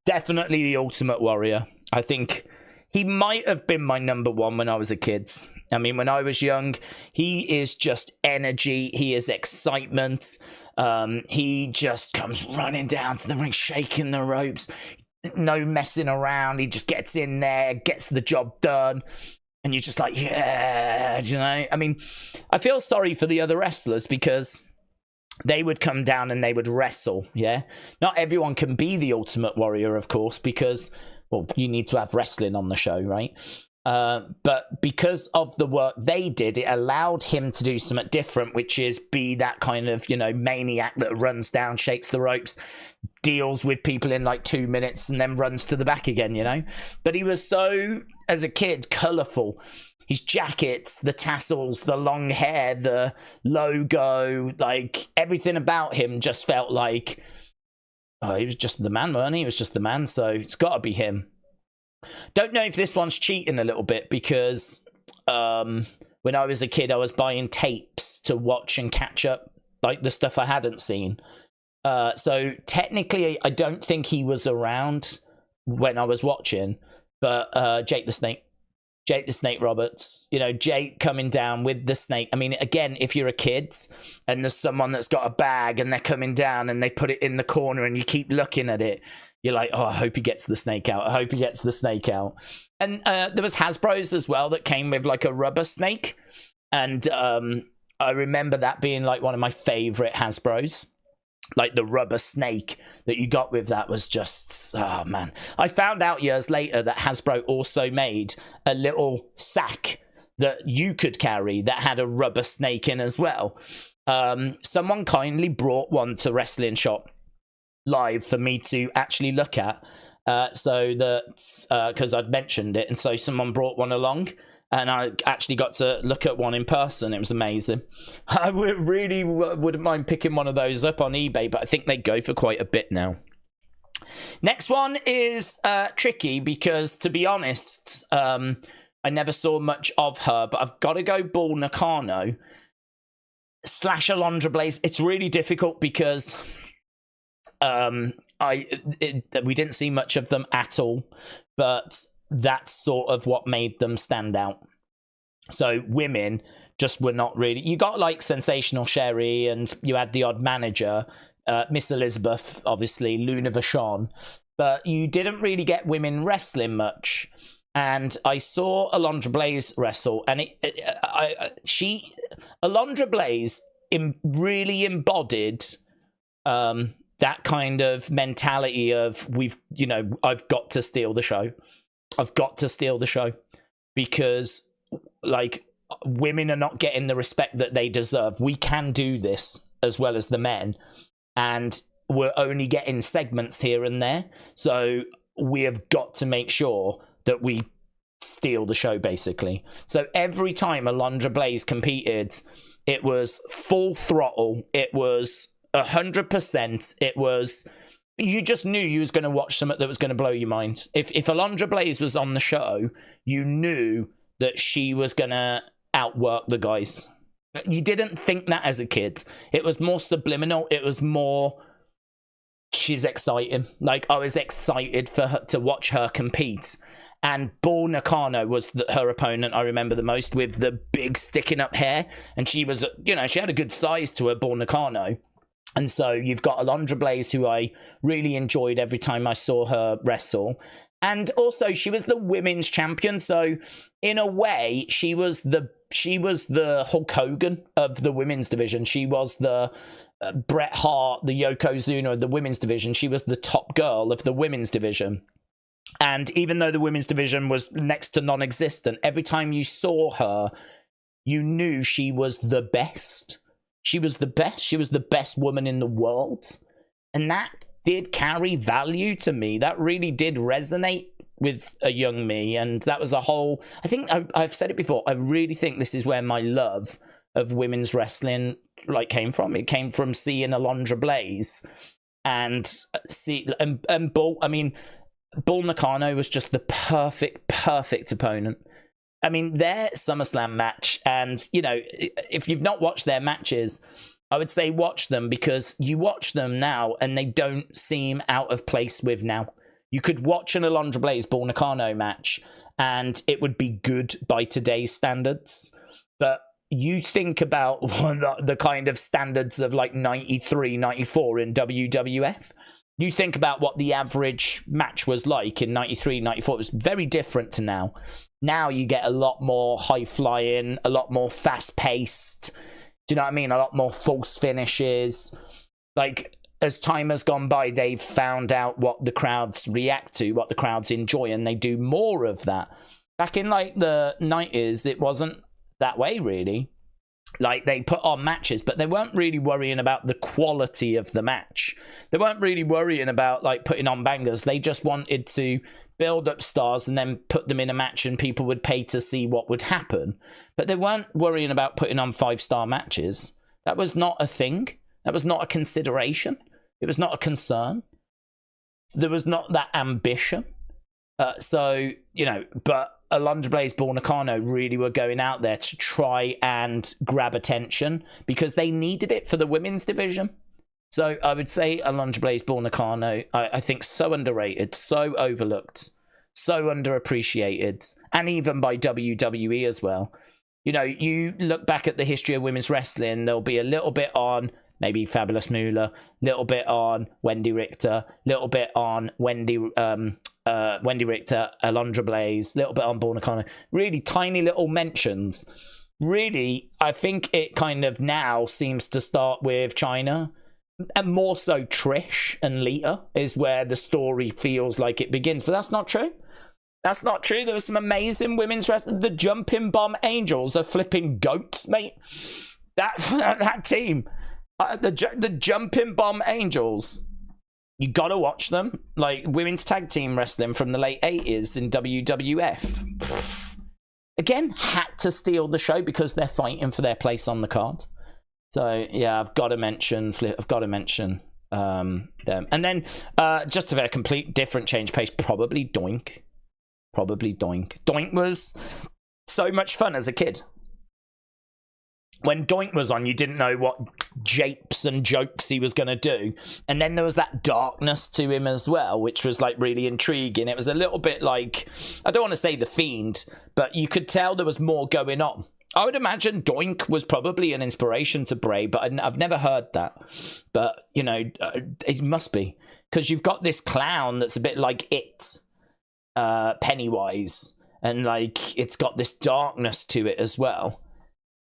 Definitely the Ultimate Warrior. I think he might have been my number one when I was a kid. I mean, when I was young, he is just energy. He is excitement. He just comes running down to the ring, shaking the ropes. No messing around. He just gets in there, gets the job done. And you're just like, yeah, you know? I mean, I feel sorry for the other wrestlers because they would come down and they would wrestle, yeah? Not everyone can be the Ultimate Warrior, of course, because, well, you need to have wrestling on the show, right? But because of the work they did, it allowed him to do something different, which is be that kind of, maniac that runs down, shakes the ropes, deals with people in like 2 minutes and then runs to the back again, But he was so, as a kid, colourful. His jackets, the tassels, the long hair, the logo, like everything about him just felt like, he was just the man, wasn't he? He was just the man, so it's got to be him. Don't know if this one's cheating a little bit because when I was a kid, I was buying tapes to watch and catch up, like the stuff I hadn't seen. So technically, I don't think he was around when I was watching, but Jake the Snake Roberts, Jake coming down with the snake. I mean, again, if you're a kid and there's someone that's got a bag and they're coming down and they put it in the corner and you keep looking at it, you're like, oh, I hope he gets the snake out. I hope he gets the snake out. And there was Hasbro's as well that came with like a rubber snake. And I remember that being like one of my favorite Hasbro's. Like the rubber snake that you got with that was just, oh man. I found out years later that Hasbro also made a little sack that you could carry that had a rubber snake in as well. Someone kindly brought one to Wrestling Shop Live for me to actually look at, so that because I'd mentioned it, and so someone brought one along and I actually got to look at one in person. It was amazing. I really wouldn't mind picking one of those up on eBay, but I think they go for quite a bit now. Next one is tricky because, to be honest, I never saw much of her, but I've got to go Bull Nakano / Alundra Blaze. It's really difficult because we didn't see much of them at all, but that's sort of what made them stand out. So women just were not really. You got like Sensational Sherry, and you had the odd manager, Miss Elizabeth, obviously, Luna Vachon, but you didn't really get women wrestling much. And I saw Alundra Blaze wrestle, and Alundra Blaze really embodied that kind of mentality of I've got to steal the show. I've got to steal the show because like women are not getting the respect that they deserve. We can do this as well as the men, and we're only getting segments here and there. So we have got to make sure that we steal the show, basically. So every time Alundra Blaze competed, It was full throttle. It was 100%. It was, you just knew you was going to watch something that was going to blow your mind. If Alundra Blaze was on the show, you knew that she was going to outwork the guys. You didn't think that as a kid. It was more subliminal. It was more, she's exciting. Like, I was excited for her to watch her compete. And Bull Nakano was her opponent I remember the most, with the big sticking up hair. And she was, you know, she had a good size to her, Bull Nakano. And so you've got Alundra Blaze, who I really enjoyed every time I saw her wrestle. And also, she was the women's champion. So in a way, she was the Hulk Hogan of the women's division. She was the Bret Hart, the Yokozuna of the women's division. She was the top girl of the women's division. And even though the women's division was next to non-existent, every time you saw her, you knew she was the best. She was the best. She was the best woman in the world. And that did carry value to me. That really did resonate with a young me. And that was a whole, I think I've said it before, I really think this is where my love of women's wrestling came from. It came from seeing Alundra Blaze and Bull. I mean, Bull Nakano was just the perfect opponent. I mean, their SummerSlam match, and, you know, if you've not watched their matches, I would say watch them, because you watch them now and they don't seem out of place with now. You could watch an Alundra Blaze Bull Nakano match and it would be good by today's standards. But you think about the kind of standards of like 93, 94 in WWF. You think about what the average match was like in 93, 94. It was very different to now. Now you get a lot more high-flying, a lot more fast-paced. Do you know what I mean? A lot more false finishes. Like, as time has gone by, they've found out what the crowds react to, what the crowds enjoy, and they do more of that. Back in, like, the 90s, it wasn't that way, really. Like, they put on matches, but they weren't really worrying about the quality of the match. They weren't really worrying about, like, putting on bangers. They just wanted to build up stars and then put them in a match and people would pay to see what would happen. But they weren't worrying about putting on 5-star matches. That was not a thing. That was not a consideration. It was not a concern. There was not that ambition. So, you know, but Alundra Blaze, Bull Nakano really were going out there to try and grab attention because they needed it for the women's division. So I would say Alundra Blaze, Bull Nakano, I think so underrated, so overlooked, so underappreciated, and even by WWE as well. You know, you look back at the history of women's wrestling, there'll be a little bit on maybe Fabulous Moolah, little bit on Wendy Richter, little bit on Wendy Richter, Alundra Blaze, little bit on Bull Nakano. Really tiny little mentions. Really, I think it kind of now seems to start with China. And more so Trish and Lita is where the story feels like it begins. But that's not true. That's not true. There was some amazing women's wrestling. The Jumping Bomb Angels are flipping goats, mate. That team. The Jumping Bomb Angels. You gotta watch them. Like, women's tag team wrestling from the late 80s in WWF. Again, had to steal the show because they're fighting for their place on the card. So, yeah, I've got to mention them. And then, just to a complete different change pace, probably Doink. Doink was so much fun as a kid. When Doink was on, you didn't know what japes and jokes he was going to do. And then there was that darkness to him as well, which was, like, really intriguing. It was a little bit like, I don't want to say The Fiend, but you could tell there was more going on. I would imagine Doink was probably an inspiration to Bray, but I've never heard that. But, you know, it must be. Because you've got this clown that's a bit like It, Pennywise. And, like, it's got this darkness to it as well.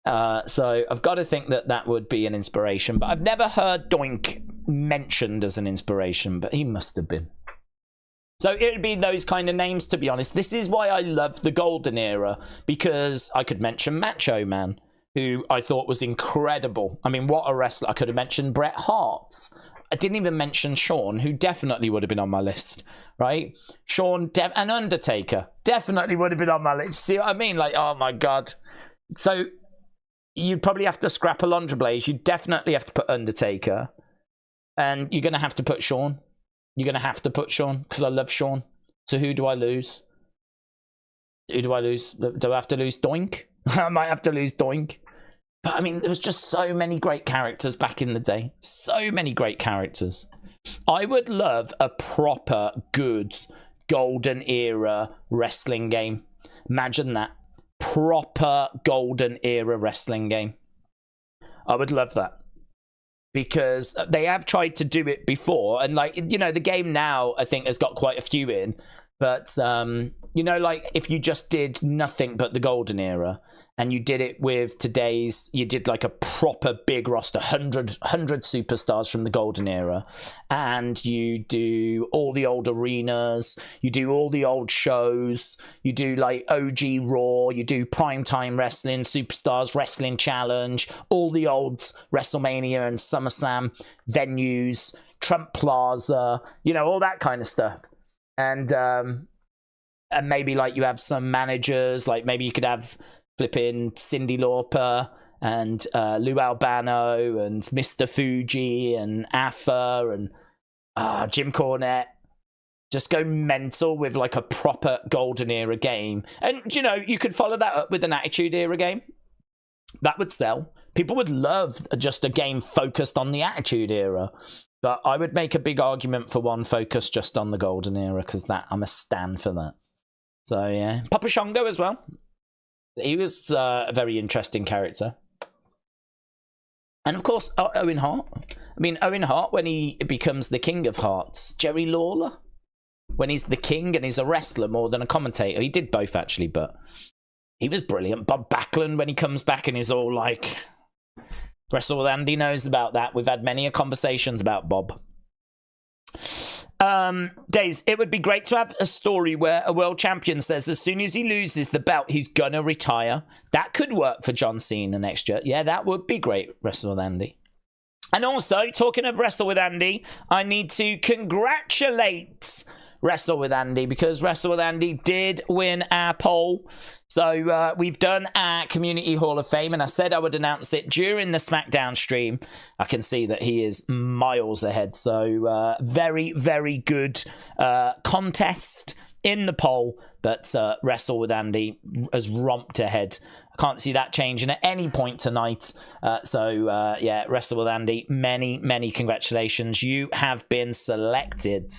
So I've got to think that would be an inspiration. But I've never heard Doink mentioned as an inspiration, but he must have been. So it would be those kind of names, to be honest. This is why I love the Golden Era, because I could mention Macho Man, who I thought was incredible. I mean, what a wrestler. I could have mentioned Bret Hart. I didn't even mention Shawn, who definitely would have been on my list, right? Shawn and Undertaker definitely would have been on my list. See what I mean? Like, oh my God. So you'd probably have to scrap Alundra Blaze. You definitely have to put Undertaker. And you're going to have to put Shawn. You're going to have to put Shawn, because I love Shawn. So who do I lose? Who do I lose? Do I have to lose Doink? I might have to lose Doink. But I mean, there was just so many great characters back in the day. So many great characters. I would love a proper, good, golden era wrestling game. Imagine that. Proper golden era wrestling game. I would love that. Because they have tried to do it before. And like, you know, the game now, I think, has got quite a few in. But, you know, like, if you just did nothing but the golden era, and you did it with today's, you did like a proper big roster, 100 superstars from the golden era, and you do all the old arenas, you do all the old shows, you do like OG Raw, you do primetime wrestling, Superstars Wrestling Challenge, all the old WrestleMania and SummerSlam venues, Trump Plaza, you know, all that kind of stuff. And maybe like you have some managers, like maybe you could have flipping Cyndi Lauper and Lou Albano and Mr. Fuji and Afa and Jim Cornette. Just go mental with like a proper golden era game. And, you know, you could follow that up with an Attitude Era game. That would sell. People would love just a game focused on the Attitude Era. But I would make a big argument for one focused just on the golden era, because that I'm a stan for that. So, yeah. Papa Shango as well. He was a very interesting character. And, of course, Owen Hart. I mean, Owen Hart, when he becomes the King of Hearts. Jerry Lawler, when he's the king and he's a wrestler more than a commentator. He did both, actually, but he was brilliant. Bob Backlund, when he comes back and he's all like... Wrestle with Andy knows about that. We've had many conversations about Bob. Daze, it would be great to have a story where a world champion says as soon as he loses the belt, he's gonna retire. That could work for John Cena next year. Yeah, that would be great, Wrestle with Andy. And also, talking of Wrestle with Andy, I need to congratulate Wrestle with Andy, because Wrestle with Andy did win our poll. So we've done our Community Hall of Fame, and I said I would announce it during the SmackDown stream. I can see that he is miles ahead. So very, very good contest in the poll, but Wrestle with Andy has romped ahead. I can't see that changing at any point tonight. Yeah, Wrestle with Andy, many, many congratulations. You have been selected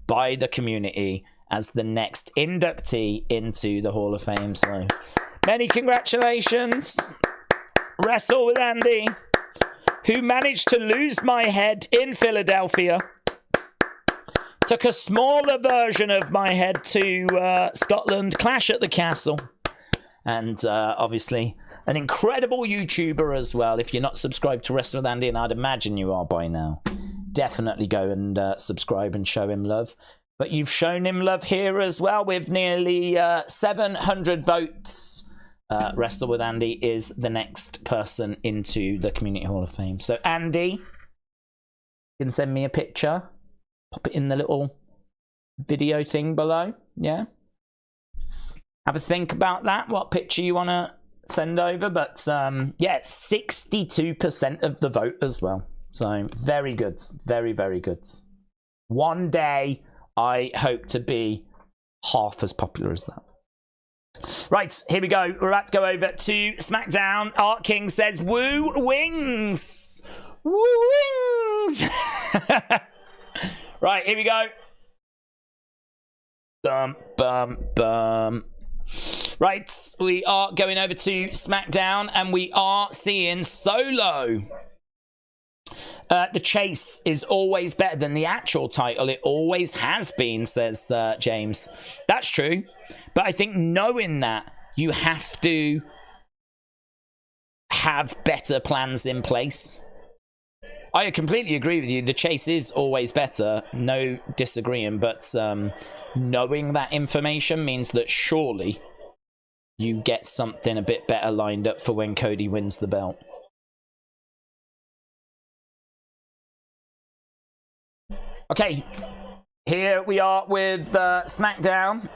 by the community as the next inductee into the Hall of Fame. So many congratulations, Wrestle with Andy, who managed to lose my head in Philadelphia. Took a smaller version of my head to Scotland, Clash at the Castle. And obviously an incredible YouTuber as well. If you're not subscribed to Wrestle with Andy, and I'd imagine you are by now, definitely go and subscribe and show him love. But you've shown him love here as well with nearly 700 votes. Wrestle with Andy is the next person into the Community Hall of Fame. So Andy, you can send me a picture. Pop it in the little video thing below. Yeah. Have a think about that, what picture you want to send over. But yeah, 62% of the vote as well. So very good. Very, very good. One day, I hope to be half as popular as that. Right, here we go. We're about to go over to SmackDown. Art King says, woo wings. Woo wings. Right, here we go. Bum, bum, bum. Right, we are going over to SmackDown, and we are seeing Solo. The chase is always better than the actual title. It always has been, says James. That's true. But I think knowing that, you have to have better plans in place. I completely agree with you. The chase is always better. No disagreeing. But knowing that information means that surely you get something a bit better lined up for when Cody wins the belt. Okay, here we are with SmackDown.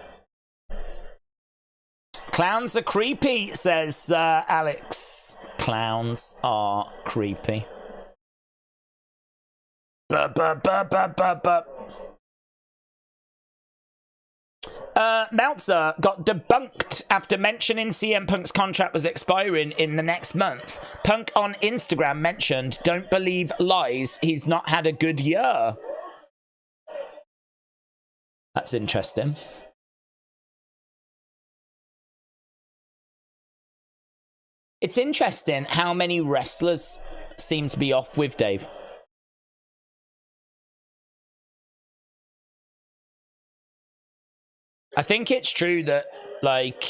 Clowns are creepy, says Alex. Clowns are creepy. Meltzer got debunked after mentioning CM Punk's contract was expiring in the next month. Punk on Instagram mentioned, "Don't believe lies, he's not had a good year." That's interesting. It's interesting how many wrestlers seem to be off with Dave. I think it's true that, like,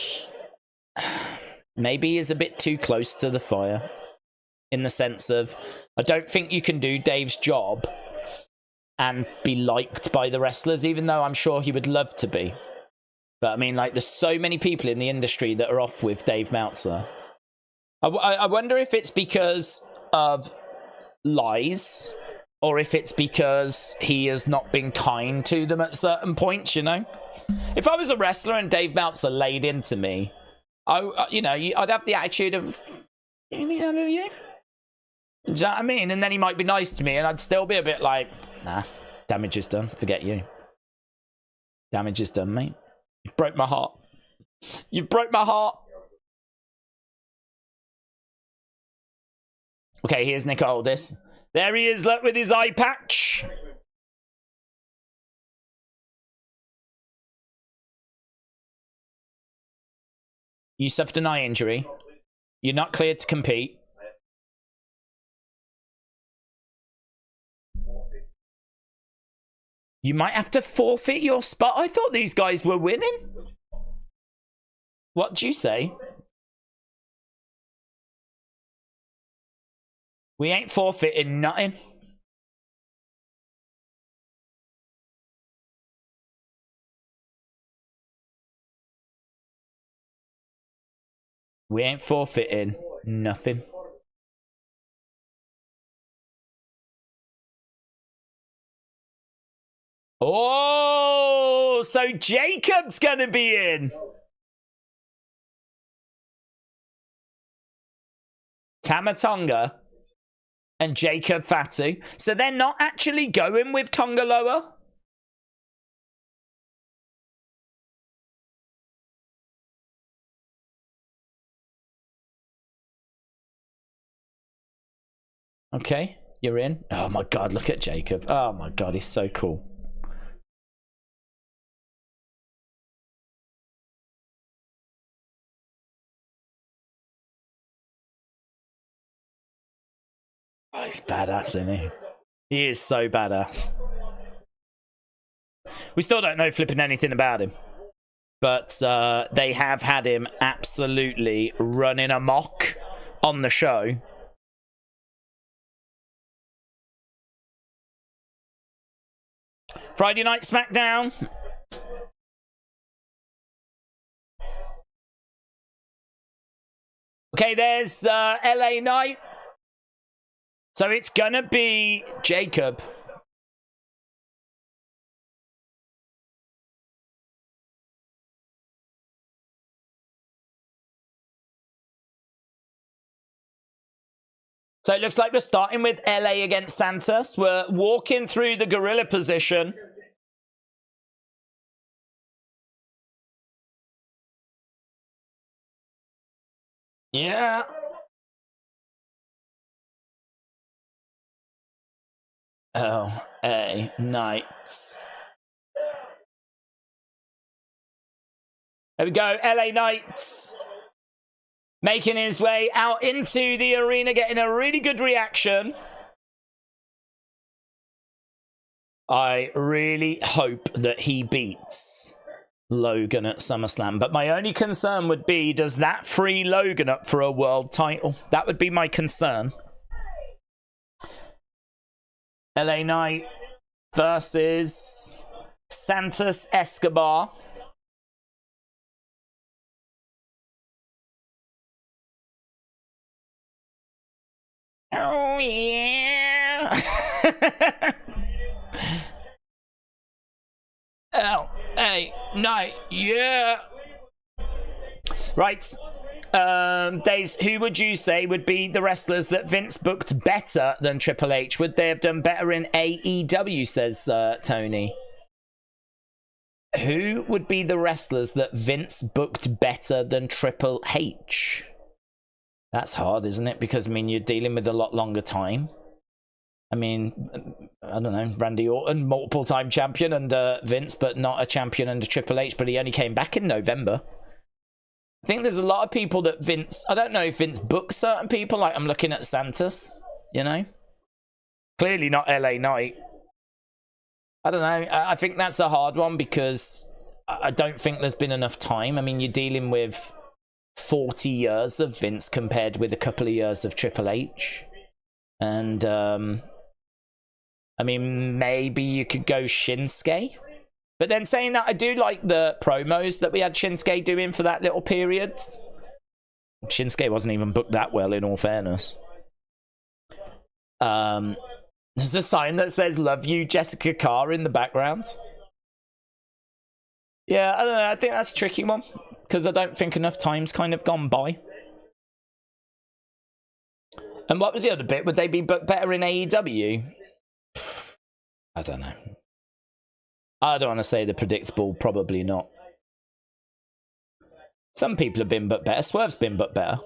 maybe he's a bit too close to the fire. In the sense of, I don't think you can do Dave's job and be liked by the wrestlers, even though I'm sure he would love to be. But I mean, like, there's so many people in the industry that are off with Dave Meltzer. I wonder if it's because of lies, or if it's because he has not been kind to them at certain points, you know? If I was a wrestler and Dave Meltzer laid into me, I'd have the attitude of, you know what I mean? And then he might be nice to me, and I'd still be a bit like, nah, damage is done. Forget you. Damage is done, mate. You've broke my heart. You've broke my heart. Okay, here's Nick Aldis. There he is, look, with his eye patch. You suffered an eye injury. You're not cleared to compete. You might have to forfeit your spot. I thought these guys were winning. What'd you say? We ain't forfeiting nothing. We ain't forfeiting nothing. Oh, so Jacob's gonna be in. Tama Tonga and Jacob Fatu. So they're not actually going with Tonga Loa? Okay, you're in. Oh my god, look at Jacob. Oh my god, he's so cool. Oh, he's badass, isn't he? He is so badass. We still don't know flipping anything about him. But they have had him absolutely running amok on the show. Friday Night Smackdown. Okay, there's LA Knight. So it's gonna be Jacob. So it looks like we're starting with LA against Santos. We're walking through the gorilla position. Yeah. LA Knights. There we go, LA Knights. Making his way out into the arena, getting a really good reaction. I really hope that he beats Logan at SummerSlam. But my only concern would be, does that free Logan up for a world title? That would be my concern. LA Knight versus Santos Escobar. Oh, yeah. LA Knight, yeah. Right. Daze, who would you say would be the wrestlers that Vince booked better than Triple H? Would they have done better in AEW, says Tony. Who would be the wrestlers that Vince booked better than Triple H? That's hard, isn't it? Because, I mean, you're dealing with a lot longer time. I mean, I don't know, Randy Orton, multiple-time champion under Vince, but not a champion under Triple H, but he only came back in November. I think there's a lot of people that Vince... I don't know if Vince books certain people, like I'm looking at Santos, you know? Clearly not LA Knight. I don't know, I think that's a hard one because I don't think there's been enough time. I mean, you're dealing with 40 years of Vince compared with a couple of years of Triple H. And, I mean, maybe you could go Shinsuke. But then saying that, I do like the promos that we had Shinsuke doing for that little period. Shinsuke wasn't even booked that well, in all fairness. There's a sign that says, "Love you, Jessica Carr," in the background. Yeah, I don't know. I think that's a tricky one. Because I don't think enough time's kind of gone by. And what was the other bit? Would they be booked better in AEW? I don't know. I don't want to say the predictable. Probably not. Some people have been booked better. Swerve's been booked better.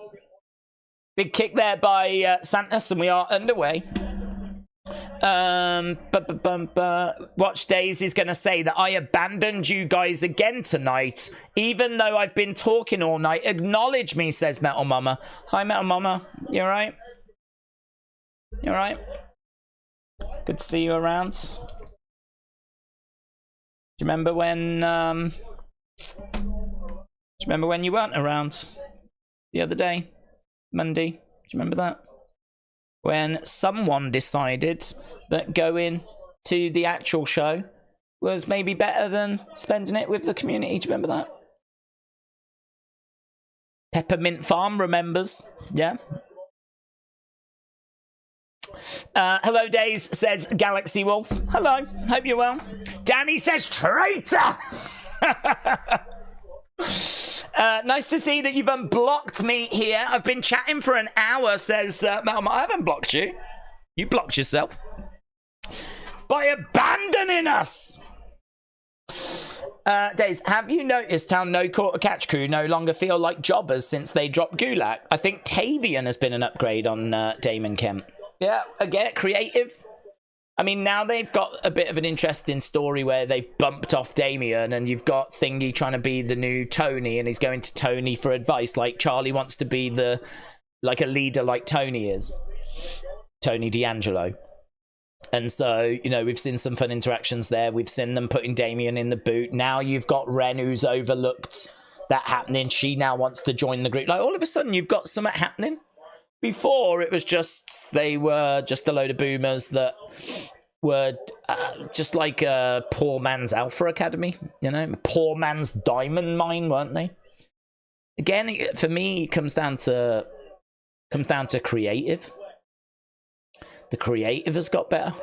Big kick there by Santos, and we are underway. Watch Daze is going to say that I abandoned you guys again tonight, even though I've been talking all night. Acknowledge me, says Metal Mama. Hi, Metal Mama. You alright? You alright? Good to see you around. Do you remember when you weren't around the other day? Monday? Do you remember that? When someone decided that going to the actual show was maybe better than spending it with the community. Do you remember that? Peppermint Farm remembers. Yeah. Hello, Daze, says Galaxy Wolf. Hello, hope you're well. Danny says traitor. Nice to see that you've unblocked me here. I've been chatting for an hour, says Malma. I haven't blocked you. You blocked yourself by abandoning us. Daze, have you noticed how No Quarter Catch crew no longer feel like jobbers since they dropped Gulak? I think Tavian has been an upgrade on Damon Kemp. Yeah, again, creative. I mean, now they've got a bit of an interesting story where they've bumped off Damien, and you've got Thingy trying to be the new Tony, and he's going to Tony for advice, like Charlie wants to be a leader like Tony is. Tony D'Angelo. And so, you know, we've seen some fun interactions there. We've seen them putting Damien in the boot. Now you've got Ren, who's overlooked that happening. She now wants to join the group. Like, all of a sudden, you've got something happening. Before, it was just, they were just a load of boomers that were just like a poor man's Alpha Academy, you know? Poor man's diamond mine, weren't they? Again, for me, it comes down to creative. The creative has got better.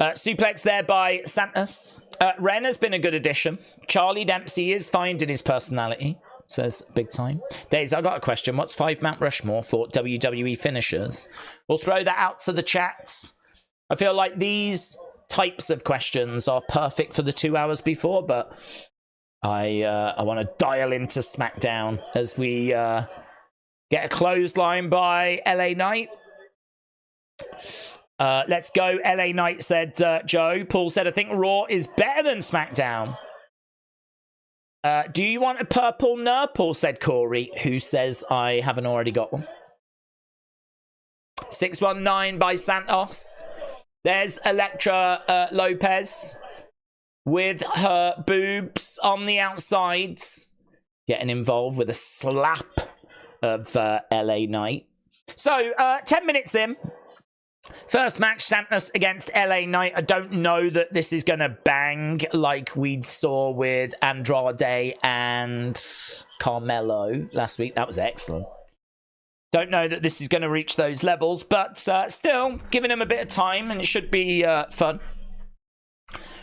Suplex there by Santos. Ren has been a good addition. Charlie Dempsey is finding his personality, says Big Time. Daze, I got a question. What's 5 Mount Rushmore for WWE finishers? We'll throw that out to the chats. I feel like these types of questions are perfect for the 2 hours before, but I want to dial into SmackDown as we get a clothesline by LA Knight. Let's go, LA Knight, said Joe. Paul said, I think Raw is better than SmackDown. Do you want a purple Nurple, said Corey, who says I haven't already got one. 619 by Santos. There's Elektra Lopez with her boobs on the outsides, getting involved with a slap of LA Knight. So, 10 minutes in. First match, Santos against LA Knight. I don't know that this is going to bang like we saw with Andrade and Carmelo last week. That was excellent. Don't know that this is going to reach those levels, but still, giving him a bit of time, and it should be fun.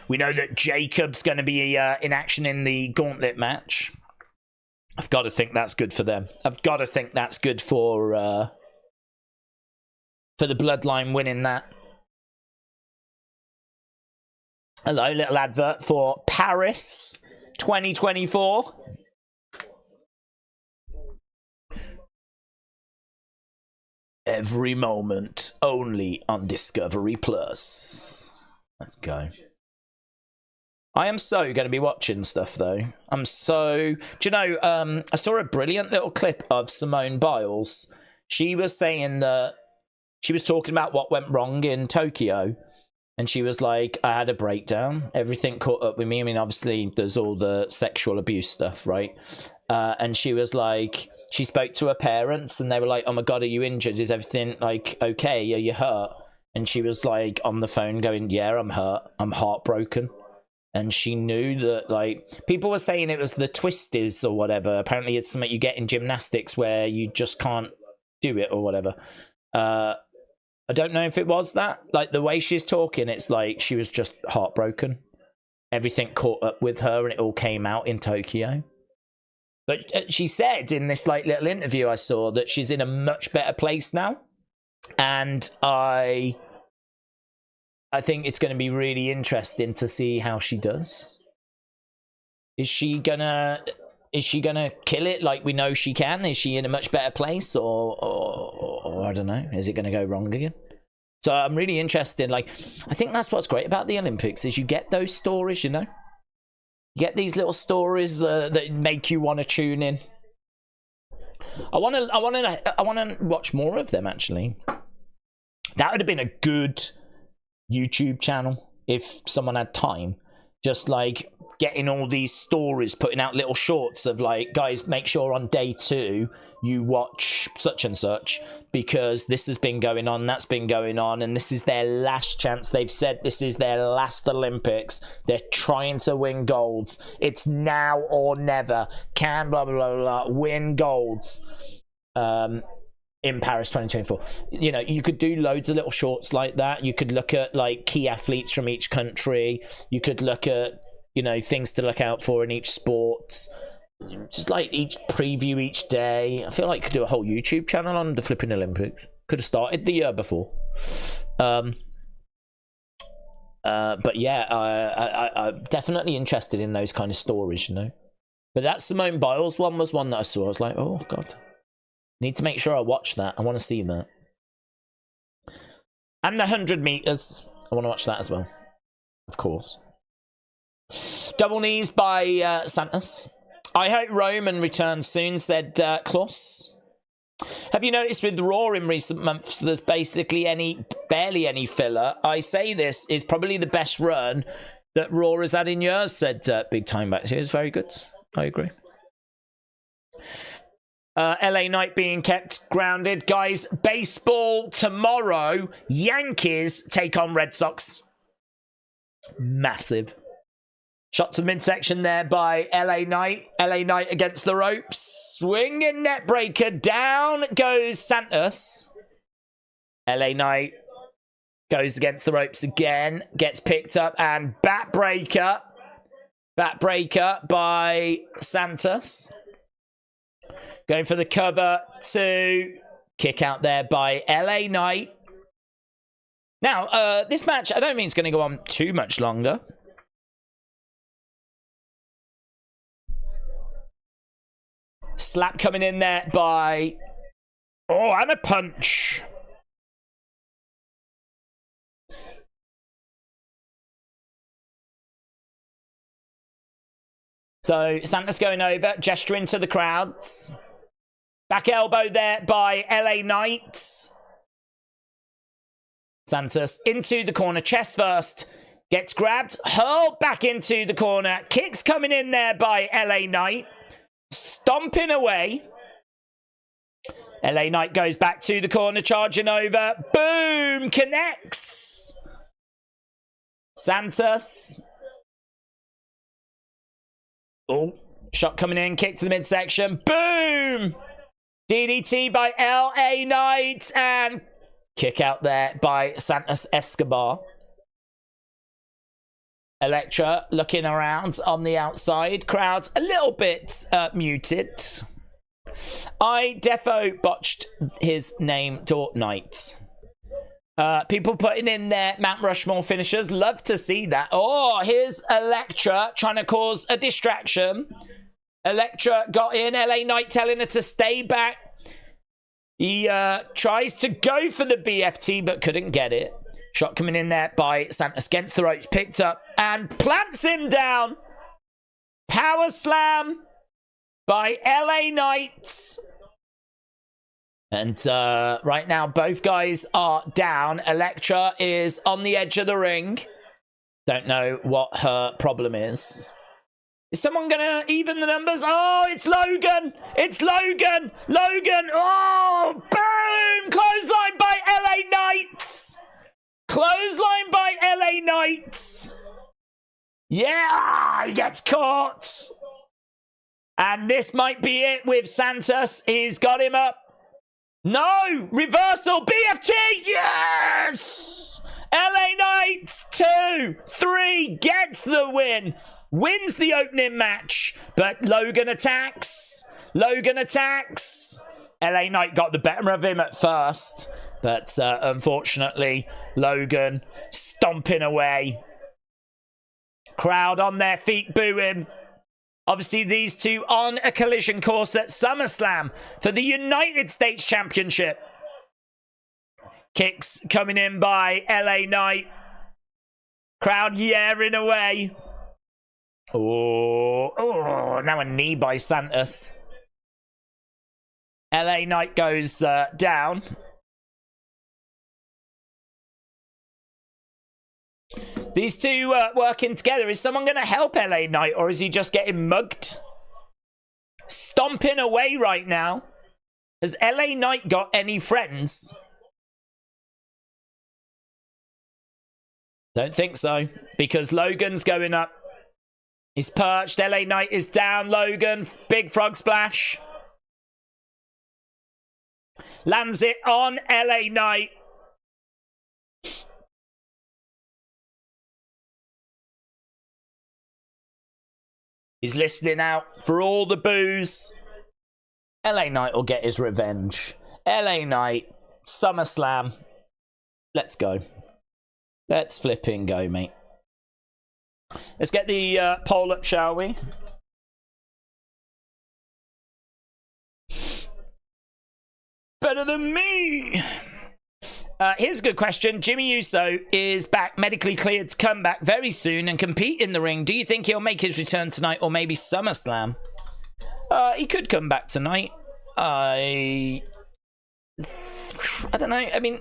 We know that Jacob's going to be in action in the Gauntlet match. I've got to think that's good for them. I've got to think that's good for the Bloodline winning that. Hello, little advert for Paris 2024. Every moment only on Discovery Plus. Let's go. I am so going to be watching stuff, though. I'm so... Do you know, I saw a brilliant little clip of Simone Biles. She was saying that... She was talking about what went wrong in Tokyo. And she was like, I had a breakdown. Everything caught up with me. I mean, obviously, there's all the sexual abuse stuff, right? And she was like... She spoke to her parents, and they were like, oh, my God, are you injured? Is everything, like, okay? Are you hurt? And she was, like, on the phone going, yeah, I'm hurt. I'm heartbroken. And she knew that, like, people were saying it was the twisties or whatever. Apparently it's something you get in gymnastics where you just can't do it or whatever. I don't know if it was that. Like, the way she's talking, it's like she was just heartbroken. Everything caught up with her and it all came out in Tokyo. But she said in this, like, little interview I saw that she's in a much better place now. And I think it's going to be really interesting to see how she does. Is she gonna kill it like we know she can? Is she in a much better place, or I don't know? Is it going to go wrong again? So I'm really interested. Like, I think that's what's great about the Olympics is you get those stories. You know, you get these little stories that make you want to tune in. I want to watch more of them. Actually, that would have been a good YouTube channel if someone had time, just like getting all these stories, putting out little shorts of like, guys, make sure on day 2 you watch such and such because this has been going on, that's been going on, and this is their last chance. They've said this is their last Olympics. They're trying to win golds. It's now or never. Can blah blah blah blah win golds in Paris 2024. You know, you could do loads of little shorts like that. You could look at like key athletes from each country. You could look at, you know, things to look out for in each sport. Just like each preview each day. I feel like I could do a whole YouTube channel on the flipping Olympics. Could have started the year before. But yeah, I'm definitely interested in those kind of stories, you know. But that Simone Biles one was one that I saw. I was like, oh God. Need to make sure I watch that. I want to see that. And the 100 meters. I want to watch that as well. Of course. Double knees by Santos. I hope Roman returns soon, said Klaus. Have you noticed with Raw in recent months there's basically barely any filler? I say this is probably the best run that Raw has had in years, said Big Time Back here. It's very good. I agree. LA Knight being kept grounded. Guys, baseball tomorrow. Yankees take on Red Sox. Massive. Shot to the midsection there by LA Knight. LA Knight against the ropes. Swinging net breaker. Down goes Santos. LA Knight goes against the ropes again. Gets picked up and bat breaker. Bat breaker by Santos. Going for the cover to kick out there by LA Knight. Now, this match, I don't think it's going to go on too much longer. Slap coming in there by... Oh, and a punch. So, Santos going over, gesturing to the crowds. Back elbow there by LA Knight. Santos into the corner, chest first. Gets grabbed, hurled back into the corner. Kicks coming in there by LA Knight. Stomping away. LA Knight goes back to the corner, charging over. Boom! Connects. Santos. Oh, shot coming in, kick to the midsection. Boom! DDT by LA Knight and kick out there by Santos Escobar. Elektra looking around on the outside. Crowd a little bit muted. I defo botched his name, Dort Knight. People putting in their Mount Rushmore finishers. Love to see that. Oh, here's Elektra trying to cause a distraction. Elektra got in. LA Knight telling her to stay back. He tries to go for the BFT, but couldn't get it. Shot coming in there by Santos against the ropes. Picked up and plants him down. Power slam by LA Knight. And right now, both guys are down. Elektra is on the edge of the ring. Don't know what her problem is. Is someone going to even the numbers? Oh, it's Logan. It's Logan. Logan. Oh, boom. Clothesline by LA Knight. Clothesline by LA Knight. Yeah, he gets caught. And this might be it with Santos. He's got him up. No! Reversal! BFT! Yes! LA Knight 2, 3 gets the win. Wins the opening match. But Logan attacks. Logan attacks. LA Knight got the better of him at first. But unfortunately, Logan stomping away. Crowd on their feet booing. Obviously, these two on a collision course at SummerSlam for the United States Championship. Kicks coming in by LA Knight. Crowd yearing away. Oh, now a knee by Santos. LA Knight goes down. These two working together. Is someone going to help LA Knight, or is he just getting mugged? Stomping away right now. Has LA Knight got any friends? Don't think so, because Logan's going up. He's perched. LA Knight is down. Logan, big frog splash. Lands it on LA Knight. He's listening out for all the boos. LA Knight will get his revenge. LA Knight, SummerSlam. Let's go. Let's flipping go, mate. Let's get the poll up, shall we? Better than me. Here's a good question. Jimmy Uso is back, medically cleared to come back very soon and compete in the ring. Do you think he'll make his return tonight or maybe SummerSlam? He could come back tonight. I don't know. I mean,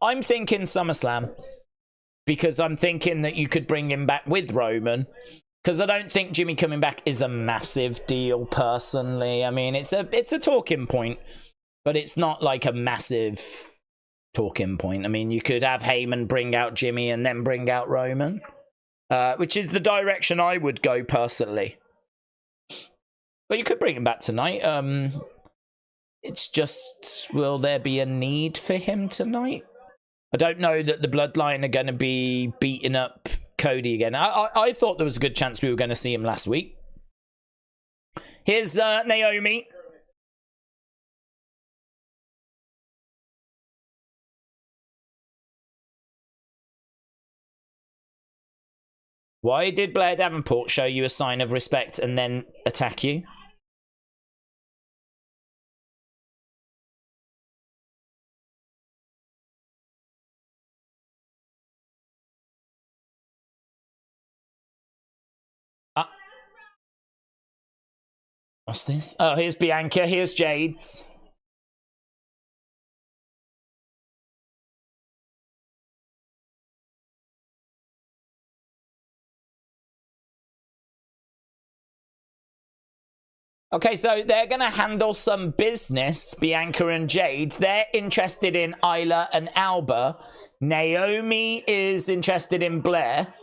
I'm thinking SummerSlam because I'm thinking that you could bring him back with Roman, because I don't think Jimmy coming back is a massive deal personally. I mean, it's a talking point, but it's not like a massive talking point. I mean, you could have Heyman bring out Jimmy and then bring out Roman, which is the direction I would go personally. But you could bring him back tonight. It's just, will there be a need for him tonight? I don't know that the Bloodline are going to be beating up Cody again. I thought there was a good chance we were going to see him last week. Here's Naomi. Why did Blair Davenport show you a sign of respect and then attack you? What's this? Oh, here's Bianca. Here's Jade's. Okay, so they're going to handle some business, Bianca and Jade. They're interested in Isla and Alba. Naomi is interested in Blair.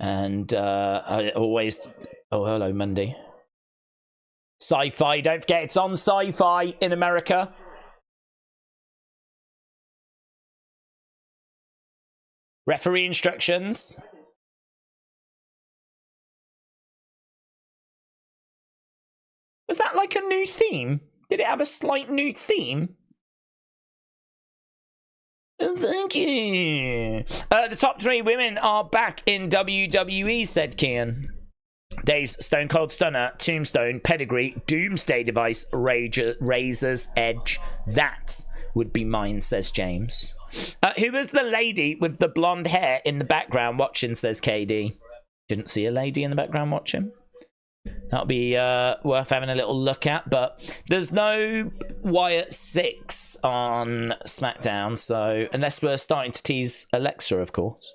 And I always... Oh, hello, Monday. Sci-Fi, don't forget, it's on Sci-Fi in America. Referee instructions. Was that like a new theme? Did it have a slight new theme? Thank you. The top 3 women are back in WWE, said Kian. Daze, Stone Cold Stunner, Tombstone, Pedigree, Doomsday Device, Razor's Edge. That would be mine, says James. Who was the lady with the blonde hair in the background watching, says KD. Didn't see a lady in the background watching. That'll be worth having a little look at, but there's no Wyatt 6 on SmackDown, so unless we're starting to tease Alexa, of course.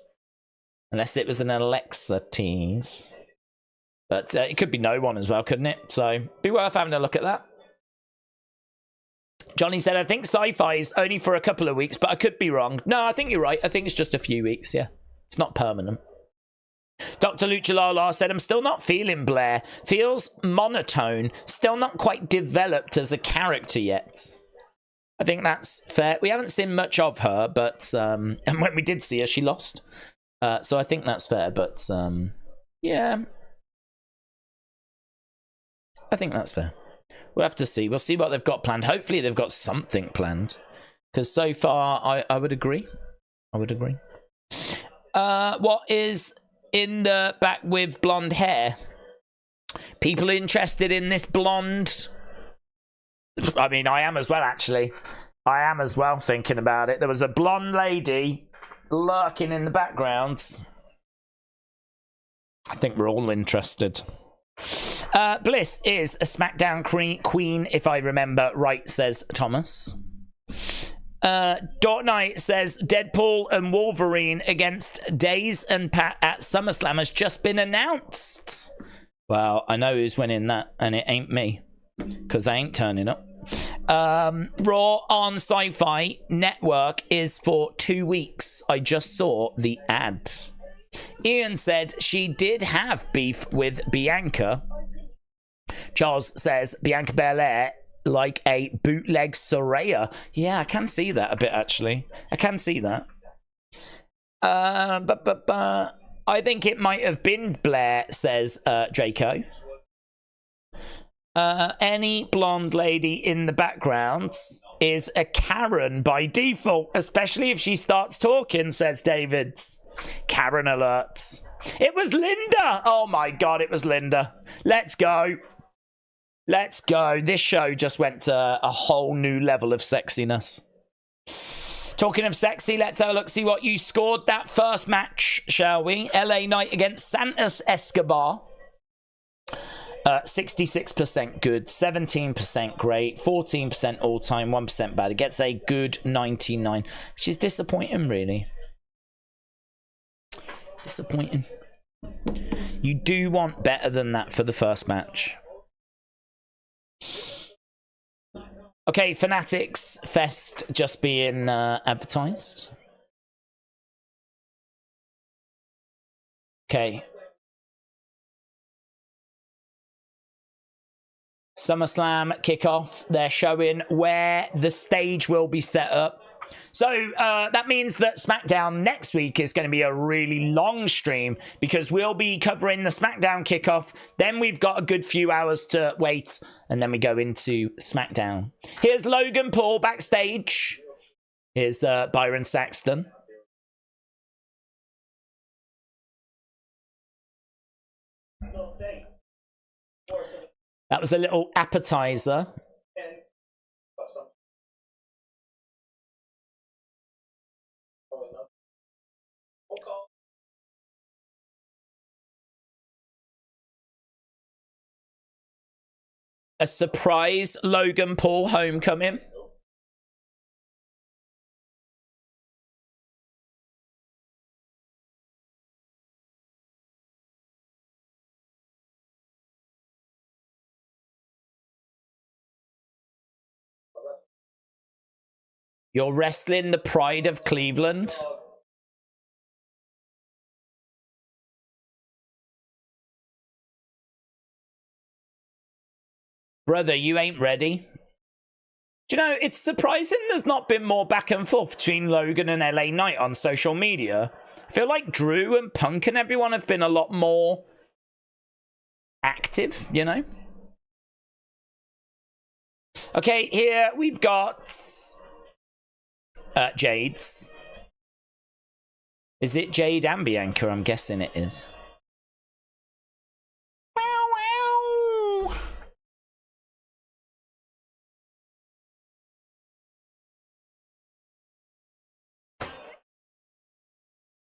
Unless it was an Alexa tease. But it could be no one as well, couldn't it? So, be worth having a look at that. Johnny said, I think sci-fi's only for a couple of weeks, but I could be wrong. No, I think you're right. I think it's just a few weeks, yeah. It's not permanent. Dr. Luchalala said, I'm still not feeling Blair. Feels monotone. Still not quite developed as a character yet. I think that's fair. We haven't seen much of her, but... and when we did see her, she lost. So I think that's fair, but... yeah... I think that's fair. We'll have to see. We'll see what they've got planned. Hopefully they've got something planned. Because so far, I would agree. I would agree. What is in the back with blonde hair? People interested in this blonde? I mean, I am as well, actually. I am as well thinking about it. There was a blonde lady lurking in the background. I think we're all interested. Bliss is a SmackDown queen, if I remember right, says Thomas. Dort Knight says Deadpool and Wolverine against Daze and Pat at SummerSlam has just been announced. Well, I know who's winning that, and it ain't me, because I ain't turning up. Raw on Sci-Fi Network is for 2 weeks. I just saw the ad. Ian said she did have beef with Bianca. Charles says Bianca Belair like a bootleg Soraya. Yeah, I can see that a bit, actually. I can see that. But I think it might have been Blair, says Draco. Any blonde lady in the background is a Karen by default, especially if she starts talking, says David. Karen alerts. It was Linda. Oh my god, it was Linda. Let's go. Let's go. This show just went to a whole new level of sexiness. Talking of sexy, let's have a look, see what you scored that first match, shall we? LA Knight against Santos Escobar. 66% good, 17% great, 14% all-time, 1% bad. It gets a good 99, which is disappointing, really. Disappointing. You do want better than that for the first match. Okay, Fanatics Fest just being advertised. Okay. SummerSlam kickoff. They're showing where the stage will be set up. So that means that SmackDown next week is going to be a really long stream because we'll be covering the SmackDown kickoff. Then we've got a good few hours to wait, and then we go into SmackDown. Here's Logan Paul backstage. Here's Byron Saxton. That was a little appetizer. A surprise Logan Paul homecoming. You're wrestling the pride of Cleveland. Brother, you ain't ready. Do you know, it's surprising there's not been more back and forth between Logan and LA Knight on social media. I feel like Drew and Punk and everyone have been a lot more active, you know? Okay, here we've got Jade's. Is it Jade and Bianca? I'm guessing it is. Wow, wow.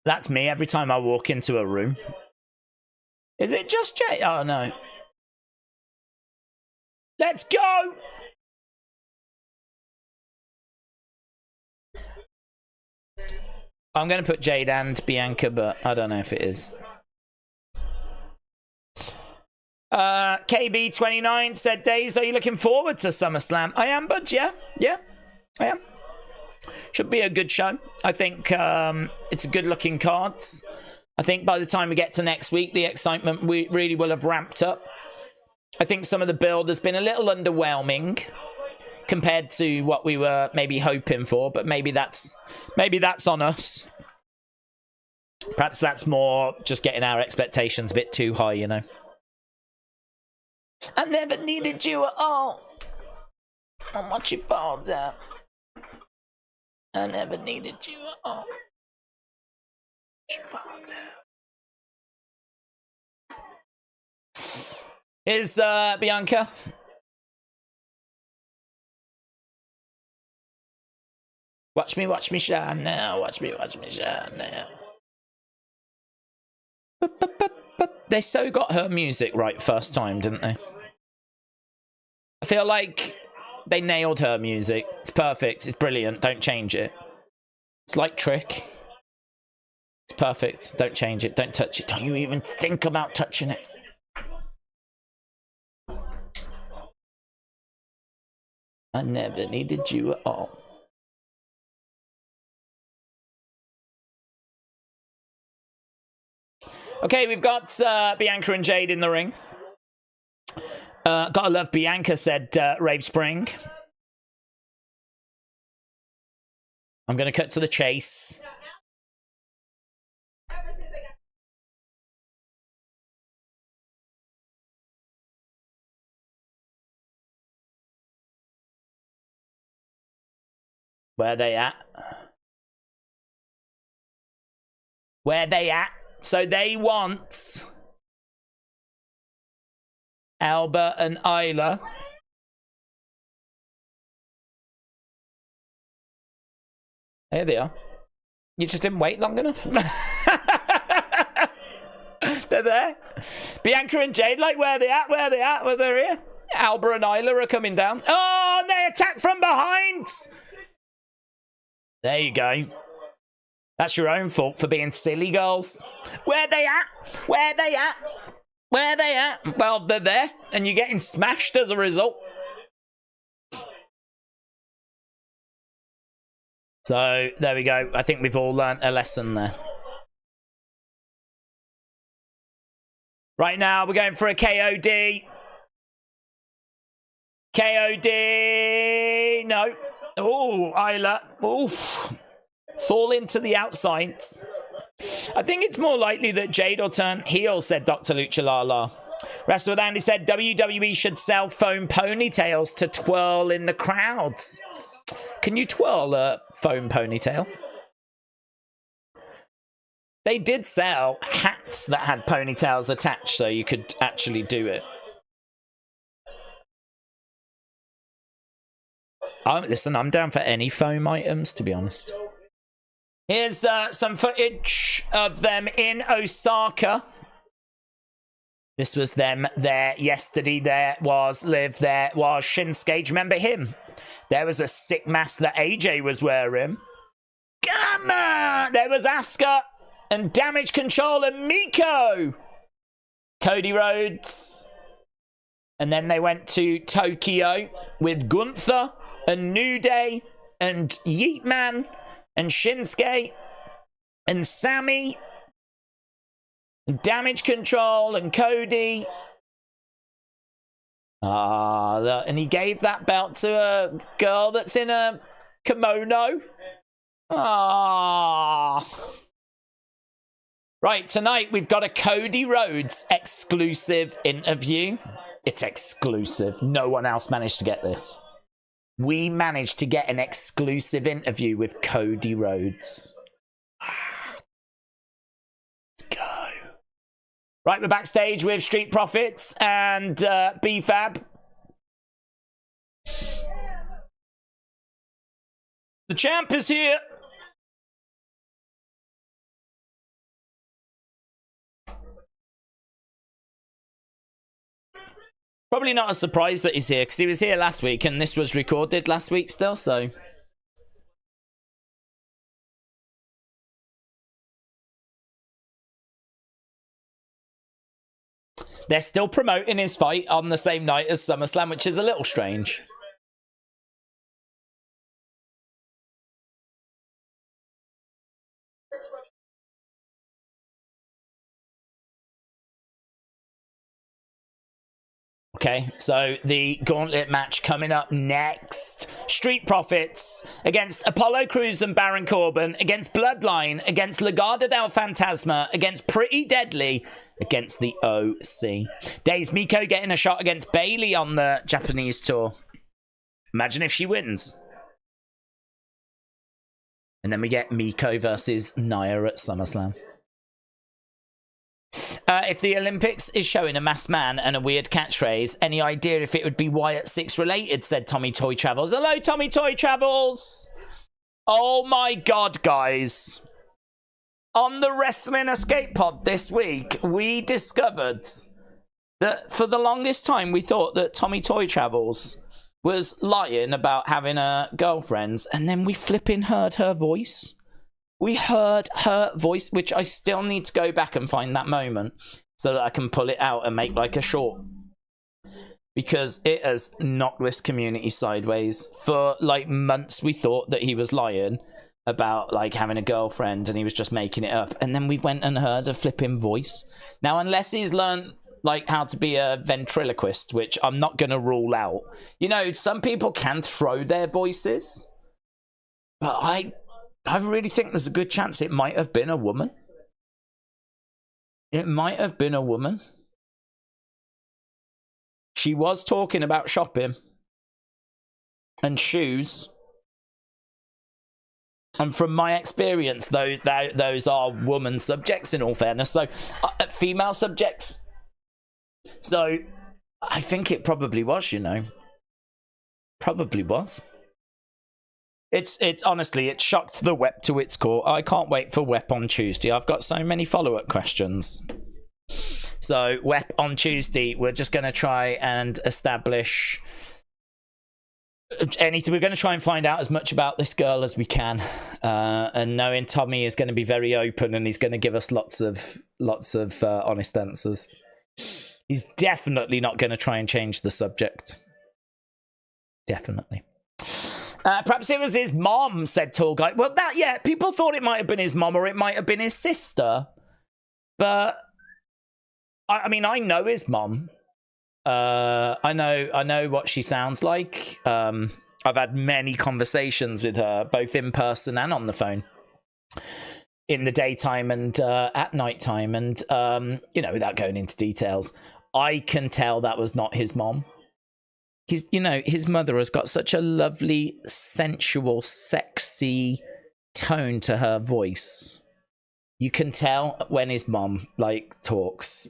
That's me every time I walk into a room. Is it just Jade? Oh, no. Let's go! I'm going to put Jade and Bianca, but I don't know if it is. KB29 said, Daze, are you looking forward to SummerSlam? I am, bud, yeah. Yeah, I am. Should be a good show. I think it's a good-looking card. I think by the time we get to next week, the excitement really will have ramped up. I think some of the build has been a little underwhelming compared to what we were maybe hoping for, but maybe that's on us. Perhaps that's more just getting our expectations a bit too high, you know. I never needed you at all. I'll watch you fall down. I never needed you at all. Watch you fall down. Is Bianca? Watch me shine now. Watch me shine now. They so got her music right first time, didn't they? I feel like they nailed her music. It's perfect. It's brilliant. Don't change it. It's like Trick. It's perfect. Don't change it. Don't touch it. Don't you even think about touching it. I never needed you at all. Okay, we've got Bianca and Jade in the ring. Gotta love Bianca, said Rave Spring. I'm going to cut to the chase. Where they at? Where they at? So they want Albert and Isla. There they are. You just didn't wait long enough. They're there. Bianca and Jade, like, where they at? Where they at? Well, they're here. Albert and Isla are coming down. Oh, and they attack from behind. There you go. That's your own fault for being silly, girls. Where they at? Where they at? Where they at? Well, they're there, and you're getting smashed as a result. So, there we go. I think we've all learnt a lesson there. Right now, we're going for a KOD. KOD. No. Oh, Isla. Oof. Fall into the outside. I think it's more likely that Jade will turn heel, said Dr. Lucha Lala. Wrestler with Andy said WWE should sell foam ponytails to twirl in the crowds. Can you twirl a foam ponytail? They did sell hats that had ponytails attached, so you could actually do it. Listen, I'm down for any foam items, to be honest. Here's some footage of them in Osaka. This was them there yesterday. There was Liv. There was Shinsuke. Do you remember him? There was a sick mask that AJ was wearing. Come on! There was Asuka and Damage Control and Miko. Cody Rhodes. And then they went to Tokyo with Gunther and New Day and Yeet Man and Shinsuke and Sammy and Damage Control and Cody. And he gave that belt to a girl that's in a kimono. Right, tonight we've got a Cody Rhodes exclusive interview. It's exclusive. No one else managed to get this. we managed to get an exclusive interview with Cody Rhodes. Let's go. Right, we're backstage with Street Profits and B-Fab. The champ is here. Probably not a surprise that he's here, because he was here last week, and this was recorded last week still, so... They're still promoting his fight on the same night as SummerSlam, which is a little strange. Okay, so the Gauntlet match coming up next. Street Profits against Apollo Crews and Baron Corbin, against Bloodline, against Legado del Fantasma, against Pretty Deadly, against the OC. Daze Miko getting a shot against Bayley on the Japanese tour. Imagine if she wins. And then we get Miko versus Nia at SummerSlam. If the Olympics is showing a masked man and a weird catchphrase, any idea if it would be Wyatt 6 related, said Tommy Toy Travels. Hello, Tommy Toy Travels. Oh my God, guys. On the Wrestling Escape Pod this week, we discovered that for the longest time we thought that Tommy Toy Travels was lying about having a girlfriend, and then we flipping heard her voice. We heard her voice, which I still need to go back and find that moment so that I can pull it out and make like a short. Because it has knocked this community sideways. For like months we thought that he was lying about like having a girlfriend and he was just making it up. And then we went and heard a flipping voice. Now, unless he's learned like how to be a ventriloquist, which I'm not going to rule out. You know, some people can throw their voices. But I really think there's a good chance it might have been a woman. It might have been a woman. She was talking about shopping and shoes. And from my experience, those are woman subjects in all fairness. So, female subjects. So, I think it probably was, you know. Probably was. It's honestly, it shocked the Wep to its core. I can't wait for Wep on Tuesday. I've got so many follow-up questions. So, Wep on Tuesday, we're just going to try and establish anything. We're going to try and find out as much about this girl as we can. And knowing Tommy is going to be very open and he's going to give us lots of honest answers. He's definitely not going to try and change the subject. Definitely. Perhaps it was his mom, said Tall Guy. Well, yeah, people thought it might have been his mom or it might have been his sister. But, I mean, I know his mom. I know what she sounds like. I've had many conversations with her, both in person and on the phone. In the daytime and at nighttime. And, you know, without going into details, I can tell that was not his mom. His mother has got such a lovely, sensual, sexy tone to her voice. You can tell when his mom, like, talks,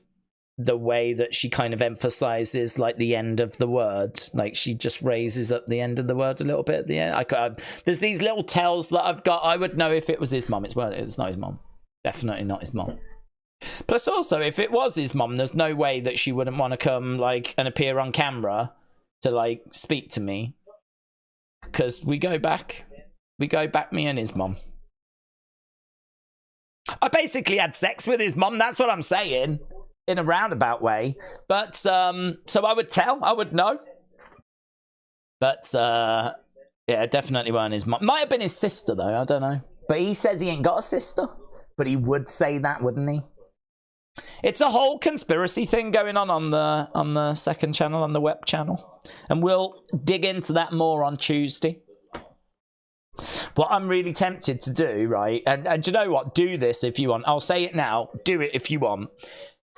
the way that she kind of emphasizes, like, the end of the word. Like, she just raises up the end of the word a little bit at the end. There's these little tells that I've got. I would know if it was his mom. It's not his mom. Definitely not his mom. Plus, also, if it was his mom, there's no way that she wouldn't want to come, like, and appear on camera to like speak to me, because we go back, me and his mom. I basically had sex with his mom, that's what I'm saying, in a roundabout way. But so I would know. But yeah, definitely weren't his mom. Might have been his sister though, I don't know. But he says he ain't got a sister. But he would say that, wouldn't he? It's a whole conspiracy thing going on the second channel, on the web channel. And we'll dig into that more on Tuesday. What I'm really tempted to do, right? And you know what? Do this if you want. I'll say it now. Do it if you want.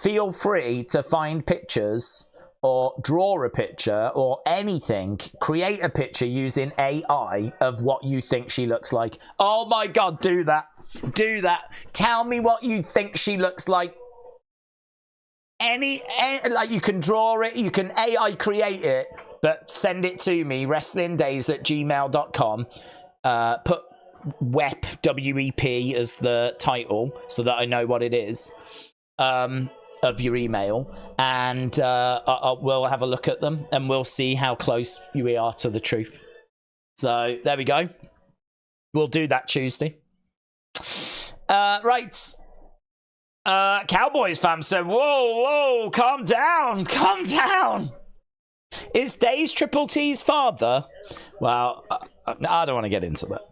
Feel free to find pictures or draw a picture or anything, create a picture using AI of what you think she looks like. Oh my God, do that. Do that. Tell me what you think she looks like. Any like, you can draw it, you can AI create it, but send it to me, wrestlingdaze@gmail.com. Put WEP, W-E-P as the title so that I know what it is of your email, and we'll have a look at them and we'll see how close we are to the truth. So there we go. We'll do that Tuesday. Right. Cowboys fam said, whoa, calm down. Is Daze Triple T's father? Well, I don't want to get into that.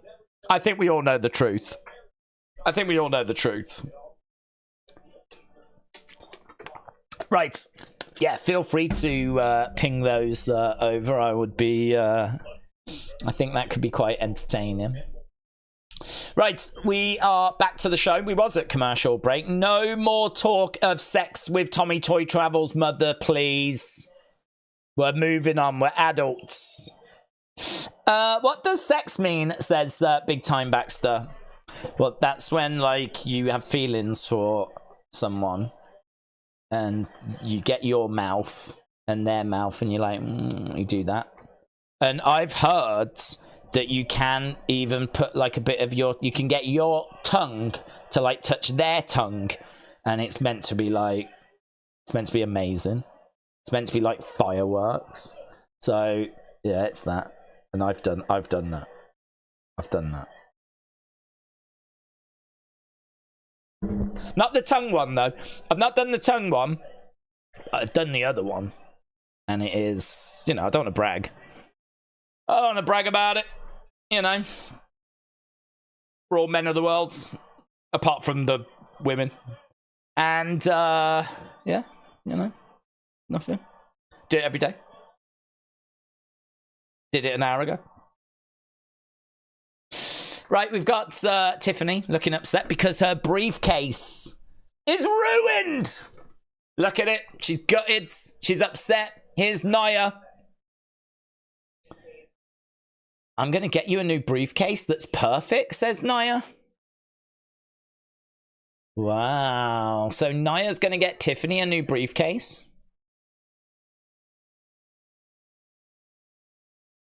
I think we all know the truth. Right. Yeah, feel free to ping those over. I would be... I think that could be quite entertaining. Right, we are back to the show. We was at commercial break. No more talk of sex with Tommy Toy Travel's mother, please. We're moving on. We're adults. What does sex mean, says Big Time Baxter. Well, that's when, like, you have feelings for someone and you get your mouth and their mouth and you're like, you do that. And I've heard that you can even put like a bit of you can get your tongue to like touch their tongue, and it's meant to be like, it's meant to be amazing. It's meant to be like fireworks. So yeah, it's that. And I've done that. Not the tongue one though. I've not done the tongue one. I've done the other one. And it is, I don't want to brag. I don't want to brag about it. We're all men of the world, apart from the women. And, yeah, nothing. Do it every day. Did it an hour ago. Right, we've got Tiffany looking upset because her briefcase is ruined. Look at it. She's gutted. She's upset. Here's Nia. I'm going to get you a new briefcase that's perfect, says Nia. Wow. So Nia's going to get Tiffany a new briefcase.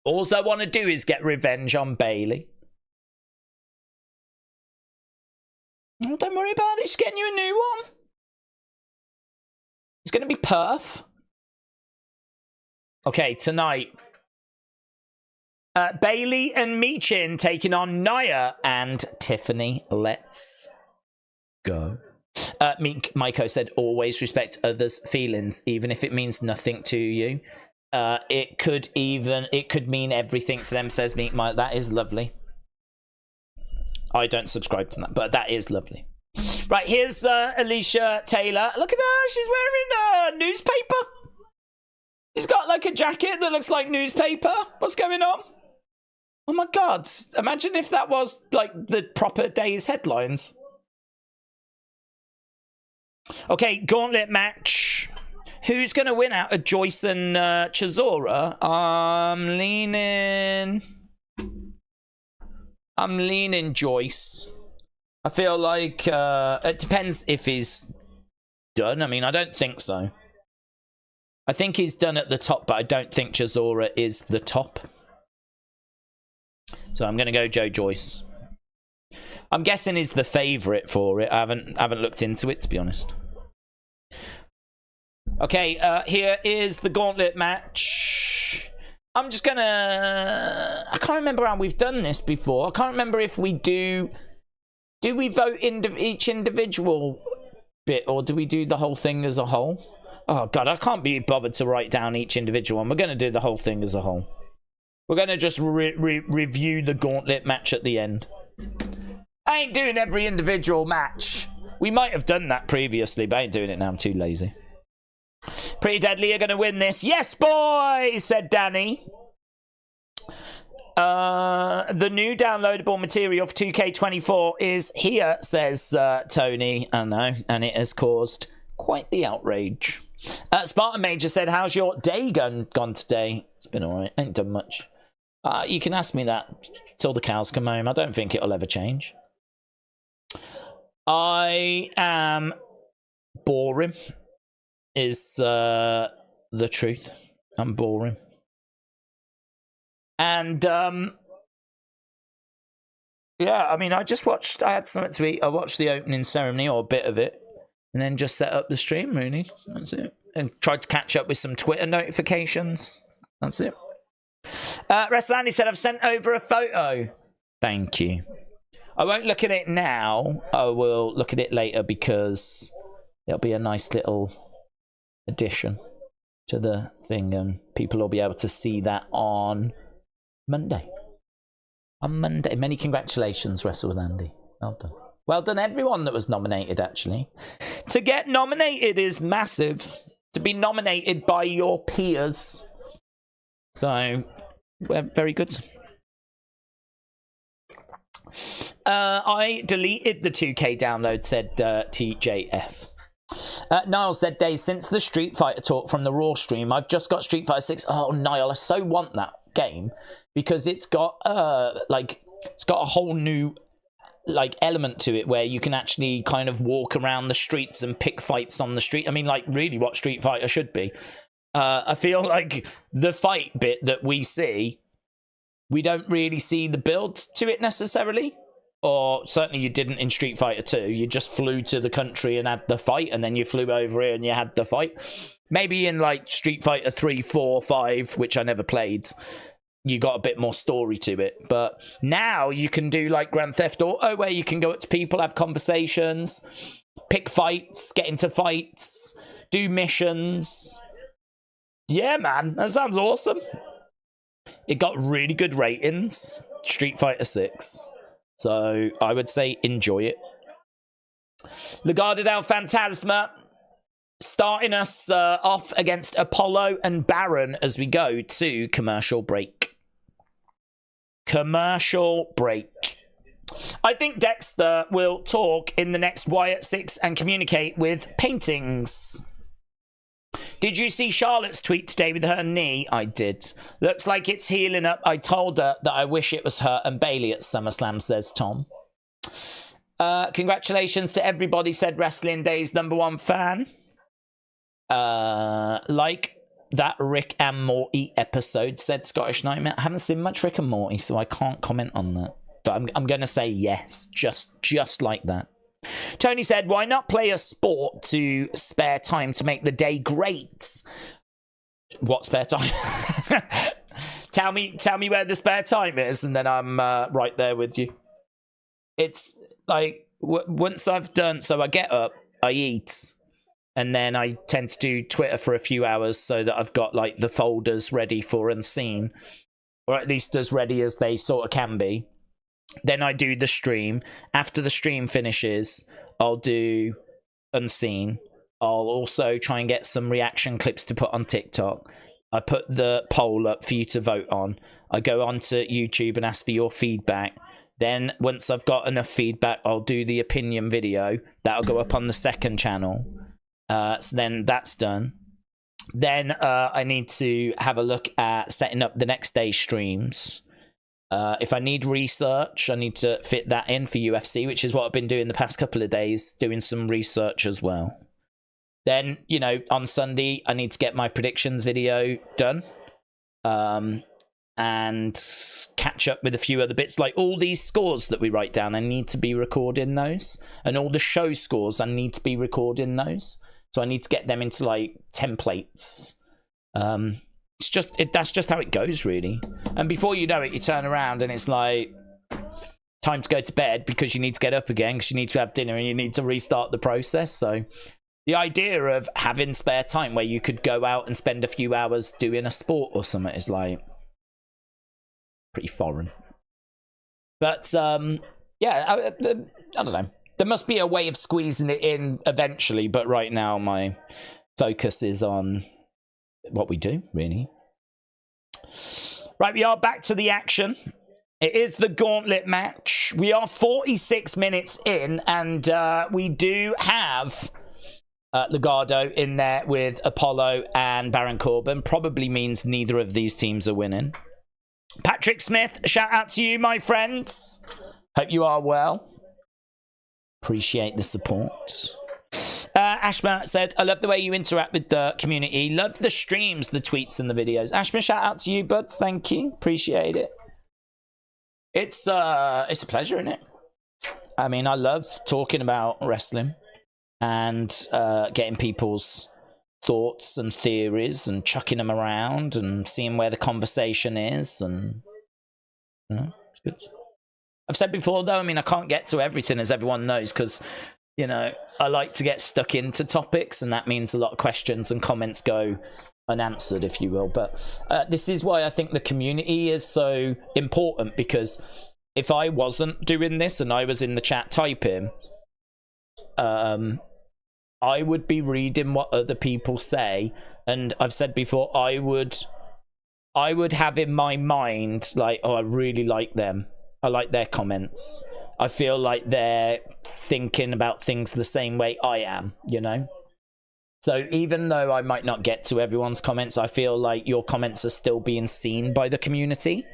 All I want to do is get revenge on Bailey. Oh, don't worry about it. She's getting you a new one. It's going to be perf. Okay, tonight. Bailey and Michin taking on Nia and Tiffany. Let's go. Maiko said, always respect others' feelings, even if it means nothing to you. It could mean everything to them, says Meek Mike. That is lovely. I don't subscribe to that, but that is lovely. Right, here's Alicia Taylor. Look at her. She's wearing a newspaper. She's got like a jacket that looks like newspaper. What's going on? Oh my God. Imagine if that was like the proper day's headlines. Okay, Gauntlet match. Who's going to win out of Joyce and Chisora? I'm leaning Joyce. I feel like it depends if he's done. I mean, I don't think so. I think he's done at the top, but I don't think Chisora is the top. So I'm going to go Joe Joyce. I'm guessing he's the favourite for it. I haven't looked into it, to be honest. Okay, here is the Gauntlet match. I'm just going to... I can't remember how we've done this before. I can't remember if we do... Do we vote each individual bit, or do we do the whole thing as a whole? Oh, God, I can't be bothered to write down each individual one. We're going to do the whole thing as a whole. We're going to just review the Gauntlet match at the end. I ain't doing every individual match. We might have done that previously, but I ain't doing it now. I'm too lazy. Pretty Deadly are going to win this. Yes, boy, said Danny. The new downloadable material for 2K24 is here, says Tony. I know, and it has caused quite the outrage. Spartan Major said, how's your day gone today? It's been alright. Ain't done much. You can ask me that till the cows come home. I don't think it'll ever change. I am boring, is the truth. I'm boring. And, yeah, I mean, I had something to eat. I watched the opening ceremony, or a bit of it, and then just set up the stream, really. That's it. And tried to catch up with some Twitter notifications. That's it. Wrestlandy said, I've sent over a photo. Thank you. I won't look at it now. I will look at it later because it'll be a nice little addition to the thing, and people will be able to see that on Monday. On Monday. Many congratulations, Wrestlandy. Well done. Well done, everyone that was nominated, actually. To get nominated is massive. To be nominated by your peers. So, we're very good. I deleted the 2K download, said TJF. Niall said, Daze, since the Street Fighter talk from the Raw stream, I've just got Street Fighter 6. Oh, Niall, I so want that game because it's got it's got a whole new element to it where you can actually kind of walk around the streets and pick fights on the street. I mean, like, really what Street Fighter should be. I feel like the fight bit that we see, we don't really see the build to it necessarily. Or certainly you didn't in Street Fighter 2. You just flew to the country and had the fight, and then you flew over here and you had the fight. Maybe in like Street Fighter 3, 4, 5, which I never played, you got a bit more story to it. But now you can do like Grand Theft Auto, where you can go up to people, have conversations, pick fights, get into fights, do missions. Yeah, man, that sounds awesome. It got really good ratings, Street Fighter 6. So I would say enjoy it. Legado del Fantasma starting us off against Apollo and Baron as we go to commercial break. Commercial break. I think Dexter will talk in the next Wyatt 6 and communicate with paintings. Did you see Charlotte's tweet today with her knee? I did. Looks like it's healing up. I told her that I wish it was her and Bailey at SummerSlam, says Tom. Congratulations to everybody, said Wrestling Daze #1 fan. Like that Rick and Morty episode, said Scottish Nightmare. I haven't seen much Rick and Morty, so I can't comment on that. But I'm going to say yes, just like that. Tony said, why not play a sport to spare time to make the day great? What spare time? tell me where the spare time is, and then I'm right there with you. It's like, once I've done, so I get up, I eat, and then I tend to do Twitter for a few hours so that I've got like the folders ready for Unseen, or at least as ready as they sort of can be. Then I do the stream. After the stream finishes, I'll do Unseen. I'll also try and get some reaction clips to put on TikTok. I put the poll up for you to vote on. I go onto YouTube and ask for your feedback. Then once I've got enough feedback, I'll do the opinion video. That'll go up on the second channel. So then that's done. Then I need to have a look at setting up the next day's streams. If I need research, I need to fit that in for UFC, which is what I've been doing the past couple of days, doing some research as well. Then, you know, on Sunday, I need to get my predictions video done. And catch up with a few other bits, like all these scores that we write down, I need to be recording those. And all the show scores, I need to be recording those. So I need to get them into, like, templates. It's just that's just how it goes, really. And before you know it, you turn around and it's like time to go to bed because you need to get up again because you need to have dinner and you need to restart the process. So the idea of having spare time where you could go out and spend a few hours doing a sport or something is like pretty foreign. But yeah, I don't know. There must be a way of squeezing it in eventually, but right now my focus is on what we do, really. Right, we are back to the action. It is the Gauntlet match. We are 46 minutes in, and we do have Legado in there with Apollo and Baron Corbin probably means neither of these teams are winning. Patrick Smith, shout out to you, my friends. Hope you are well. Appreciate the support. Ashma said, I love the way you interact with the community. Love the streams, the tweets, and the videos. Ashma, shout out to you, buds. Thank you. Appreciate it. It's a pleasure, isn't it? I mean, I love talking about wrestling and getting people's thoughts and theories and chucking them around and seeing where the conversation is. And you know, it's good. I've said before, though, I mean, I can't get to everything, as everyone knows, because, you know, I like to get stuck into topics, and that means a lot of questions and comments go unanswered, if you will. But this is why I think the community is so important, because if I wasn't doing this and I was in the chat typing, I would be reading what other people say, and I've said before, I would have in my mind, like, oh, I really like them. I like their comments. I feel like they're thinking about things the same way I am, you know? So even though I might not get to everyone's comments, I feel like your comments are still being seen by the community.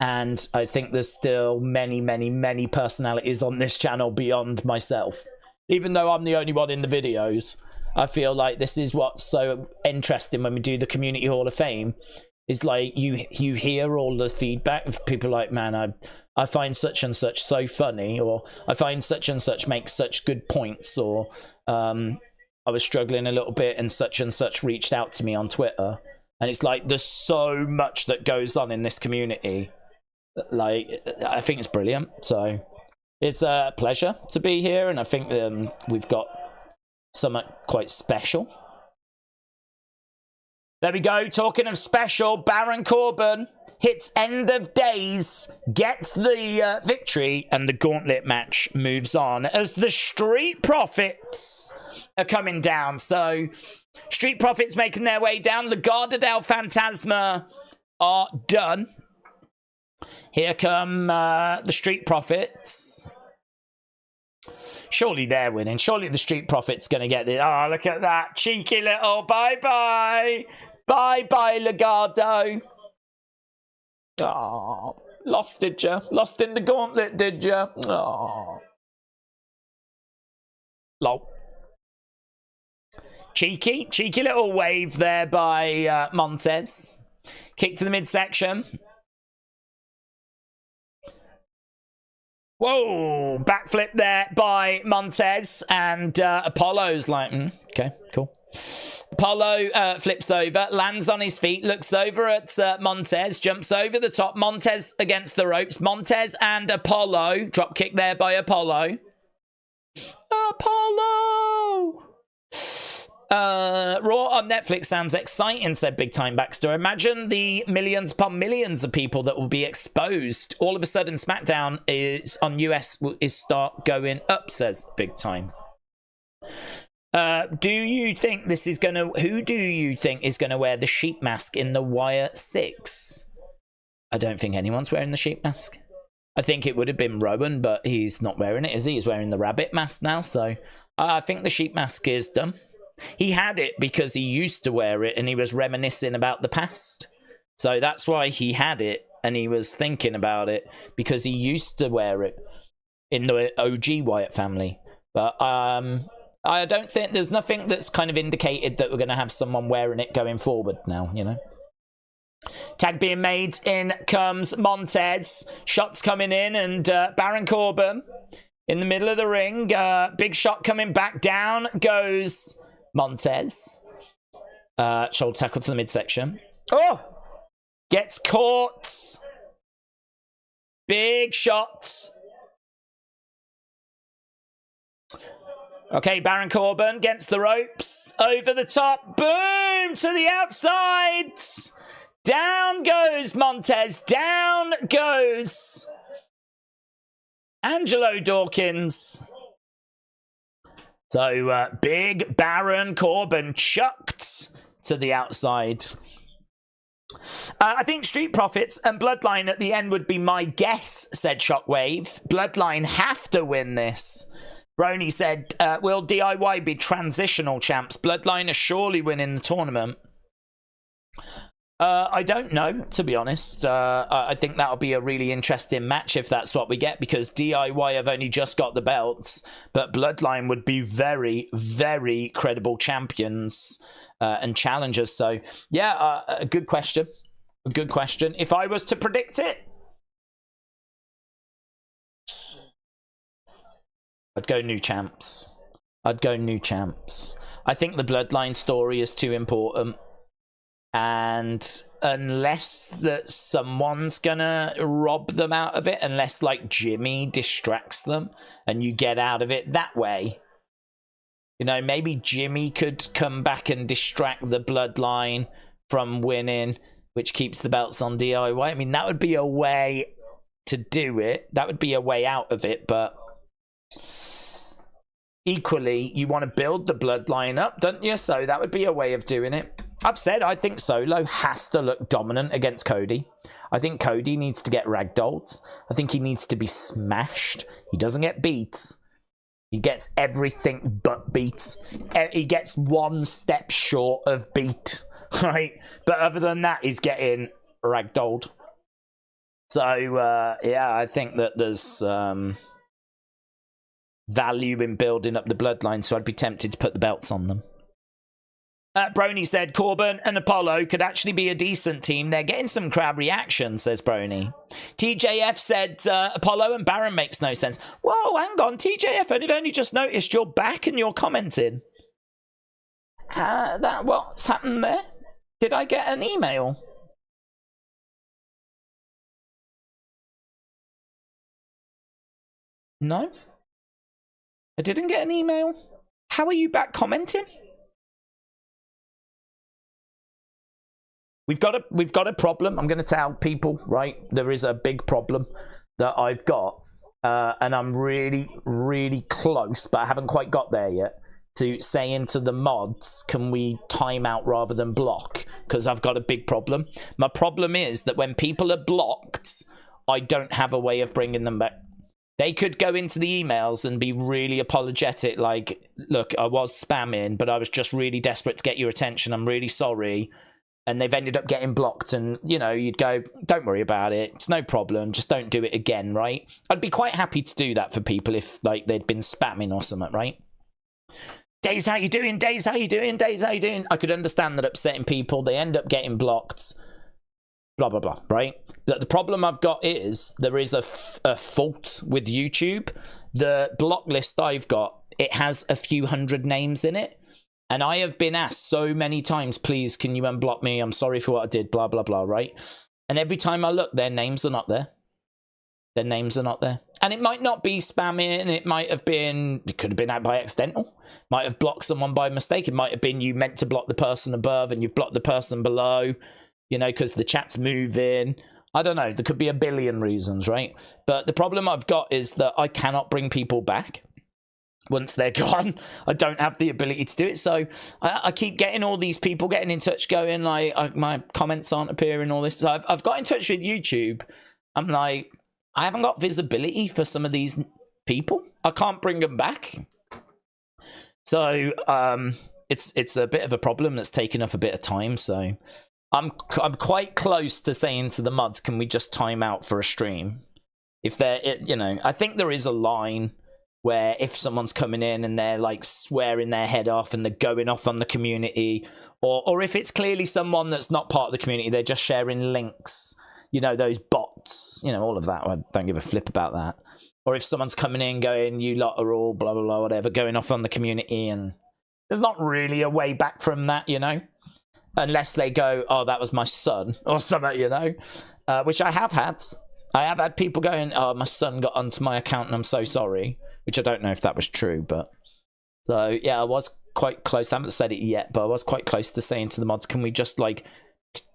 And I think there's still many, many, many personalities on this channel beyond myself. Even though I'm the only one in the videos, I feel like this is what's so interesting when we do the Community Hall of Fame. Is like you hear all the feedback of people like, man, I find such and such so funny, or I find such and such makes such good points, or I was struggling a little bit and such reached out to me on Twitter. And it's like there's so much that goes on in this community. Like, I think it's brilliant. So it's a pleasure to be here, and I think we've got something quite special. There we go. Talking of special, Baron Corbin hits end of days, gets the victory, and the Gauntlet match moves on as the Street Profits are coming down. So, Street Profits making their way down. Legado del Fantasma are done. Here come the Street Profits. Surely they're winning. Surely the Street Profits going to get this. Oh, look at that. Cheeky little bye-bye. Bye-bye, Legado. Oh, lost, did you? Lost in the Gauntlet, did you? Oh. Lol. Cheeky little wave there by Montez. Kick to the midsection. Whoa, backflip there by Montez, and Apollo's like, okay, cool. Apollo flips over, lands on his feet, looks over at Montez, jumps over the top. Montez against the ropes. Montez and Apollo. Drop kick there by Apollo. Apollo! Raw on Netflix sounds exciting, said Big Time Baxter. Imagine the millions upon millions of people that will be exposed. All of a sudden, SmackDown is on US is start going up, says Big Time. Do you think this is gonna? Who do you think is gonna wear the sheep mask in the Wire 6? I don't think anyone's wearing the sheep mask. I think it would have been Rowan, but he's not wearing it, is he? He's wearing the rabbit mask now, so I think the sheep mask is done. He had it because he used to wear it and he was reminiscing about the past. So that's why he had it and he was thinking about it because he used to wear it in the OG Wyatt family. But I don't think there's nothing that's kind of indicated that we're going to have someone wearing it going forward now, you know. Tag being made, in comes Montez. Shots coming in, and Baron Corbin in the middle of the ring. Big shot coming back, down goes Montez. Shoulder tackle to the midsection. Oh! Gets caught. Big shots. Okay, Baron Corbin against the ropes. Over the top. Boom! To the outside. Down goes Montez. Down goes Angelo Dawkins. So, big Baron Corbin chucked to the outside. I think Street Profits and Bloodline at the end would be my guess, said Shockwave. Bloodline have to win this. Brony said, will DIY be transitional champs? Bloodline are surely winning the tournament. I don't know, to be honest. I think that'll be a really interesting match if that's what we get, because DIY have only just got the belts, but Bloodline would be very, very credible champions and challengers. So, yeah, a good question. A good question. If I was to predict it, I'd go new champs. I'd go new champs. I think the Bloodline story is too important. And unless that someone's gonna rob them out of it, unless like Jimmy distracts them and you get out of it that way, you know, maybe Jimmy could come back and distract the Bloodline from winning, which keeps the belts on DIY. I mean, that would be a way to do it. That would be a way out of it, but equally, you want to build the Bloodline up, don't you? So that would be a way of doing it. I've said I think Solo has to look dominant against Cody. I think Cody needs to get ragdolled. I think he needs to be smashed. He doesn't get beat. He gets everything but beat. He gets one step short of beat, right? But other than that, he's getting ragdolled. So, yeah, I think that there's value in building up the Bloodline, so I'd be tempted to put the belts on them. Brony said Corbin and Apollo could actually be a decent team. They're getting some crowd reaction, says Brony. TJF said Apollo and Baron makes no sense. Whoa, hang on, TJF, I've only just noticed you're back and you're commenting. What's happened there? Did I get an email? No? I didn't get an email. How are you back commenting? We've got a problem. I'm going to tell people, right? There is a big problem that I've got, and I'm really, really close, but I haven't quite got there yet, to saying to the mods, can we time out rather than block? Because I've got a big problem. My problem is that when people are blocked, I don't have a way of bringing them back. They could go into the emails and be really apologetic, like, look, I was spamming, but I was just really desperate to get your attention. I'm really sorry. And they've ended up getting blocked, and, you know, you'd go, don't worry about it. It's no problem. Just don't do it again, right? I'd be quite happy to do that for people if, like, they'd been spamming or something, right? Daze, how you doing? Daze, how you doing? Daze, how you doing? I could understand that upsetting people. They end up getting blocked. Blah, blah, blah, right? But the problem I've got is there is a fault with YouTube. The block list I've got, it has a few hundred names in it. And I have been asked so many times, please, can you unblock me? I'm sorry for what I did, blah, blah, blah, right? And every time I look, their names are not there. Their names are not there. And it might not be spamming. It might have been, it could have been out by accidental. Might have blocked someone by mistake. It might have been you meant to block the person above and you've blocked the person below, you know, because the chat's moving. I don't know. There could be a billion reasons, right? But the problem I've got is that I cannot bring people back. Once they're gone, I don't have the ability to do it. So I keep getting all these people getting in touch going, like, my comments aren't appearing, all this. So I've got in touch with YouTube. I'm like, I haven't got visibility for some of these people. I can't bring them back. So it's a bit of a problem that's taken up a bit of time. So I'm quite close to saying to the mods, can we just time out for a stream? If they're, you know, I think there is a line where if someone's coming in and they're like swearing their head off and they're going off on the community, or if it's clearly someone that's not part of the community, they're just sharing links, you know, those bots, you know, all of that. I don't give a flip about that. Or if someone's coming in going, you lot are all blah, blah, blah, whatever, going off on the community, and there's not really a way back from that, you know, unless they go, oh, that was my son or something, you know, which I have had. I have had people going, oh, my son got onto my account and I'm so sorry. Which I don't know if that was true, but so yeah, I was quite close. I haven't said it yet, but I was quite close to saying to the mods, can we just like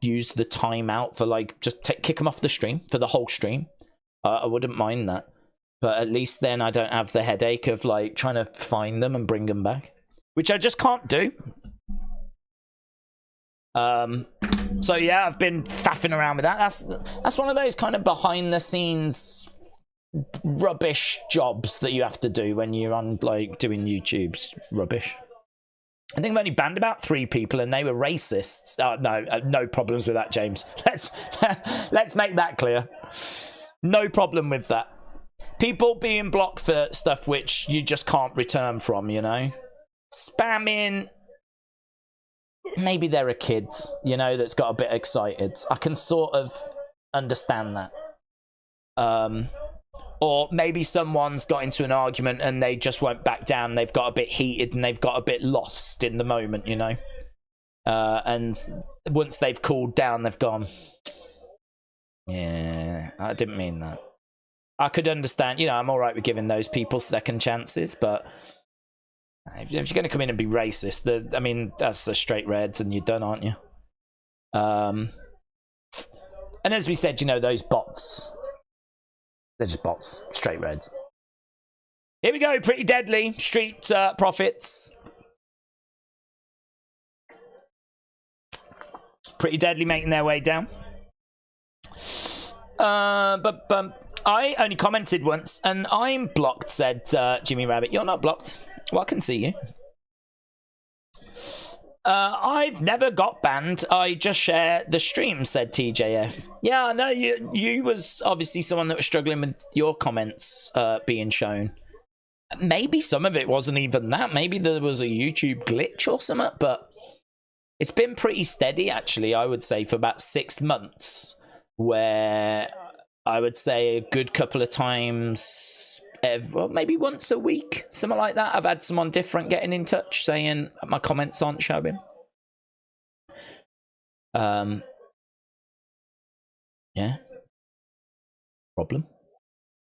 use the timeout for like just kick them off the stream for the whole stream? I wouldn't mind that, but at least then I don't have the headache of like trying to find them and bring them back, which I just can't do. So yeah, I've been faffing around with that. That's one of those kind of behind the scenes rubbish jobs that you have to do when you're on, like, doing YouTube's rubbish. I think I've only banned about 3 people, and they were racists. No problems with that, James. Let's make that clear. No problem with that. People being blocked for stuff which you just can't return from, you know? Spamming. Maybe they're a kid, you know, that's got a bit excited. I can sort of understand that. Or maybe someone's got into an argument and they just won't back down. They've got a bit heated and they've got a bit lost in the moment, you know. And once they've cooled down, they've gone, yeah, I didn't mean that. I could understand, you know, I'm all right with giving those people second chances, but if you're going to come in and be racist, I mean, that's a straight reds and you're done, aren't you? And as we said, you know, those bots, they're just bots, straight reds. Here we go, Pretty Deadly, Street Profits. Pretty Deadly making their way down. But I only commented once, and I'm blocked, said Jimmy Rabbit. You're not blocked. Well, I can see you. I've never got banned. I just share the stream, said TJF. Yeah, I know you was obviously someone that was struggling with your comments being shown. Maybe some of it wasn't even that. Maybe there was a YouTube glitch or something, but it's been pretty steady, actually, I would say, for about 6 months, where I would say a good couple of times, well, maybe once a week, something like that, I've had someone different getting in touch saying my comments aren't showing. Yeah. Problem.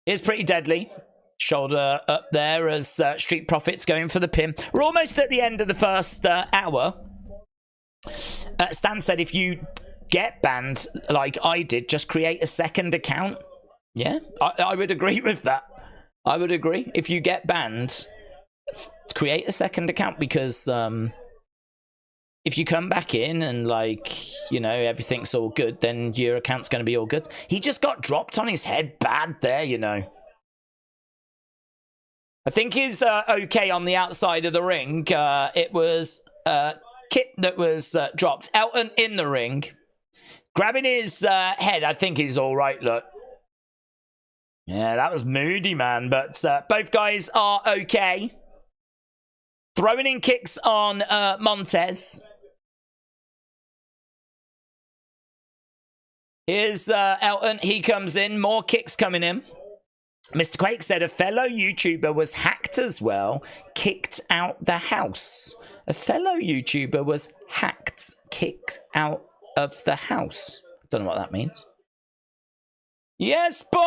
It's Pretty Deadly. Shoulder up there as Street Profits going for the pin. We're almost at the end of the first hour. Stan said if you get banned like I did, just create a second account. Yeah, I would agree with that. I would agree. If you get banned, create a second account, because if you come back in and, like, you know, everything's all good, then your account's going to be all good. He just got dropped on his head bad there, you know. I think he's okay on the outside of the ring. It was Kit that was dropped. Elton in the ring, grabbing his head. I think he's all right, look. Yeah, that was moody, man. But both guys are okay. Throwing in kicks on Montez. Here's Elton. He comes in. More kicks coming in. Mr. Quake said a fellow YouTuber was hacked as well. Kicked out the house. A fellow YouTuber was hacked. Kicked out of the house. Don't know what that means. Yes, boy!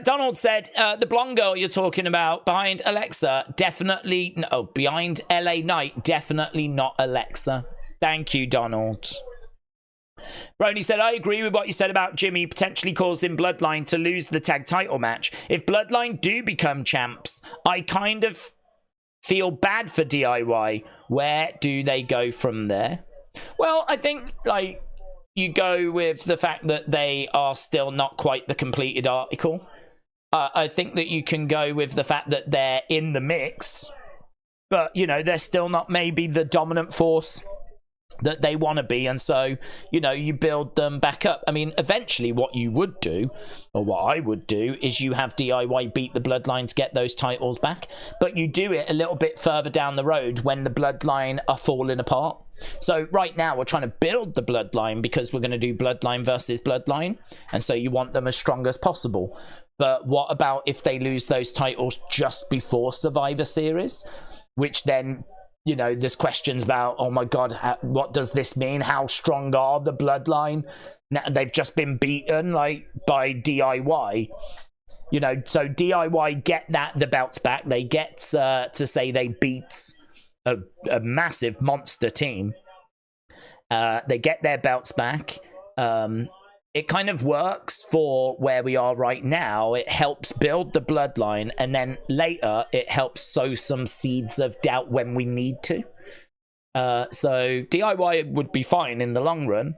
Donald said, the blonde girl you're talking about behind Alexa, definitely... No, behind LA Knight, definitely not Alexa. Thank you, Donald. Brony said, I agree with what you said about Jimmy potentially causing Bloodline to lose the tag title match. If Bloodline do become champs, I kind of feel bad for DIY. Where do they go from there? Well, I think, like, you go with the fact that they are still not quite the completed article. I think that you can go with the fact that they're in the mix, but, you know, they're still not maybe the dominant force that they want to be, and so, you know, you build them back up. I mean, eventually what you would do, or what I would do, is you have DIY beat the Bloodline to get those titles back, but you do it a little bit further down the road when the Bloodline are falling apart. So right now we're trying to build the Bloodline because we're going to do Bloodline versus Bloodline, and so you want them as strong as possible. But what about if they lose those titles just before Survivor Series, which then, you know, there's questions about, oh my God, what does this mean? How strong are the Bloodline? Now, they've just been beaten, like, by DIY. You know, so DIY get the belts back. They get to say they beat a massive monster team. They get their belts back. It kind of works for where we are right now. It helps build the Bloodline, and then later it helps sow some seeds of doubt when we need to. So DIY would be fine in the long run.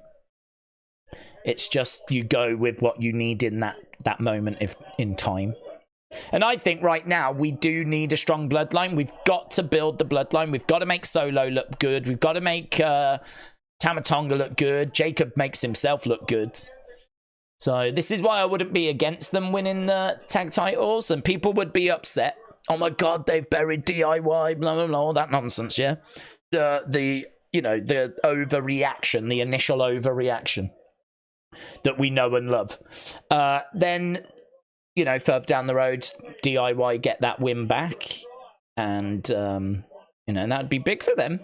It's just you go with what you need in that moment if in time. And I think right now we do need a strong bloodline. We've got to build the bloodline. We've got to make Solo look good. We've got to make Tama Tonga look good. Jacob makes himself look good. So this is why I wouldn't be against them winning the tag titles. And people would be upset. Oh my God, they've buried DIY, blah, blah, blah, all that nonsense, yeah? The overreaction, the initial overreaction that we know and love. Then... further down the road, DIY get that win back. And, that'd be big for them.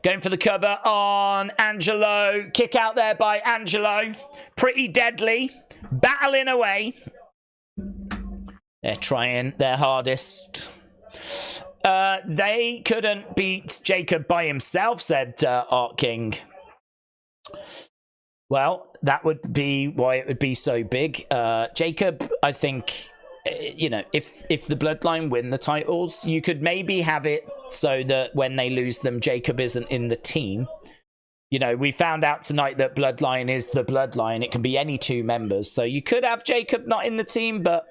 Going for the cover on Angelo. Kick out there by Angelo. Pretty deadly. Battling away. They're trying their hardest. They couldn't beat Jacob by himself, said Art King. Well, that would be why it would be so big. Jacob, I think, if the Bloodline win the titles, you could maybe have it so that when they lose them, Jacob isn't in the team. We found out tonight that Bloodline is the Bloodline. It can be any two members. So you could have Jacob not in the team, but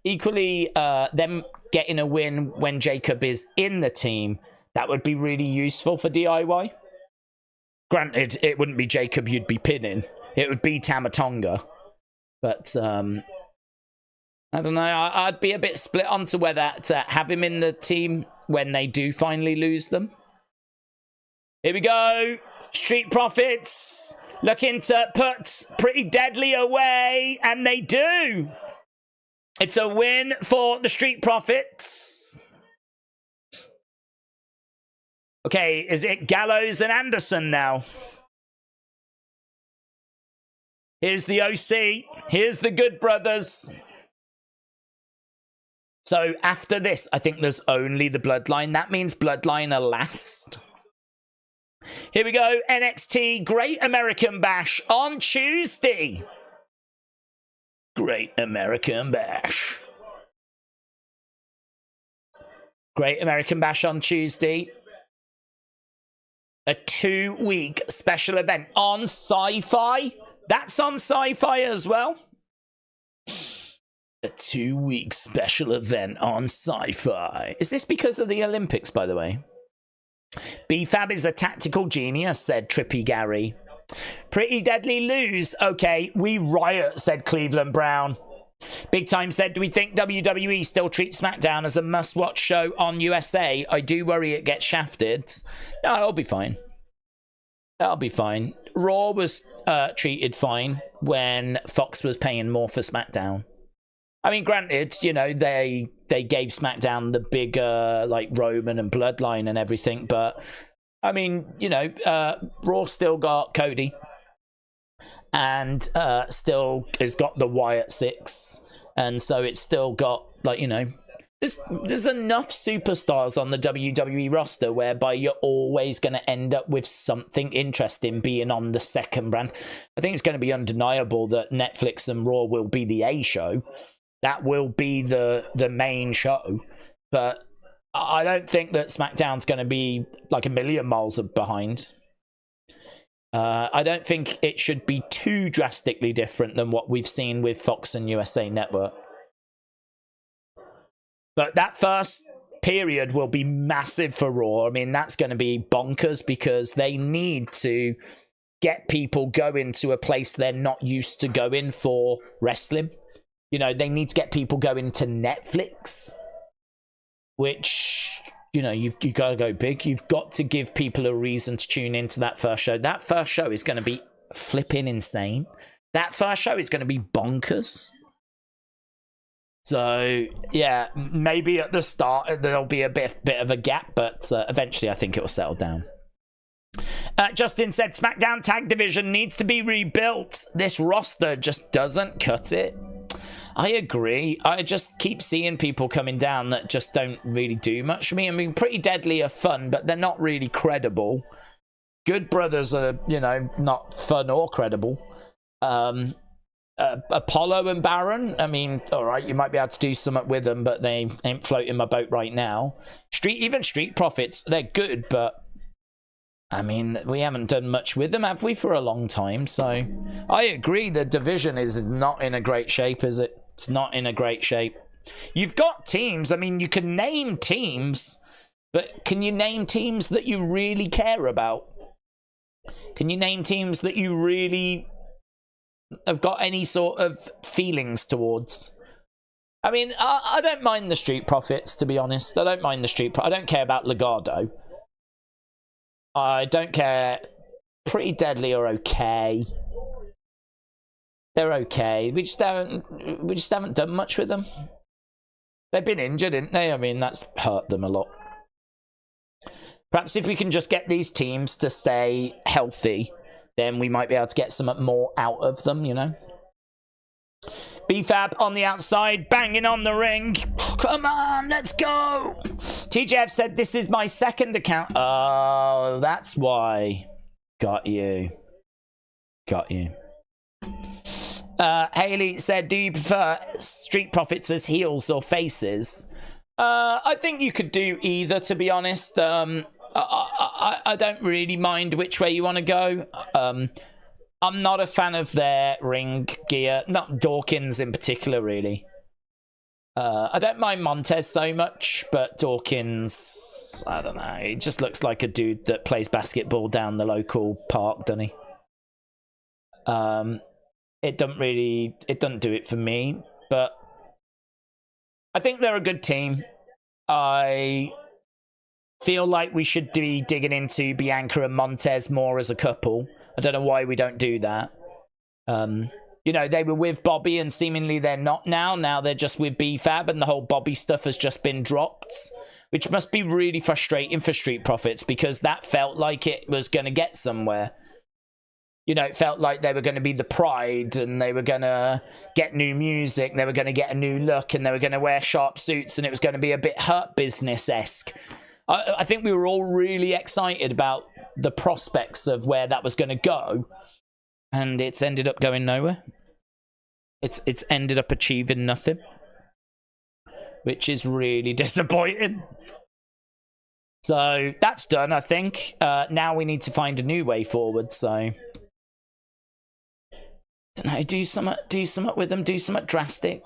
equally them getting a win when Jacob is in the team, that would be really useful for DIY. Granted, it wouldn't be Jacob you'd be pinning. It would be Tama Tonga. But, I don't know. I'd be a bit split on to whether to have him in the team when they do finally lose them. Here we go. Street Profits looking to put Pretty Deadly away. And they do. It's a win for the Street Profits. Okay, is it Gallows and Anderson now? Here's the OC. Here's the Good Brothers. So after this, I think there's only the Bloodline. That means Bloodline are last. Here we go. NXT Great American Bash on Tuesday. Great American Bash. Great American Bash on Tuesday. A 2-week special event on Sci-Fi. That's on Sci-Fi as well. A 2-week special event on Sci-Fi. Is this because of the Olympics, by the way? B-Fab is a tactical genius, said Trippy Gary. Pretty Deadly lose. Okay, we riot, said Cleveland Brown. Big Time said, do we think WWE still treats SmackDown as a must-watch show on USA? I do worry it gets shafted. No, it'll be fine. That'll be fine. Raw was treated fine when Fox was paying more for SmackDown. I mean, granted, they gave SmackDown the bigger, like, Roman and Bloodline and everything, but, I mean, Raw still got Cody. And still has got the Wyatt Six, and so it's still got, like, there's enough superstars on the WWE roster whereby you're always going to end up with something interesting being on the second brand. I think it's going to be undeniable that Netflix and Raw will be the A show. That will be the main show, but I don't think that SmackDown's going to be like a million miles behind. I don't think it should be too drastically different than what we've seen with Fox and USA Network. But that first period will be massive for Raw. I mean, that's going to be bonkers because they need to get people going to a place they're not used to going for wrestling. They need to get people going to Netflix, which... you've got to go big. You've got to give people a reason to tune into that first show. That first show is going to be flipping insane. That first show is going to be bonkers. So, yeah, maybe at the start there'll be a bit of a gap, but eventually I think it will settle down. Justin said, SmackDown Tag Division needs to be rebuilt. This roster just doesn't cut it. I agree. I just keep seeing people coming down that just don't really do much for me. I mean, Pretty Deadly are fun, but they're not really credible. Good Brothers are, not fun or credible. Apollo and Baron, I mean, all right, you might be able to do something with them, but they ain't floating my boat right now. Even Street Profits, they're good, but I mean, we haven't done much with them, have we, for a long time? So I agree, the division is not in a great shape, is it? It's not in a great shape. You've got teams. I mean, you can name teams, but can you name teams that you really care about? Can you name teams that you really have got any sort of feelings towards? I mean, I don't mind the Street Profits, to be honest. I don't mind the Street Profits. I don't care about Legado. I don't care. Pretty Deadly are okay. They're okay. We just haven't done much with them. They've been injured, didn't they? I mean, that's hurt them a lot. Perhaps if we can just get these teams to stay healthy, then we might be able to get some more out of them, you know? BFAB on the outside, banging on the ring. Come on, let's go. TJF said, this is my second account. Oh, that's why. Got you. Got you. Haley said, do you prefer Street Profits as heels or faces? I think you could do either, to be honest. I don't really mind which way you want to go. I'm not a fan of their ring gear. Not Dawkins in particular, really. I don't mind Montez so much, but Dawkins, I don't know. He just looks like a dude that plays basketball down the local park, doesn't he? It doesn't do it for me, but I think they're a good team. I feel like we should be digging into Bianca and Montez more as a couple. I don't know why we don't do that. You know, they were with Bobby and seemingly they're not now. Now they're just with BFAB and the whole Bobby stuff has just been dropped, which must be really frustrating for Street Profits because that felt like it was going to get somewhere. You know, it felt like they were going to be the pride and they were going to get new music. They were going to get a new look and they were going to wear sharp suits and it was going to be a bit Hurt Business-esque. I think we were all really excited about the prospects of where that was going to go. And it's ended up going nowhere. It's ended up achieving nothing. Which is really disappointing. So that's done, I think. Now we need to find a new way forward, so... don't know, do something with them, do something drastic.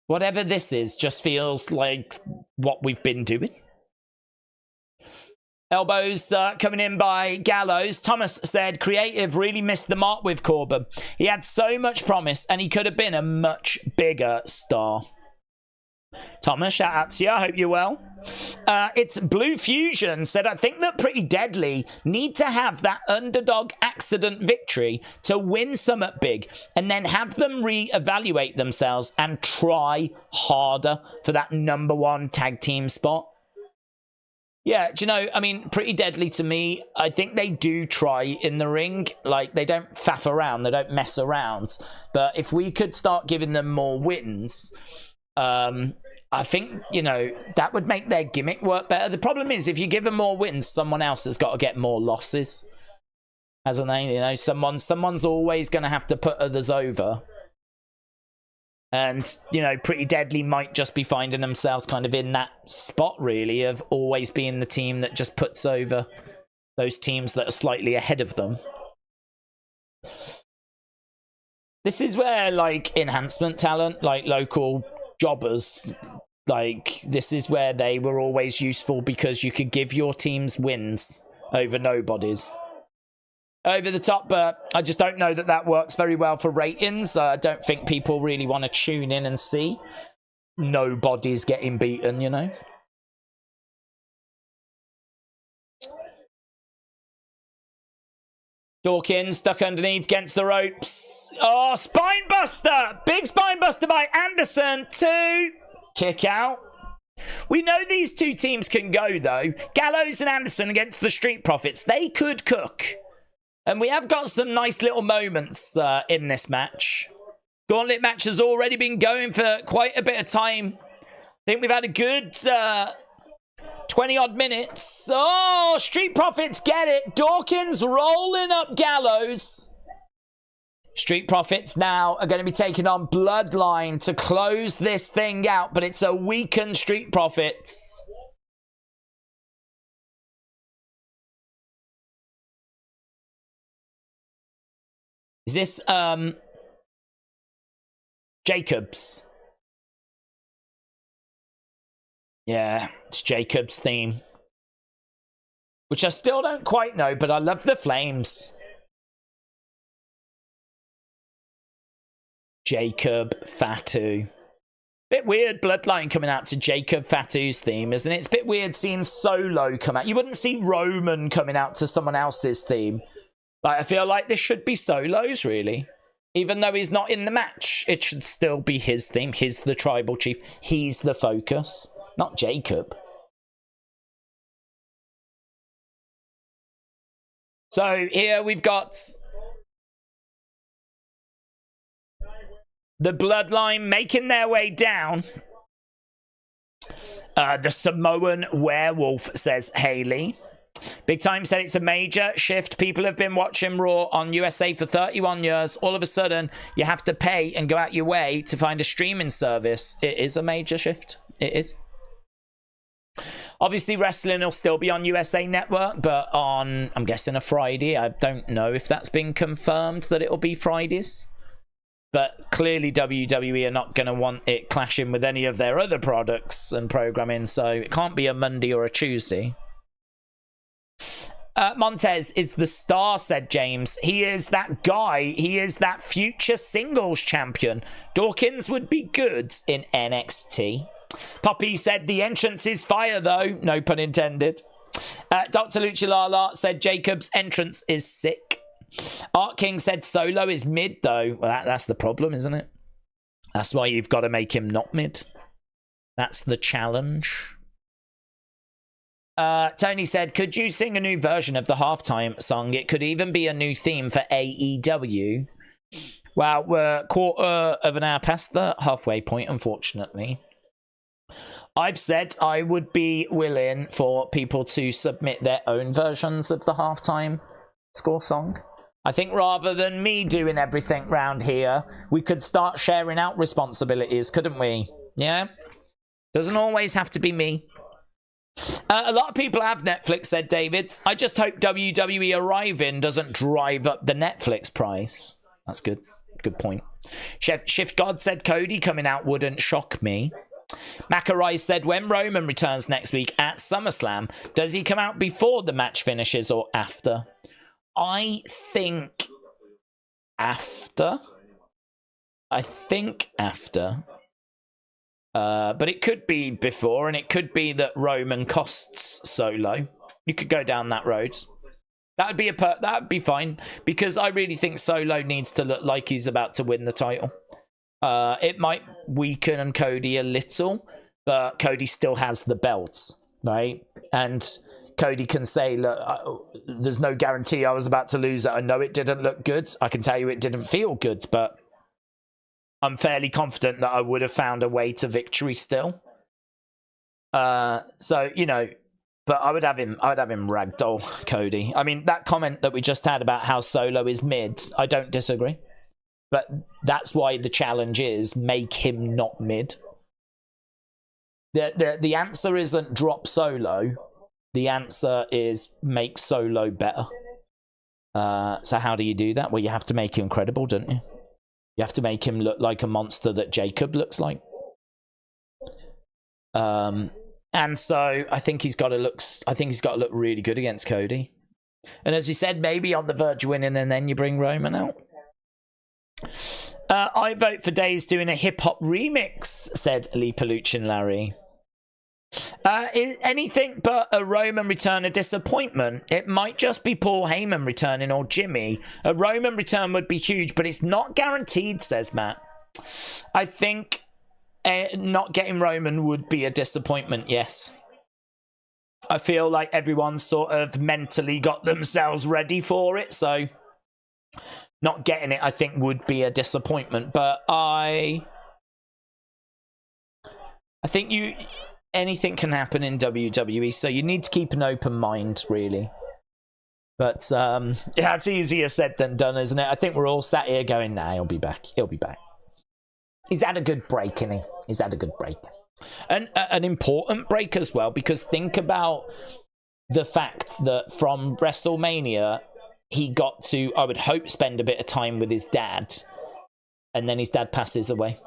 Whatever this is just feels like what we've been doing. Elbows coming in by Gallows. Thomas said, creative really missed the mark with Corbin. He had so much promise and he could have been a much bigger star. Thomas, shout out to you. I hope you're well. It's Blue Fusion said, I think that Pretty Deadly need to have that underdog accident victory to win something big and then have them reevaluate themselves and try harder for that #1 tag team spot. Yeah, do you know, I mean, Pretty Deadly to me, I think they do try in the ring. Like, they don't faff around, they don't mess around. But if we could start giving them more wins, I think, you know, that would make their gimmick work better. The problem is, if you give them more wins, someone else has got to get more losses. Hasn't they? You know, someone's always going to have to put others over. And, you know, Pretty Deadly might just be finding themselves kind of in that spot, really, of always being the team that just puts over those teams that are slightly ahead of them. This is where, like, enhancement talent, like local jobbers, like, this is where they were always useful because you could give your teams wins over nobodies. Over the top, but I just don't know that that works very well for ratings. I don't think people really want to tune in and see nobodies getting beaten, you know. Dawkins stuck underneath against the ropes. Oh, spine buster! Big spine buster by Anderson. 2. Kick out. We know these two teams can go, though. Gallows and Anderson against the Street Profits. They could cook. And we have got some nice little moments in this match. Gauntlet match has already been going for quite a bit of time. I think we've had a good 20-odd minutes. Oh, Street Profits get it. Dawkins rolling up Gallows. Street Profits now are going to be taking on Bloodline to close this thing out, but it's a weakened Street Profits. Is this Jacob's? Yeah, it's Jacob's theme. Which I still don't quite know, but I love the flames. Jacob Fatu. Bit weird Bloodline coming out to Jacob Fatu's theme, isn't it? It's a bit weird seeing Solo come out. You wouldn't see Roman coming out to someone else's theme. Like, I feel like this should be Solo's, really. Even though he's not in the match, it should still be his theme. He's the tribal chief. He's the focus, not Jacob. So here we've got the Bloodline making their way down. The Samoan werewolf, says Haley. Big Time said it's a major shift. People have been watching Raw on USA for 31 years. All of a sudden, you have to pay and go out your way to find a streaming service. It is a major shift. It is. Obviously, wrestling will still be on USA Network, but on, I'm guessing, a Friday. I don't know if that's been confirmed that it'll be Fridays. But clearly WWE are not going to want it clashing with any of their other products and programming, so it can't be a Monday or a Tuesday. Montez is the star, said James. He is that guy. He is that future singles champion. Dawkins would be good in NXT. Poppy said the entrance is fire, though. No pun intended. Dr. Lucilala said Jacob's entrance is sick. Art King said Solo is mid, though. Well, that's the problem, isn't it? That's why you've got to make him not mid. That's the challenge. Tony said, could you sing a new version of the halftime song? It could even be a new theme for AEW. Well, we're quarter of an hour past the halfway point, unfortunately. I've said I would be willing for people to submit their own versions of the halftime score song. I think rather than me doing everything round here, we could start sharing out responsibilities, couldn't we? Yeah? Doesn't always have to be me. A lot of people have Netflix, said David. I just hope WWE arriving doesn't drive up the Netflix price. That's good. Good point. Shift God said Cody coming out wouldn't shock me. Macarai said when Roman returns next week at SummerSlam, does he come out before the match finishes or after? I think after. But it could be before, and it could be that Roman costs Solo. You could go down that road. That would be fine, because I really think Solo needs to look like he's about to win the title. It might weaken Cody a little, but Cody still has the belts, right? And Cody can say, look, there's no guarantee I was about to lose it. I know it didn't look good. I can tell you it didn't feel good, but I'm fairly confident that I would have found a way to victory still. So, you know, but I would have him ragdoll Cody. I mean, that comment that we just had about how Solo is mid, I don't disagree. But that's why the challenge is make him not mid. The answer isn't drop Solo. The answer is make Solo better. So how do you do that? Well, you have to make him credible, don't you? You have to make him look like a monster that Jacob looks like. And so I think he's got to look really good against Cody. And as you said, maybe on the verge of winning, and then you bring Roman out. I vote for Daze doing a hip-hop remix, said Lee Paluchin Larry. Is anything but a Roman return a disappointment? It might just be Paul Heyman returning or Jimmy. A Roman return would be huge, but it's not guaranteed, says Matt. I think not getting Roman would be a disappointment, yes. I feel like everyone's sort of mentally got themselves ready for it, so not getting it, I think, would be a disappointment. But I think anything can happen in WWE, so you need to keep an open mind, really. But yeah, it's easier said than done, isn't it? I think we're all sat here going, nah, he'll be back. He'll be back. He's had a good break, hasn't he? He's had a good break. And an important break as well, because think about the fact that from WrestleMania, he got to, I would hope, spend a bit of time with his dad. And then his dad passes away.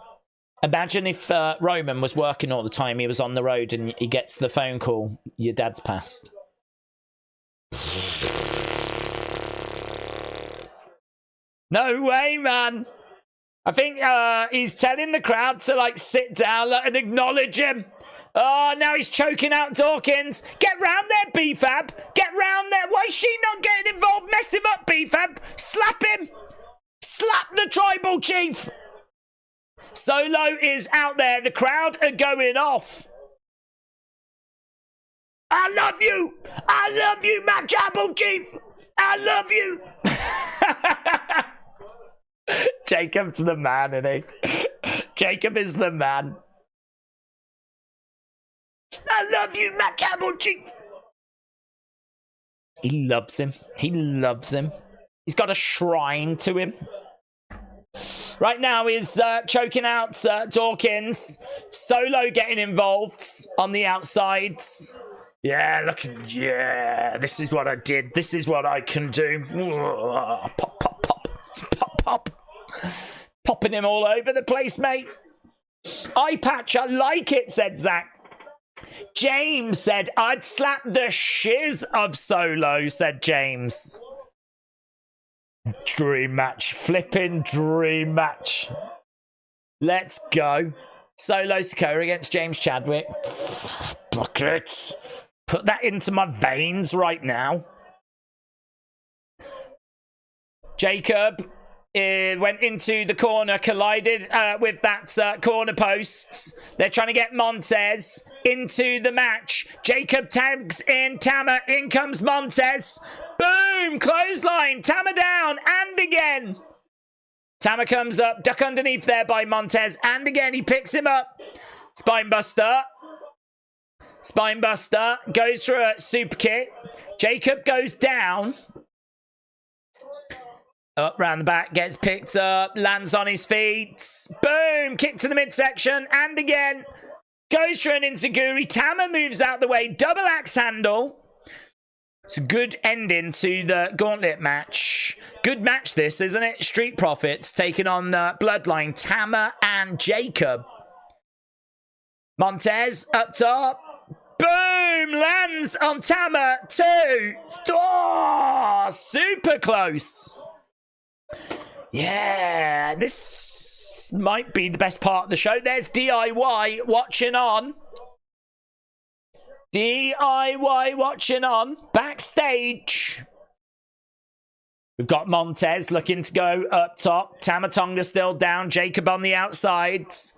Imagine if Roman was working all the time, he was on the road, and he gets the phone call, your dad's passed. No way, man. I think he's telling the crowd to, like, sit down and acknowledge him. Oh, now he's choking out Dawkins. Get round there, B-Fab. Get round there. Why is she not getting involved? Mess him up, B-Fab. Slap him. Slap the tribal chief. Solo is out there. The crowd are going off. I love you. I love you, my tribal chief. I love you. Jacob's the man, isn't he? Jacob is the man. I love you, my tribal chief. He loves him. He loves him. He's got a shrine to him. Right now he's choking out Dawkins. Solo getting involved on the outsides. Yeah, look, yeah, this is what I did. This is what I can do. Pop, pop, pop, pop, pop. Popping him all over the place, mate. Eye patch, I like it, said Zach. James said, I'd slap the shiz of Solo, said James. Dream match. Flipping dream match. Let's go. Solo Sikoa against James Chadwick. Look at it. Put that into my veins right now. Jacob went into the corner, collided with that corner post. They're trying to get Montez into the match. Jacob tags in Tama. In comes Montez. Boom! Clothesline. Tama down. And again. Tama comes up. Duck underneath there by Montez. And again, he picks him up. Spinebuster. Spinebuster. Goes for a super kick. Jacob goes down. Up round the back, gets picked up, lands on his feet. Boom! Kick to the midsection, and again. Goes for an enziguri. Tama moves out the way. Double axe handle. It's a good ending to the Gauntlet match. Good match this, isn't it? Street Profits taking on Bloodline. Tama and Jacob. Montez up top. Boom! Lands on Tama. 2. Oh, super close. Yeah, this might be the best part of the show. There's DIY watching on. DIY watching on. Backstage. We've got Montez looking to go up top. Tama Tonga still down. Jacob on the outsides.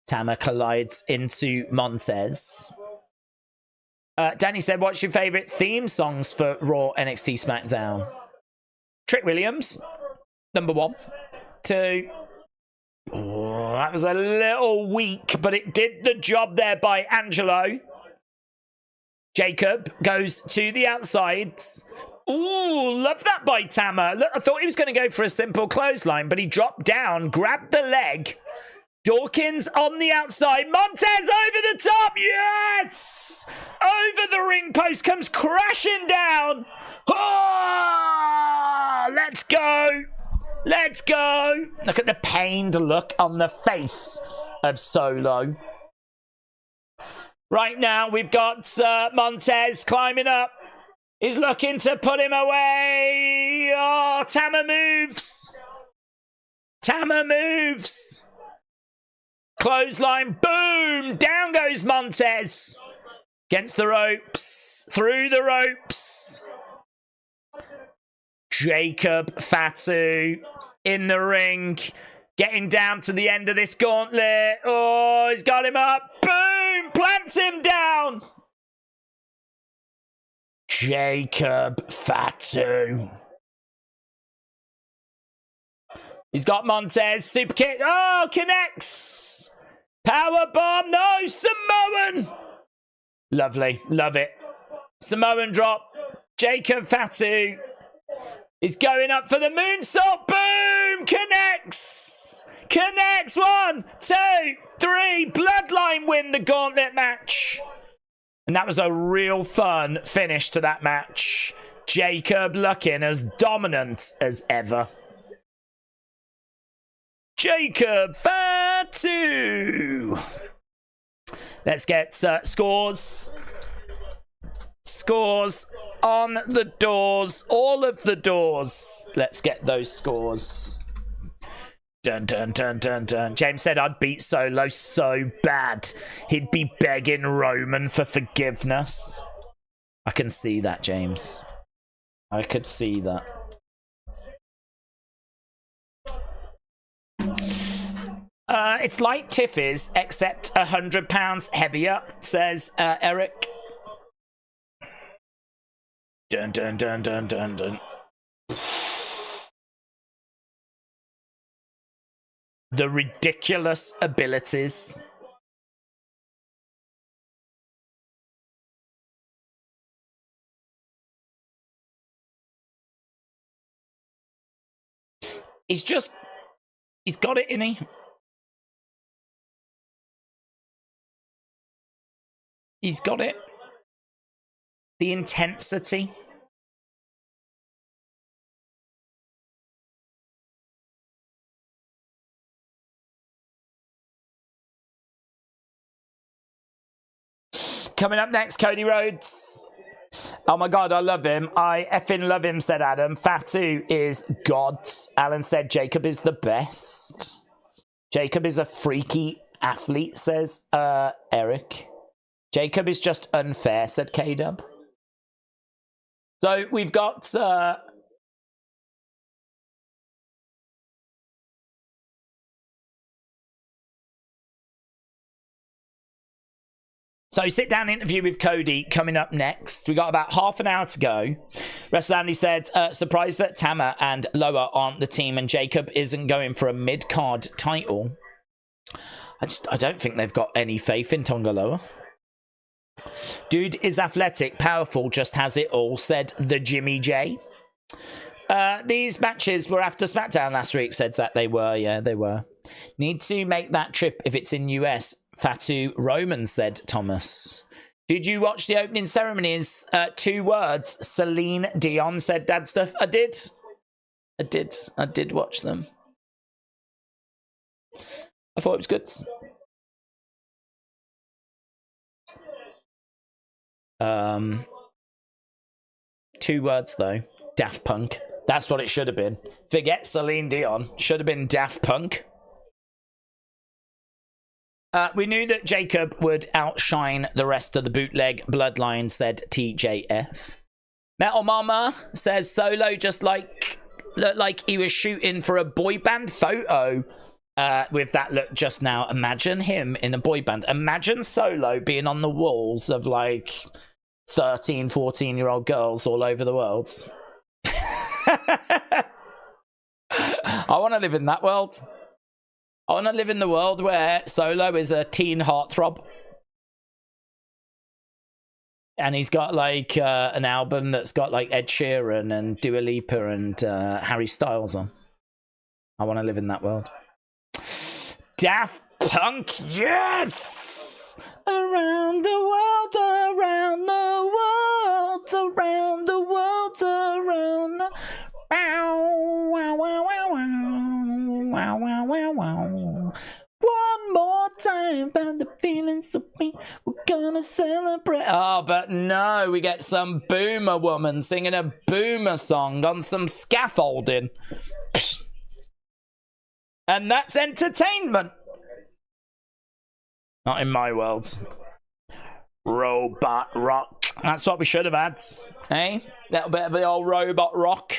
Tama collides into Montez. Danny said, what's your favourite theme songs for Raw, NXT, SmackDown? Trick Williams. Number 1. 2. Oh, that was a little weak, but it did the job there by Angelo. Jacob goes to the outsides. Ooh, love that by Tama. Look, I thought he was going to go for a simple clothesline, but he dropped down, grabbed the leg. Dawkins on the outside. Montez over the top. Yes! Over the ring post, comes crashing down. Oh, let's go. Let's go. Look at the pained look on the face of Solo. Right now, we've got Montez climbing up. He's looking to put him away. Oh, Tama moves. Tama moves. Clothesline. Boom. Down goes Montez. Against the ropes. Through the ropes. Jacob Fatu in the ring, getting down to the end of this gauntlet. Oh, he's got him up. Boom! Plants him down. Jacob Fatu. He's got Montez. Super kick. Oh, connects. Power bomb. No, Samoan. Lovely. Love it. Samoan drop. Jacob Fatu is going up for the moonsault. Boom! Connects! Connects! 1, 2, 3. Bloodline win the Gauntlet match. And that was a real fun finish to that match. Jacob looking as dominant as ever. Jacob Fatu. Let's get scores. Scores on the doors. All of the doors. Let's get those scores. Dun, dun, dun, dun, dun. James said I'd beat Solo so bad. He'd be begging Roman for forgiveness. I can see that, James. I could see that. It's like Tiffy's, except £100 heavier, says Eric. Dun, dun, dun, dun, dun, dun. The ridiculous abilities. He's got it, innit? He's got it. The intensity. Coming up next, Cody Rhodes. Oh my God, I love him. I effing love him, said Adam. Fatu is gods. Alan said Jacob is the best. Jacob is a freaky athlete, says Eric. Jacob is just unfair, said K-Dub. So we've got... So sit-down interview with Cody coming up next. We got about half an hour to go. WrestleMania said, surprised that Tama and Loa aren't the team and Jacob isn't going for a mid-card title. I don't think they've got any faith in Tonga Loa. Dude is athletic, powerful, just has it all, said the Jimmy J. These matches were after SmackDown last week, said Zach. They were, yeah, they were. Need to make that trip if it's in US. Fatu Roman, said Thomas. Did you watch the opening ceremonies? 2 words. Celine Dion, said Dad Stuff. I did watch them. I thought it was good. 2 words though. Daft Punk. That's what it should have been. Forget Celine Dion. Should have been Daft Punk. We knew that Jacob would outshine the rest of the bootleg bloodline, said TJF. Metal Mama says Solo just looked like he was shooting for a boy band photo with that look just now. Imagine him in a boy band. Imagine Solo being on the walls of like 13, 14-year-old girls all over the world. I want to live in that world. I want to live in the world where Solo is a teen heartthrob. And he's got like an album that's got like Ed Sheeran and Dua Lipa and Harry Styles on. I want to live in that world. Daft Punk, yes! Around the world, around the world, around the world, around the... Wow, wow, wow, wow, wow, wow, wow, wow. One more time about the feelings of me. We're gonna celebrate. Oh, but no, we get some boomer woman singing a boomer song on some scaffolding. And that's entertainment. Not in my world. Robot rock. That's what we should have had. Eh? Little bit of the old robot rock.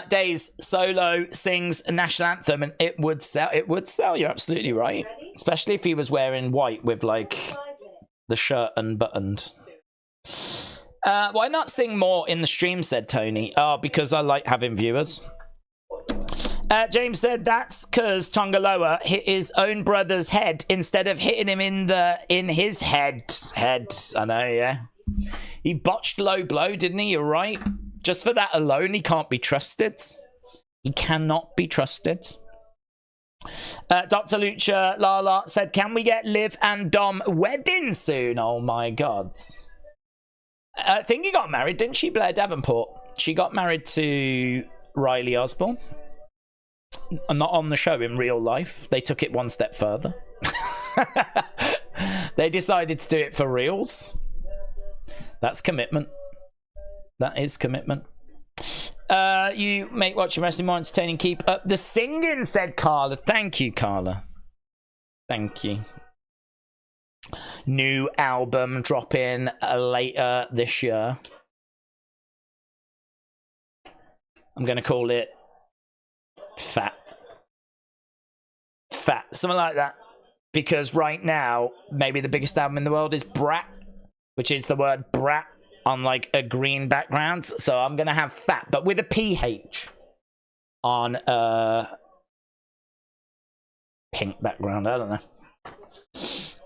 Daze, Solo sings a national anthem and it would sell. It would sell. You're absolutely right. Especially if he was wearing white with like the shirt unbuttoned. Why not sing more in the stream, said Tony. Oh, because I like having viewers. James said that's because Tonga Loa hit his own brother's head instead of hitting him in his head. I know, yeah. He botched low blow, didn't he? You're right. Just for that alone, he can't be trusted. He cannot be trusted. Dr. Lucha Lala said, can we get Liv and Dom wedding soon? Oh my God. I think he got married, didn't she, Blair Davenport? She got married to Riley Osborne. Not on the show, in real life. They took it one step further. They decided to do it for reals. That's commitment. That is commitment. You make watching wrestling more entertaining. Keep up the singing, said Carla. Thank you, Carla. Thank you. New album dropping later this year. I'm going to call it Fat. Fat. Something like that. Because right now, maybe the biggest album in the world is Brat, which is the word brat on like a green background. So I'm going to have Fat, but with a PH on a pink background. I don't know.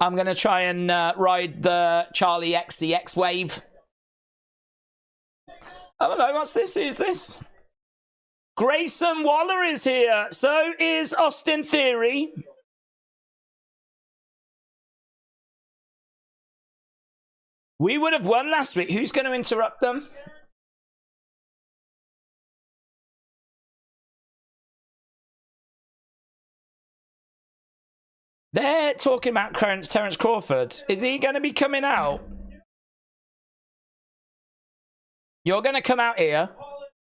I'm going to try and ride the Charlie XCX wave. I don't know. What's this? Who's this? Grayson Waller is here. So is Austin Theory. We would have won last week. Who's going to interrupt them? They're talking about Terence Crawford. Is he going to be coming out? You're going to come out here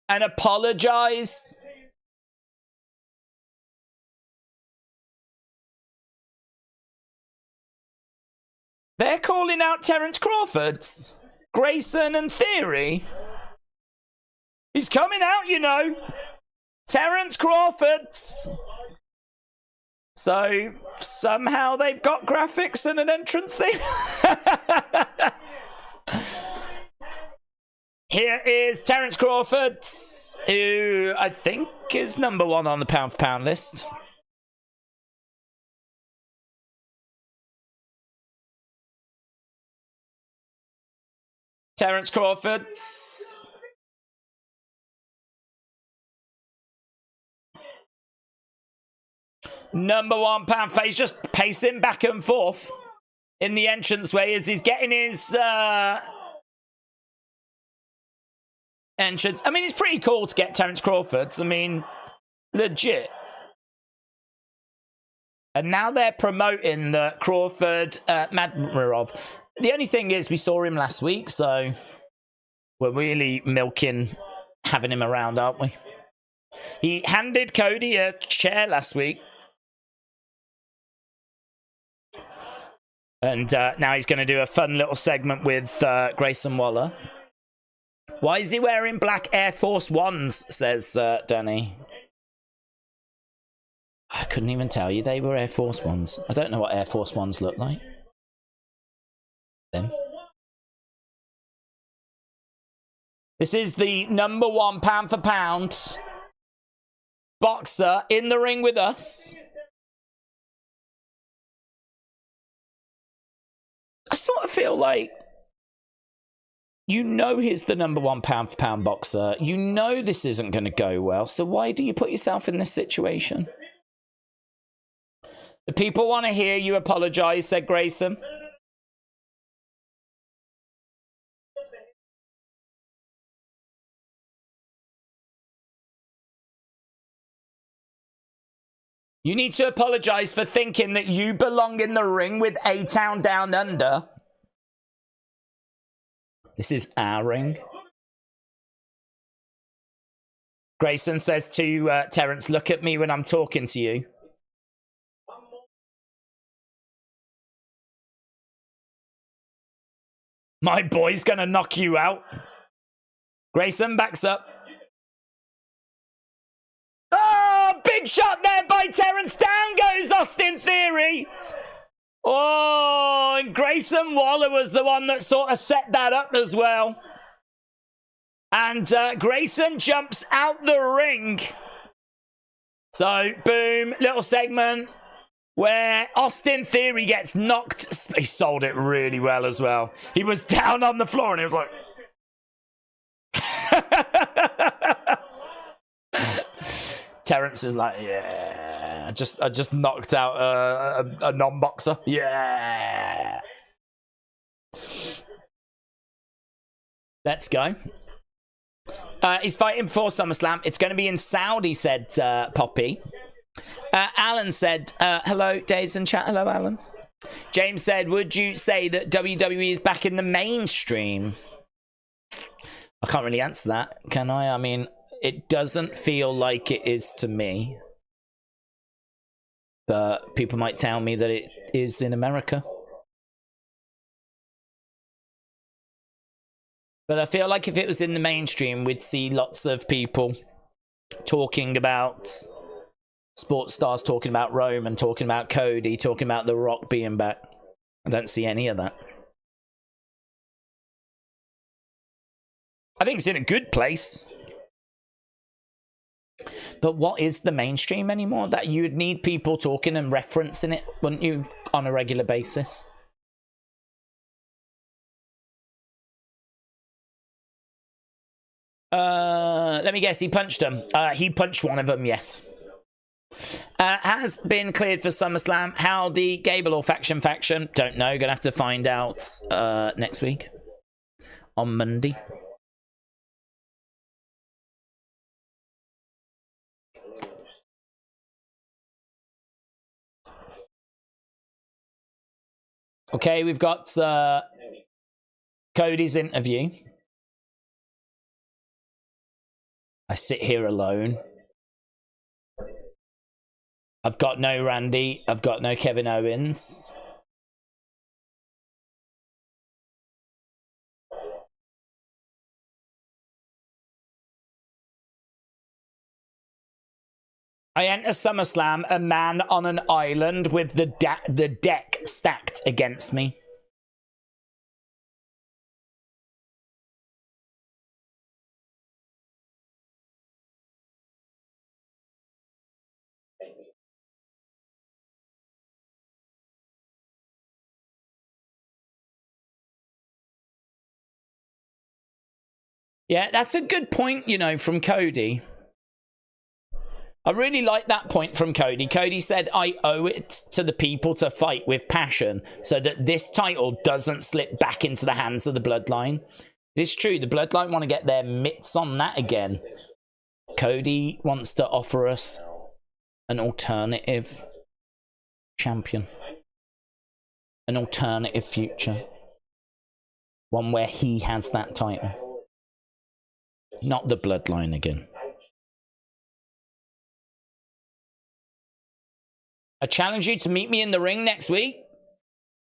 and apologize? They're calling out Terence Crawford's. Grayson and Theory. He's coming out, you know. Terence Crawford's. So, somehow they've got graphics and an entrance thing. Here is Terence Crawford, who I think is #1 on the pound for pound list. Terence Crawford. #1 pound face, just pacing back and forth in the entranceway as he's getting his entrance. I mean, it's pretty cool to get Terence Crawford. I mean, legit. And now they're promoting the Crawford Madmarov. The only thing is, we saw him last week, so we're really milking having him around, aren't we? He handed Cody a chair last week. And now he's going to do a fun little segment with Grayson Waller. Why is he wearing black Air Force Ones, says Danny. I couldn't even tell you they were Air Force Ones. I don't know what Air Force Ones look like. Them. This is the #1 pound for pound boxer in the ring with us. I sort of feel like, you know, he's the #1 pound for pound boxer. You know this isn't going to go well. So why do you put yourself in this situation? The people want to hear you apologize, said Grayson. You need to apologize for thinking that you belong in the ring with A-Town Down Under. This is our ring. Grayson says to Terence, look at me when I'm talking to you. My boy's gonna knock you out. Grayson backs up. Oh, big shot there by Terence. Down goes Austin Theory. Oh, and Grayson Waller was the one that sort of set that up as well. And Grayson jumps out the ring. So, boom, little segment where Austin Theory gets knocked. He sold it really well as well. He was down on the floor and he was like... Terence is like, yeah, I just knocked out a non-boxer. Yeah. Let's go. He's fighting for SummerSlam. It's going to be in Saudi, said Poppy. Alan said, hello, Daze and chat. Hello, Alan. James said, would you say that WWE is back in the mainstream? I can't really answer that, can I? I mean, it doesn't feel like it is to me. But people might tell me that it is in America. But I feel like if it was in the mainstream, we'd see lots of people talking about sports stars, talking about Roman, talking about Cody, talking about The Rock being back. I don't see any of that. I think it's in a good place. But what is the mainstream anymore? That you would need people talking and referencing it, wouldn't you, on a regular basis? Let me guess, he punched him. He punched one of them, yes. Has been cleared for SummerSlam. Howdy, Gable or Faction? Don't know. Gonna have to find out next week. On Monday. Okay, we've got Cody's interview. I sit here alone. I've got no Randy. I've got no Kevin Owens. I enter SummerSlam, a man on an island with the deck stacked against me. Yeah, that's a good point, you know, from Cody. I really like that point from Cody. Cody said, I owe it to the people to fight with passion so that this title doesn't slip back into the hands of the Bloodline. It's true, the Bloodline want to get their mitts on that again. Cody wants to offer us an alternative champion. An alternative future. One where he has that title. Not the Bloodline again. I challenge you to meet me in the ring next week.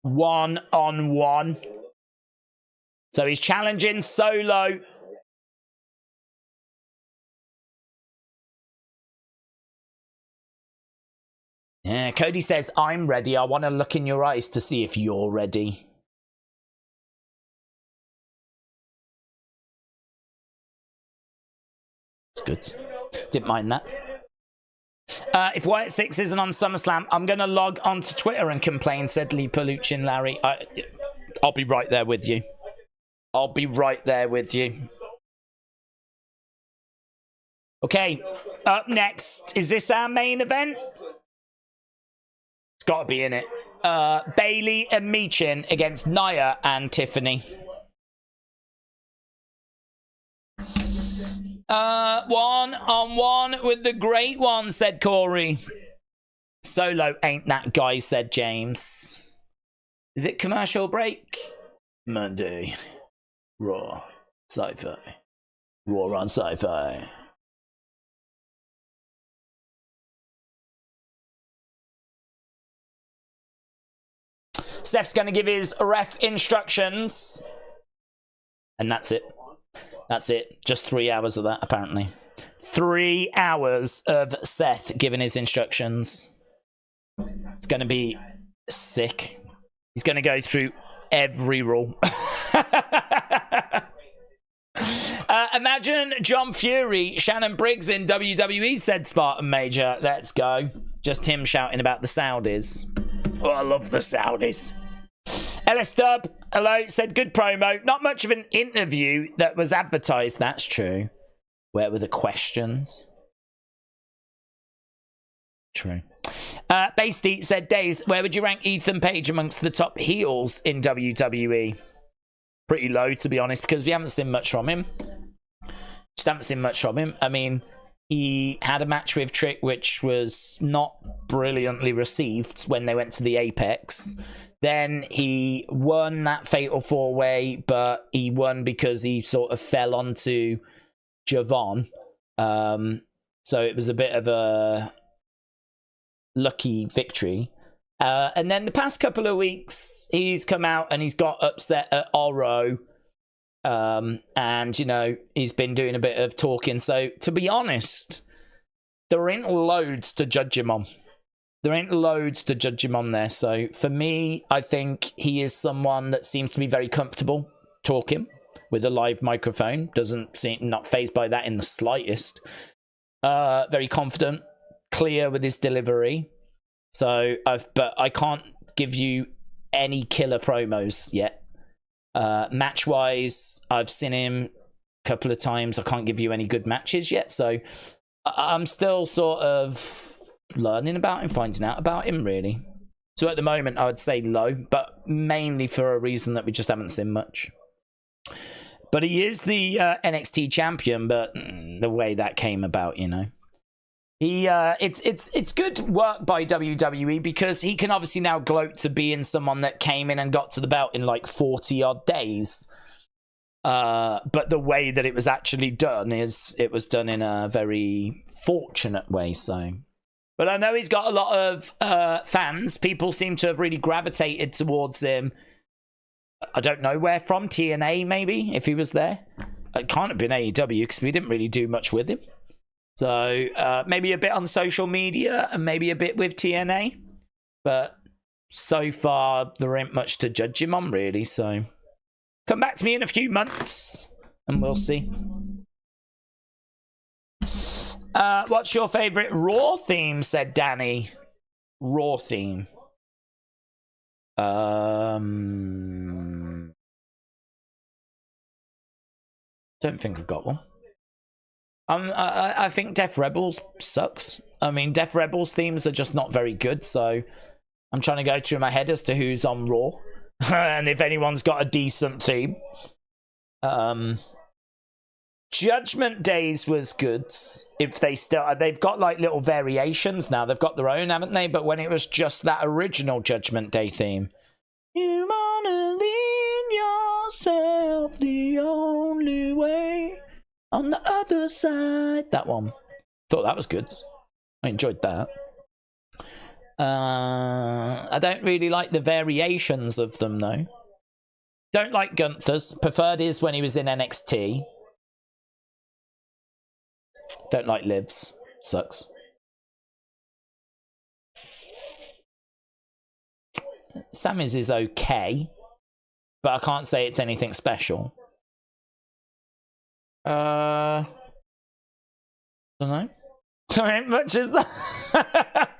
1-on-1. So he's challenging Solo. Yeah, Cody says, I'm ready. I want to look in your eyes to see if you're ready. It's good. Didn't mind that. If Wyatt 6 isn't on SummerSlam, I'm going to log onto Twitter and complain, said Lee Paluchin Larry. I'll be right there with you. I'll be right there with you. Okay, up next. Is this our main event? It's got to be in it. Bailey and Michin against Nia and Tiffany. 1-on-1 with the great one, said Corey. Solo ain't that guy, said James. Is it commercial break? Monday. Raw. Sci-fi. Raw on Sci-fi. Steph's going to give his ref instructions. And that's it. That's it. Just 3 hours of that, apparently. 3 hours of Seth giving his instructions. It's going to be sick. He's going to go through every rule. Imagine John Fury, Shannon Briggs in WWE, said Spartan Major. Let's go. Just him shouting about the Saudis. Oh, I love the Saudis. Ellis Dub, hello, said good promo. Not much of an interview that was advertised, that's true. Where were the questions? True. Basty said, Daze, where would you rank Ethan Page amongst the top heels in WWE? pretty low, to be honest, because we haven't seen much from him. Just haven't seen much from him. I mean, he had a match with Trick, which was not brilliantly received when they went to the Apex. Then he won that Fatal 4-Way, but he won because he sort of fell onto Javon. So it was a bit of a lucky victory. And then the past couple of weeks, he's come out and he's got upset at Oro. And, you know, he's been doing a bit of talking. So, to be honest, there ain't loads to judge him on. There. So, for me, I think he is someone that seems to be very comfortable talking with a live microphone. Doesn't seem not fazed by that in the slightest. Very confident, clear with his delivery. So, but I can't give you any killer promos yet. Match-wise, I've seen him a couple of times. I can't give you any good matches yet, so I'm still sort of learning about him, finding out about him, really. So at the moment, I would say low, but mainly for a reason that we just haven't seen much. But he is the NXT champion, but the way that came about, you know. It's good work by WWE because he can obviously now gloat to being someone that came in and got to the belt in like 40 odd days. But the way that it was actually done is it was done in a very fortunate way. So, but I know he's got a lot of fans. People seem to have really gravitated towards him. I don't know where from, TNA maybe, if he was there. It can't have been AEW because we didn't really do much with him. So maybe a bit on social media and maybe a bit with TNA. But so far, there ain't much to judge him on, really. So come back to me in a few months and we'll see. What's your favourite Raw theme, said Danny. Raw theme. Don't think I've got one. I think Def Rebels sucks. I mean, Def Rebels themes are just not very good, so I'm trying to go through my head as to who's on Raw and if anyone's got a decent theme. Judgment Days was good. If they've got like little variations now. They've got their own, haven't they? But when it was just that original Judgment Day theme, you wanna lean yourself the only way. On the other side. That one. Thought that was good. I enjoyed that. I don't really like the variations of them, though. Don't like Gunther's. Preferred his when he was in NXT. Don't like Liv's. Sucks. Sammy's is okay. But I can't say it's anything special. Don't know. There ain't much, is that?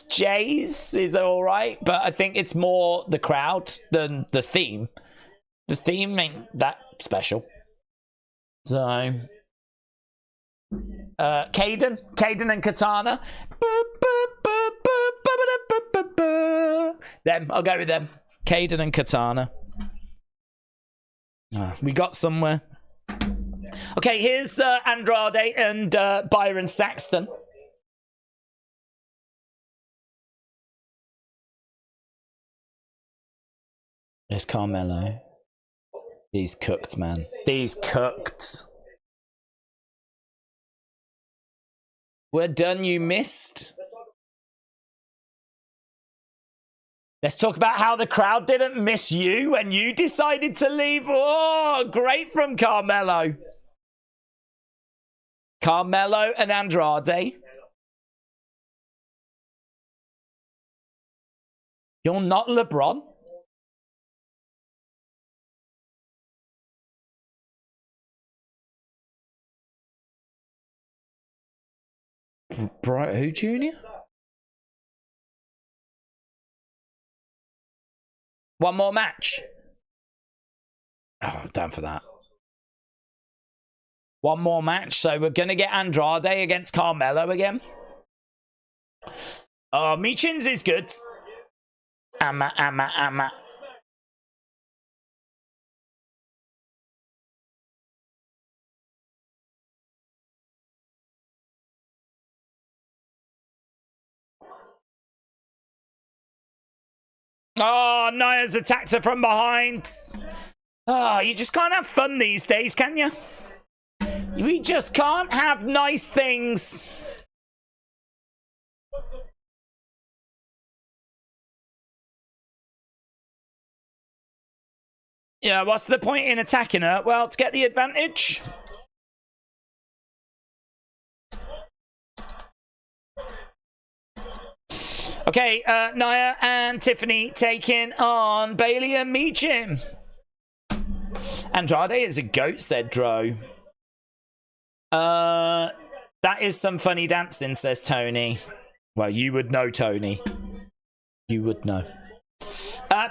Jay's is alright, but I think it's more the crowd than the theme. The theme ain't that special. So, Caden and Katana. Them, I'll go with them. Caden and Katana. We got somewhere. Okay, here's Andrade and Byron Saxton. There's Carmelo. He's cooked, man. He's cooked. We're done, you missed. Let's talk about how the crowd didn't miss you when you decided to leave. Oh, great from Carmelo. Carmelo and Andrade. You're not LeBron. Brian, who, Junior? One more match. Oh, I'm down for that. One more match. So we're going to get Andrade against Carmelo again. Oh, Meechins is good. Amma. Oh, Nia's attacked her from behind. Oh, you just can't have fun these days, can you? We just can't have nice things. Yeah, what's the point in attacking her? Well, to get the advantage. Okay, Nia and Tiffany taking on Bailey and Meechin. Andrade is a goat, said Dro. That is some funny dancing, says Tony. Well, you would know, Tony. You would know.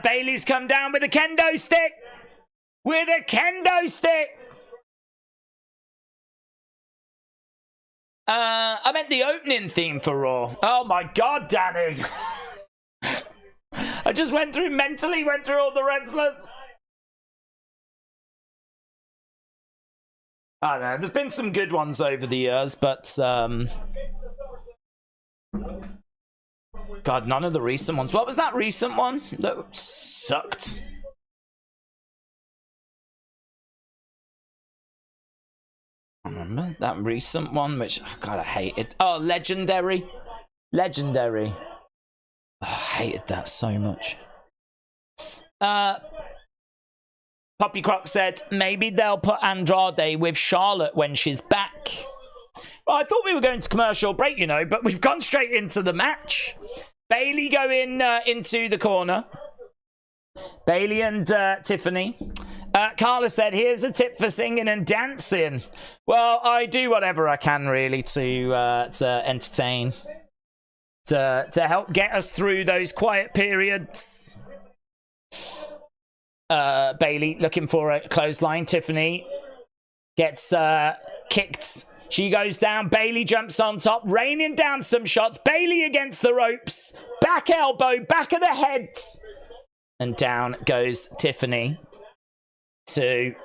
Bailey's come down with a kendo stick. With a kendo stick. I meant the opening theme for Raw. Oh my God, Danny. I just mentally went through all the wrestlers. I don't know, there's been some good ones over the years, but God, none of the recent ones. What was that recent one that sucked? I remember that recent one, which, oh God, I hate it. Oh, Legendary. Legendary. Oh, I hated that so much. Poppy Croc said, maybe they'll put Andrade with Charlotte when she's back. Well, I thought we were going to commercial break, you know, but we've gone straight into the match. Bailey going into the corner. Bailey and Tiffany. Carla said, here's a tip for singing and dancing. Well, I do whatever I can, really, to entertain. To help get us through those quiet periods. Bailey looking for a clothesline. Tiffany gets kicked. She goes down. Bailey jumps on top, raining down some shots. Bailey against the ropes. Back elbow, back of the head. And down goes Tiffany. Kick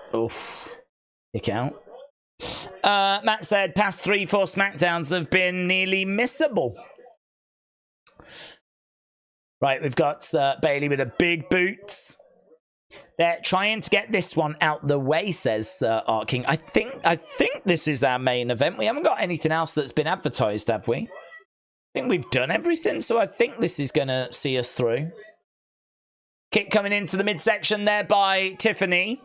out. Matt said past 3-4 Smackdowns have been nearly missable. Right, we've got Bailey with a big boots. They're trying to get this one out the way, says Art King. I think this is our main event. We haven't got anything else that's been advertised, have we? I think we've done everything, so I think this is going to see us through. Kick coming into the midsection there by Tiffany.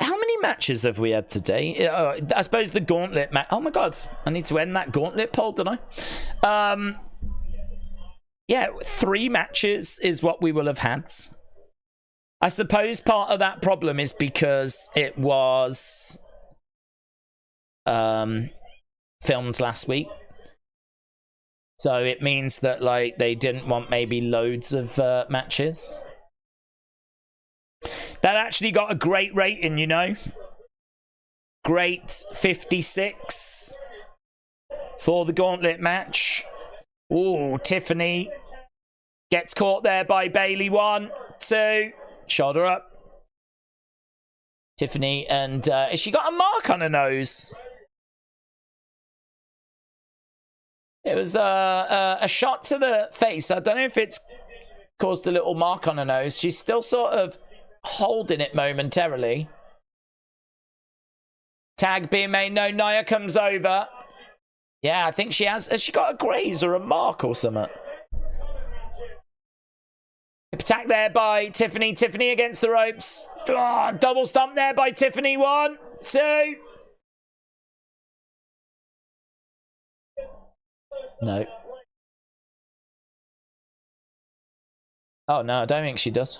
How many matches have we had today? I suppose the Gauntlet match. Oh my God, I need to end that Gauntlet poll, don't I? Yeah, 3 matches is what we will have had. I suppose part of that problem is because it was filmed last week. So it means that, like, they didn't want maybe loads of matches. That actually got a great rating, you know. Great 56 for the Gauntlet match. Ooh, Tiffany gets caught there by Bailey. 1, 2, shoulder up. Tiffany, and has she got a mark on her nose? It was a shot to the face. I don't know if it's caused a little mark on her nose. She's still sort of holding it momentarily. Tag being made. No, Nia comes over. Yeah, I think she has. Has she got a graze or a mark or something? Attack there by Tiffany. Tiffany against the ropes. Oh, double stomp there by Tiffany. 1, 2. No. Oh, no, I don't think she does.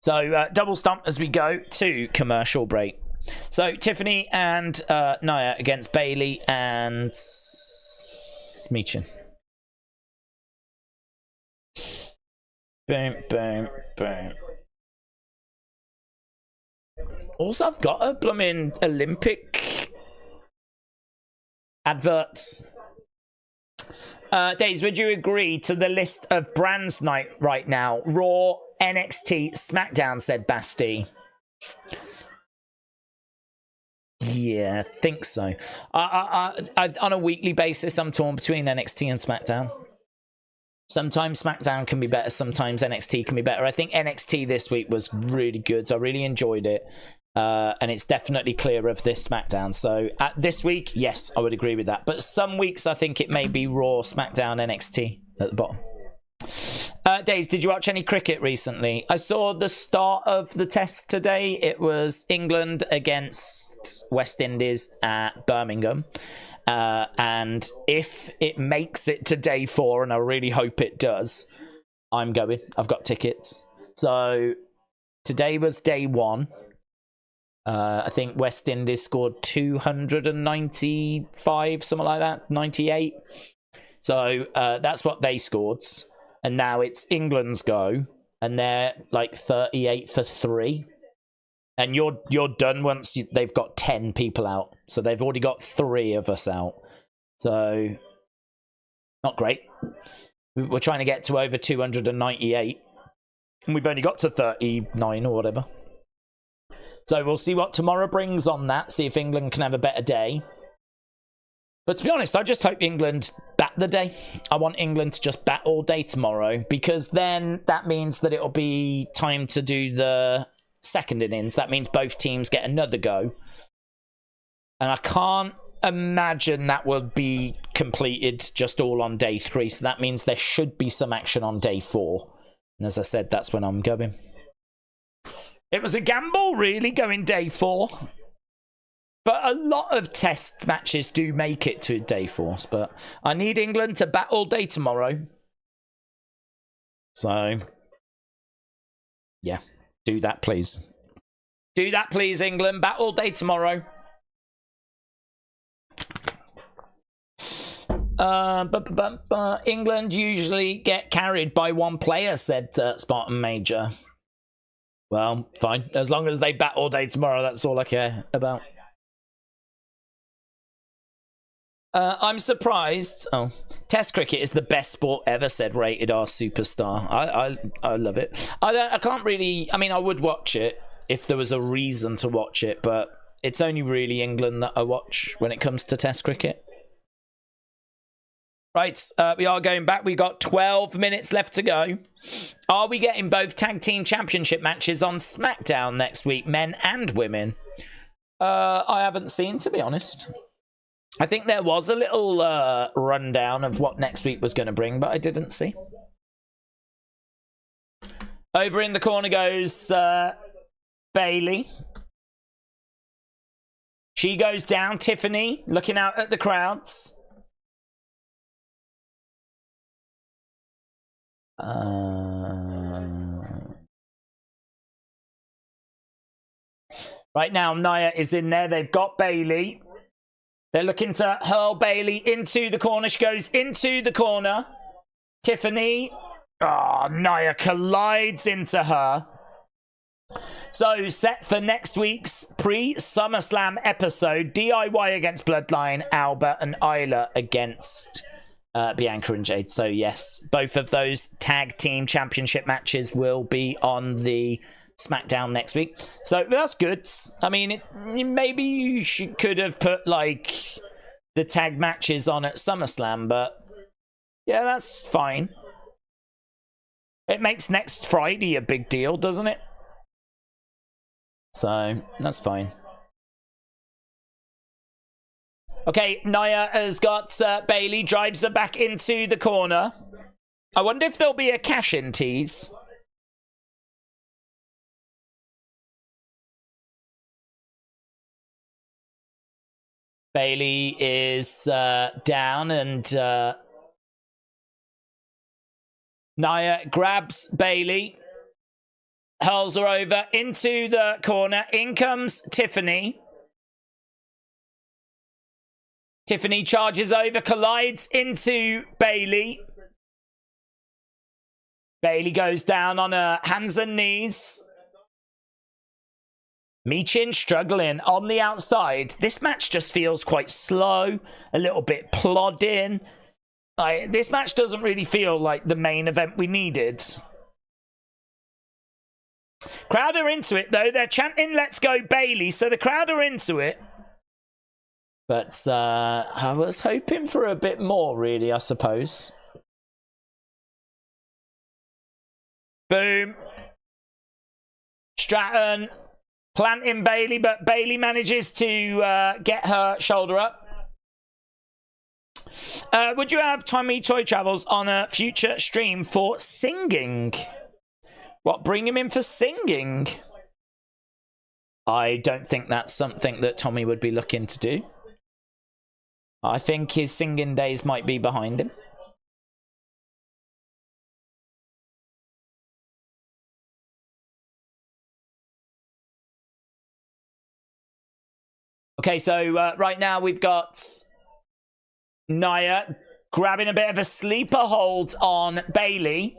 So, double stomp as we go to commercial break. So, Tiffany and Nia against Bailey and Meechin. Boom, boom, boom. Also, I've got a blooming Olympic adverts. Daze, would you agree to the list of brands night right now? Raw, NXT, SmackDown, said Basti. Yeah, I think so. I on a weekly basis, I'm torn between NXT and SmackDown. Sometimes SmackDown can be better. Sometimes NXT can be better. I think NXT this week was really good. I really enjoyed it. And it's definitely clear of this SmackDown. So this week, yes, I would agree with that. But some weeks, I think it may be Raw, SmackDown, NXT at the bottom. Daze, did you watch any cricket recently? I saw the start of the test today. It was England against West Indies at Birmingham. And if it makes it to day 4, and I really hope it does, I'm going. I've got tickets. So today was day 1. I think West Indies scored 295, something like that, 98. So that's what they scored. And now it's England's go, and they're like 38 for 3. And you're done once they've got 10 people out. So they've already got 3 of us out. So not great. We're trying to get to over 298. And we've only got to 39 or whatever. So we'll see what tomorrow brings on that. See if England can have a better day. But to be honest, I just hope England bat the day. I want England to just bat all day tomorrow. Because then that means that it'll be time to do the second innings. That means both teams get another go. And I can't imagine that will be completed just all on day 3. So that means there should be some action on day 4. And as I said, that's when I'm going. It was a gamble, really, going day 4. But a lot of test matches do make it to day 4. But I need England to bat all day tomorrow. So, yeah, do that, please. Do that, please, England. Bat all day tomorrow. England usually get carried by one player, said Spartan Major. Well, fine. As long as they bat all day tomorrow, that's all I care about. I'm surprised. Oh, Test cricket is the best sport ever, said Rated R Superstar. I love it. I can't really. I mean, I would watch it if there was a reason to watch it, but it's only really England that I watch when it comes to Test cricket. Right, we are going back. We've got 12 minutes left to go. Are we getting both tag team championship matches on SmackDown next week, men and women? I haven't seen, to be honest. I think there was a little rundown of what next week was going to bring, but I didn't see. Over in the corner goes Bayley. She goes down. Tiffany looking out at the crowds. Right now, Nia is in there. They've got Bayley. They're looking to hurl Bayley into the corner. She goes into the corner. Tiffany. Oh, Nia collides into her. So, set for next week's pre-SummerSlam episode. DIY against Bloodline. Alba and Isla against Bianca and Jade. So, yes, both of those tag team championship matches will be on the SmackDown next week. So that's good. I mean, maybe you could have put like the tag matches on at SummerSlam, but yeah, that's fine. It makes next Friday a big deal, doesn't it? So that's fine. Okay, Nia has got Bayley, drives her back into the corner. I wonder if there'll be a cash-in tease. Bayley is down and Nia grabs Bayley, hurls her over into the corner. In comes Tiffany. Tiffany charges over, collides into Bayley. Bayley goes down on her hands and knees. Michin struggling on the outside. This match just feels quite slow, a little bit plodding. This match doesn't really feel like the main event we needed. Crowd are into it, though. They're chanting, "Let's go, Bayley," so the crowd are into it. But I was hoping for a bit more, really, I suppose. Boom. Stratton planting Bayley, but Bayley manages to get her shoulder up. Would you have Tommy Toy Travels on a future stream for singing? What, bring him in for singing? I don't think that's something that Tommy would be looking to do. I think his singing days might be behind him. Okay, so right now we've got Nia grabbing a bit of a sleeper hold on Bayley.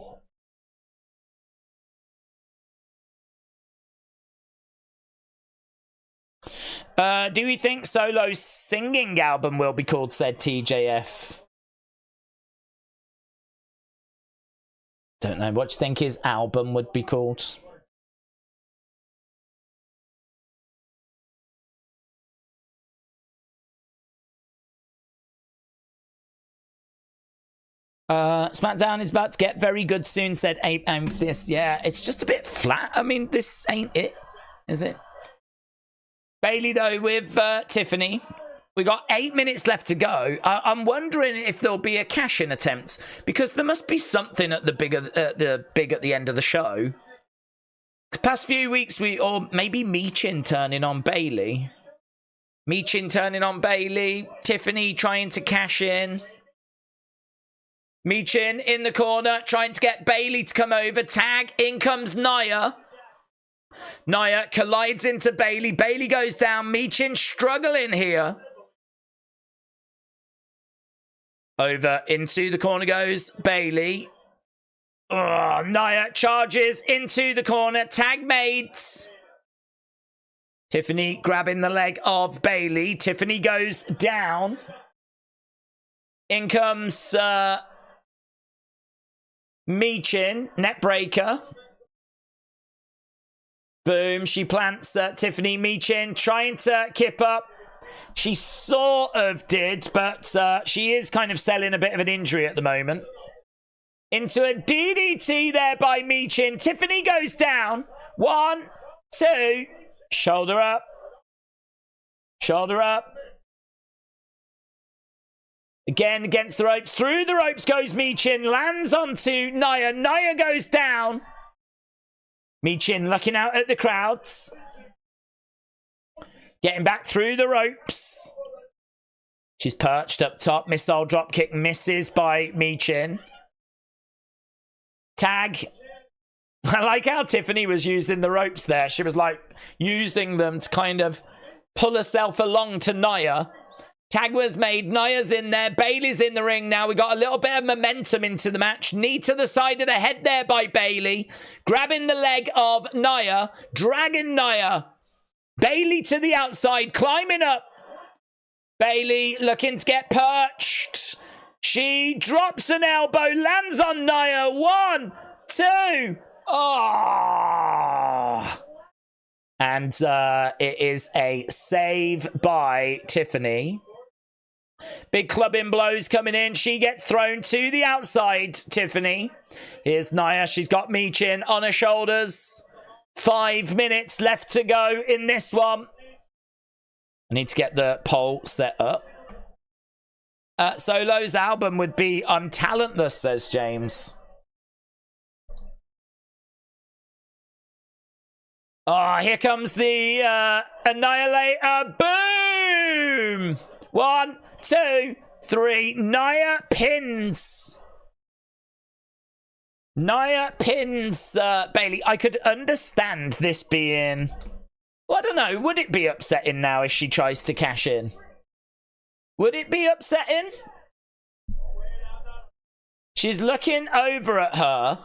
Do we think Solo's singing album will be called, said TJF? Don't know. What do you think his album would be called? SmackDown is about to get very good soon, said Amethyst. Yeah, it's just a bit flat. I mean, this ain't it, is it? Bayley, though, with Tiffany. We got 8 minutes left to go. I'm wondering if there'll be a cash-in attempt, because there must be something at the big at the end of the show. The past few weeks, or maybe Meechin turning on Bayley. Meechin turning on Bayley. Tiffany trying to cash in. Meechin in the corner, trying to get Bayley to come over. Tag, in comes Nia. Nia collides into Bayley. Bayley goes down. Meechin struggling here. Over into the corner goes Bayley. Oh, Nia charges into the corner. Tag mates. Tiffany grabbing the leg of Bayley. Tiffany goes down. In comes Meechin, neckbreaker. Boom, she plants Tiffany. Meechin trying to kip up. She sort of did, but she is kind of selling a bit of an injury at the moment. Into a DDT there by Meechin. Tiffany goes down. 1, 2. Shoulder up. Shoulder up. Again, against the ropes. Through the ropes goes Meechin. Lands onto Nia. Nia goes down. Meechin looking out at the crowds. Getting back through the ropes. She's perched up top. Missile dropkick misses by Meechin. Tag. I like how Tiffany was using the ropes there. She was like using them to kind of pull herself along to Nia. Tag was made. Nia's in there. Bayley's in the ring now. We got a little bit of momentum into the match. Knee to the side of the head there by Bayley. Grabbing the leg of Nia. Dragging Nia. Bayley to the outside. Climbing up. Bayley looking to get perched. She drops an elbow. Lands on Nia. 1, 2. Oh. And it is a save by Tiffany. Big clubbing blows coming in. She gets thrown to the outside, Tiffany. Here's Nia. She's got Meechin on her shoulders. 5 minutes left to go in this one. I need to get the poll set up. Solo's album would be I'm Talentless, says James. Oh, here comes the Annihilator. Boom! 1, 2, 3. Nia pins. Nia pins Bayley. I could understand this being... Well, I don't know. Would it be upsetting now if she tries to cash in? Would it be upsetting? She's looking over at her.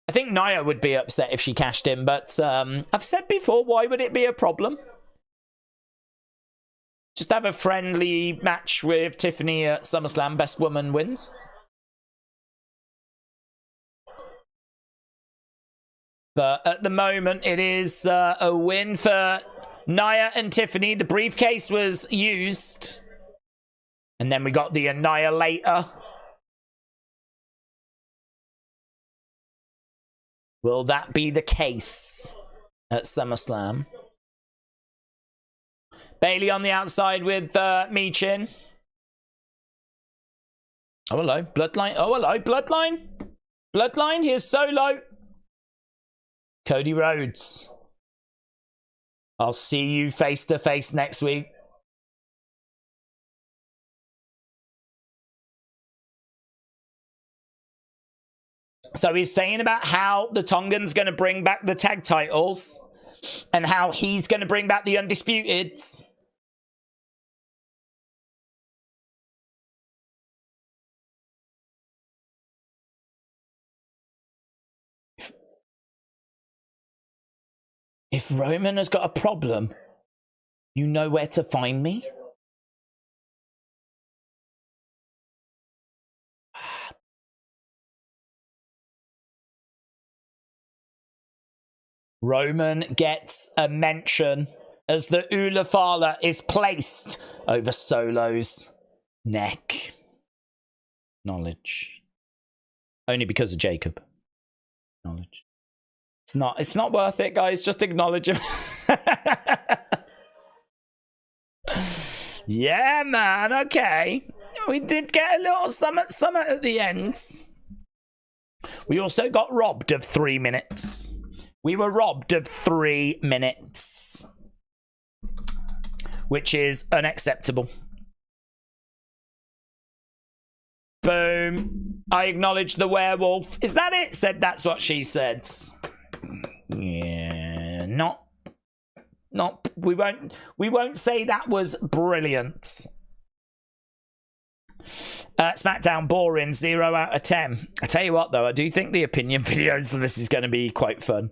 I think Nia would be upset if she cashed in, but I've said before, why would it be a problem? Just have a friendly match with Tiffany at SummerSlam. Best woman wins. But at the moment, it is a win for Nia and Tiffany. The briefcase was used. And then we got the Annihilator. Will that be the case at SummerSlam? Bailey on the outside with Michin. Oh, hello. Bloodline. Oh, hello. Bloodline. Bloodline. Here's Solo. Cody Rhodes. I'll see you face to face next week. So he's saying about how the Tongan's going to bring back the tag titles and how he's going to bring back the Undisputeds. If Roman has got a problem, you know where to find me. Roman gets a mention as the Ulafala is placed over Solo's neck. Knowledge. Only because of Jacob. Knowledge. It's not worth it, guys. Just acknowledge him. Yeah, man. Okay. We did get a little summit at the end. We also got robbed of 3 minutes. We were robbed of 3 minutes. Which is unacceptable. Boom. I acknowledge the werewolf. Is that it? Said that's what she said. Yeah, we won't say that was brilliant. Smackdown boring, 0 out of 10. I tell you what though, I do think the opinion videos of this is going to be quite fun.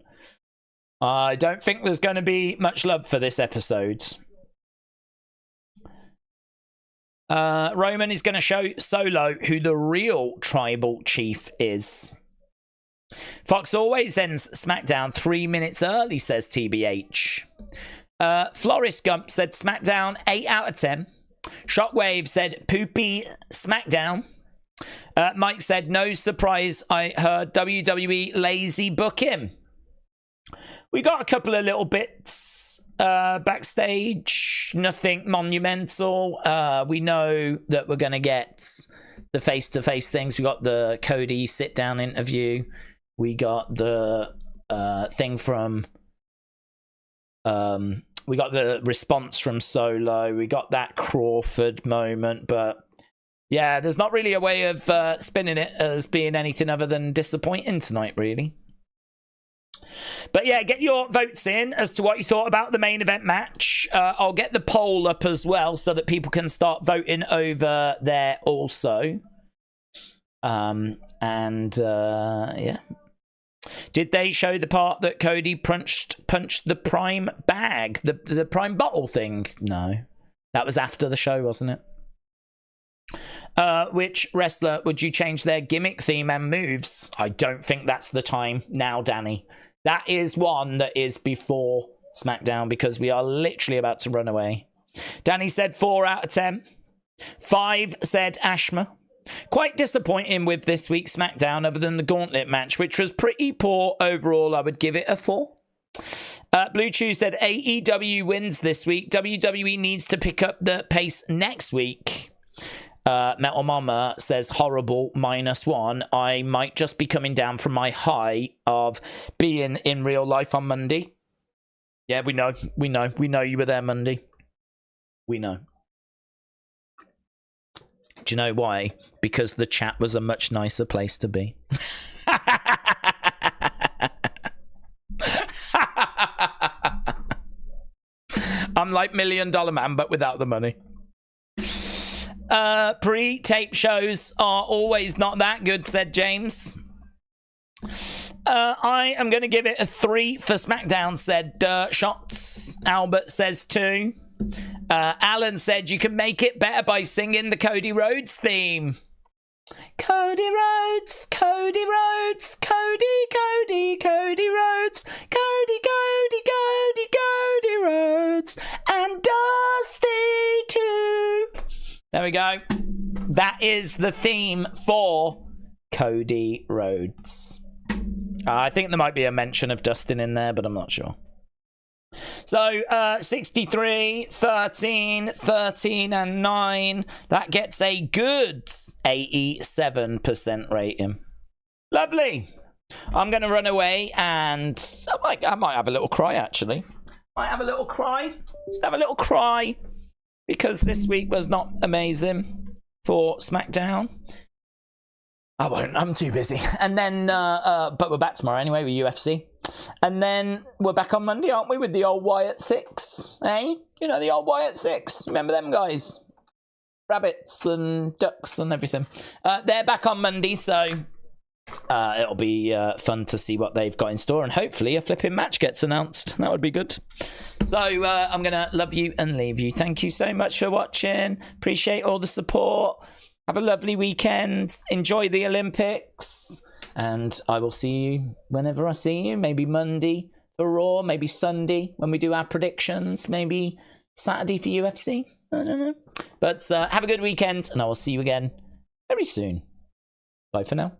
I don't think there's going to be much love for this episode. Roman is going to show Solo who the real tribal chief is. Fox always ends SmackDown 3 minutes early, says TBH. Florist Gump said SmackDown 8 out of 10. Shockwave said poopy SmackDown. Mike said no surprise I heard WWE lazy booking. We got a couple of little bits backstage, nothing monumental. We know that we're going to get the face-to-face things. We got the Cody sit-down interview. We got the thing from... we got the response from Solo. We got that Crawford moment. But yeah, there's not really a way of spinning it as being anything other than disappointing tonight, really. But yeah, get your votes in as to what you thought about the main event match. I'll get the poll up as well so that people can start voting over there also. Yeah. Did they show the part that Cody punched the prime bag, the prime bottle thing? No, that was after the show, wasn't it? Which wrestler would you change their gimmick, theme, and moves? I don't think that's the time now, Danny. That is one that is before SmackDown because we are literally about to run away. Danny said 4 out of 10. 5 said Ashma. Quite disappointing with this week's SmackDown other than the Gauntlet match, which was pretty poor overall. I would give it a 4. Blue Chew said AEW wins this week. WWE needs to pick up the pace next week. Metal Mama says horrible, -1. I might just be coming down from my high of being in real life on Monday. Yeah, we know you were there Monday. We know. Do you know why? Because the chat was a much nicer place to be. I'm like $1 Million Man, but without the money. Pre-tape shows are always not that good, said James. I am going to give it a 3 for SmackDown, said Shots. Albert says 2. Alan said you can make it better by singing the Cody Rhodes theme. Cody Rhodes, Cody Rhodes, Cody Rhodes, Cody Rhodes, and Dusty too. There we go. That is the theme for Cody Rhodes. I think there might be a mention of Dustin in there, but I'm not sure. So 63, 13, 13, and 9. That gets a good 87% rating. Lovely. I'm going to run away and I might have a little cry, actually. Might have a little cry. Just have a little cry. Because this week was not amazing for SmackDown. I won't. I'm too busy. And then, but we're back tomorrow anyway with UFC. And then we're back on Monday, aren't we, with the old Wyatt Six? Eh? You know, the old Wyatt Six. Remember them guys? Rabbits and ducks and everything. They're back on Monday, so it'll be fun to see what they've got in store. And hopefully a flipping match gets announced. That would be good. So I'm going to love you and leave you. Thank you so much for watching. Appreciate all the support. Have a lovely weekend. Enjoy the Olympics. And I will see you whenever I see you. Maybe Monday for Raw. Maybe Sunday when we do our predictions. Maybe Saturday for UFC. I don't know. But have a good weekend. And I will see you again very soon. Bye for now.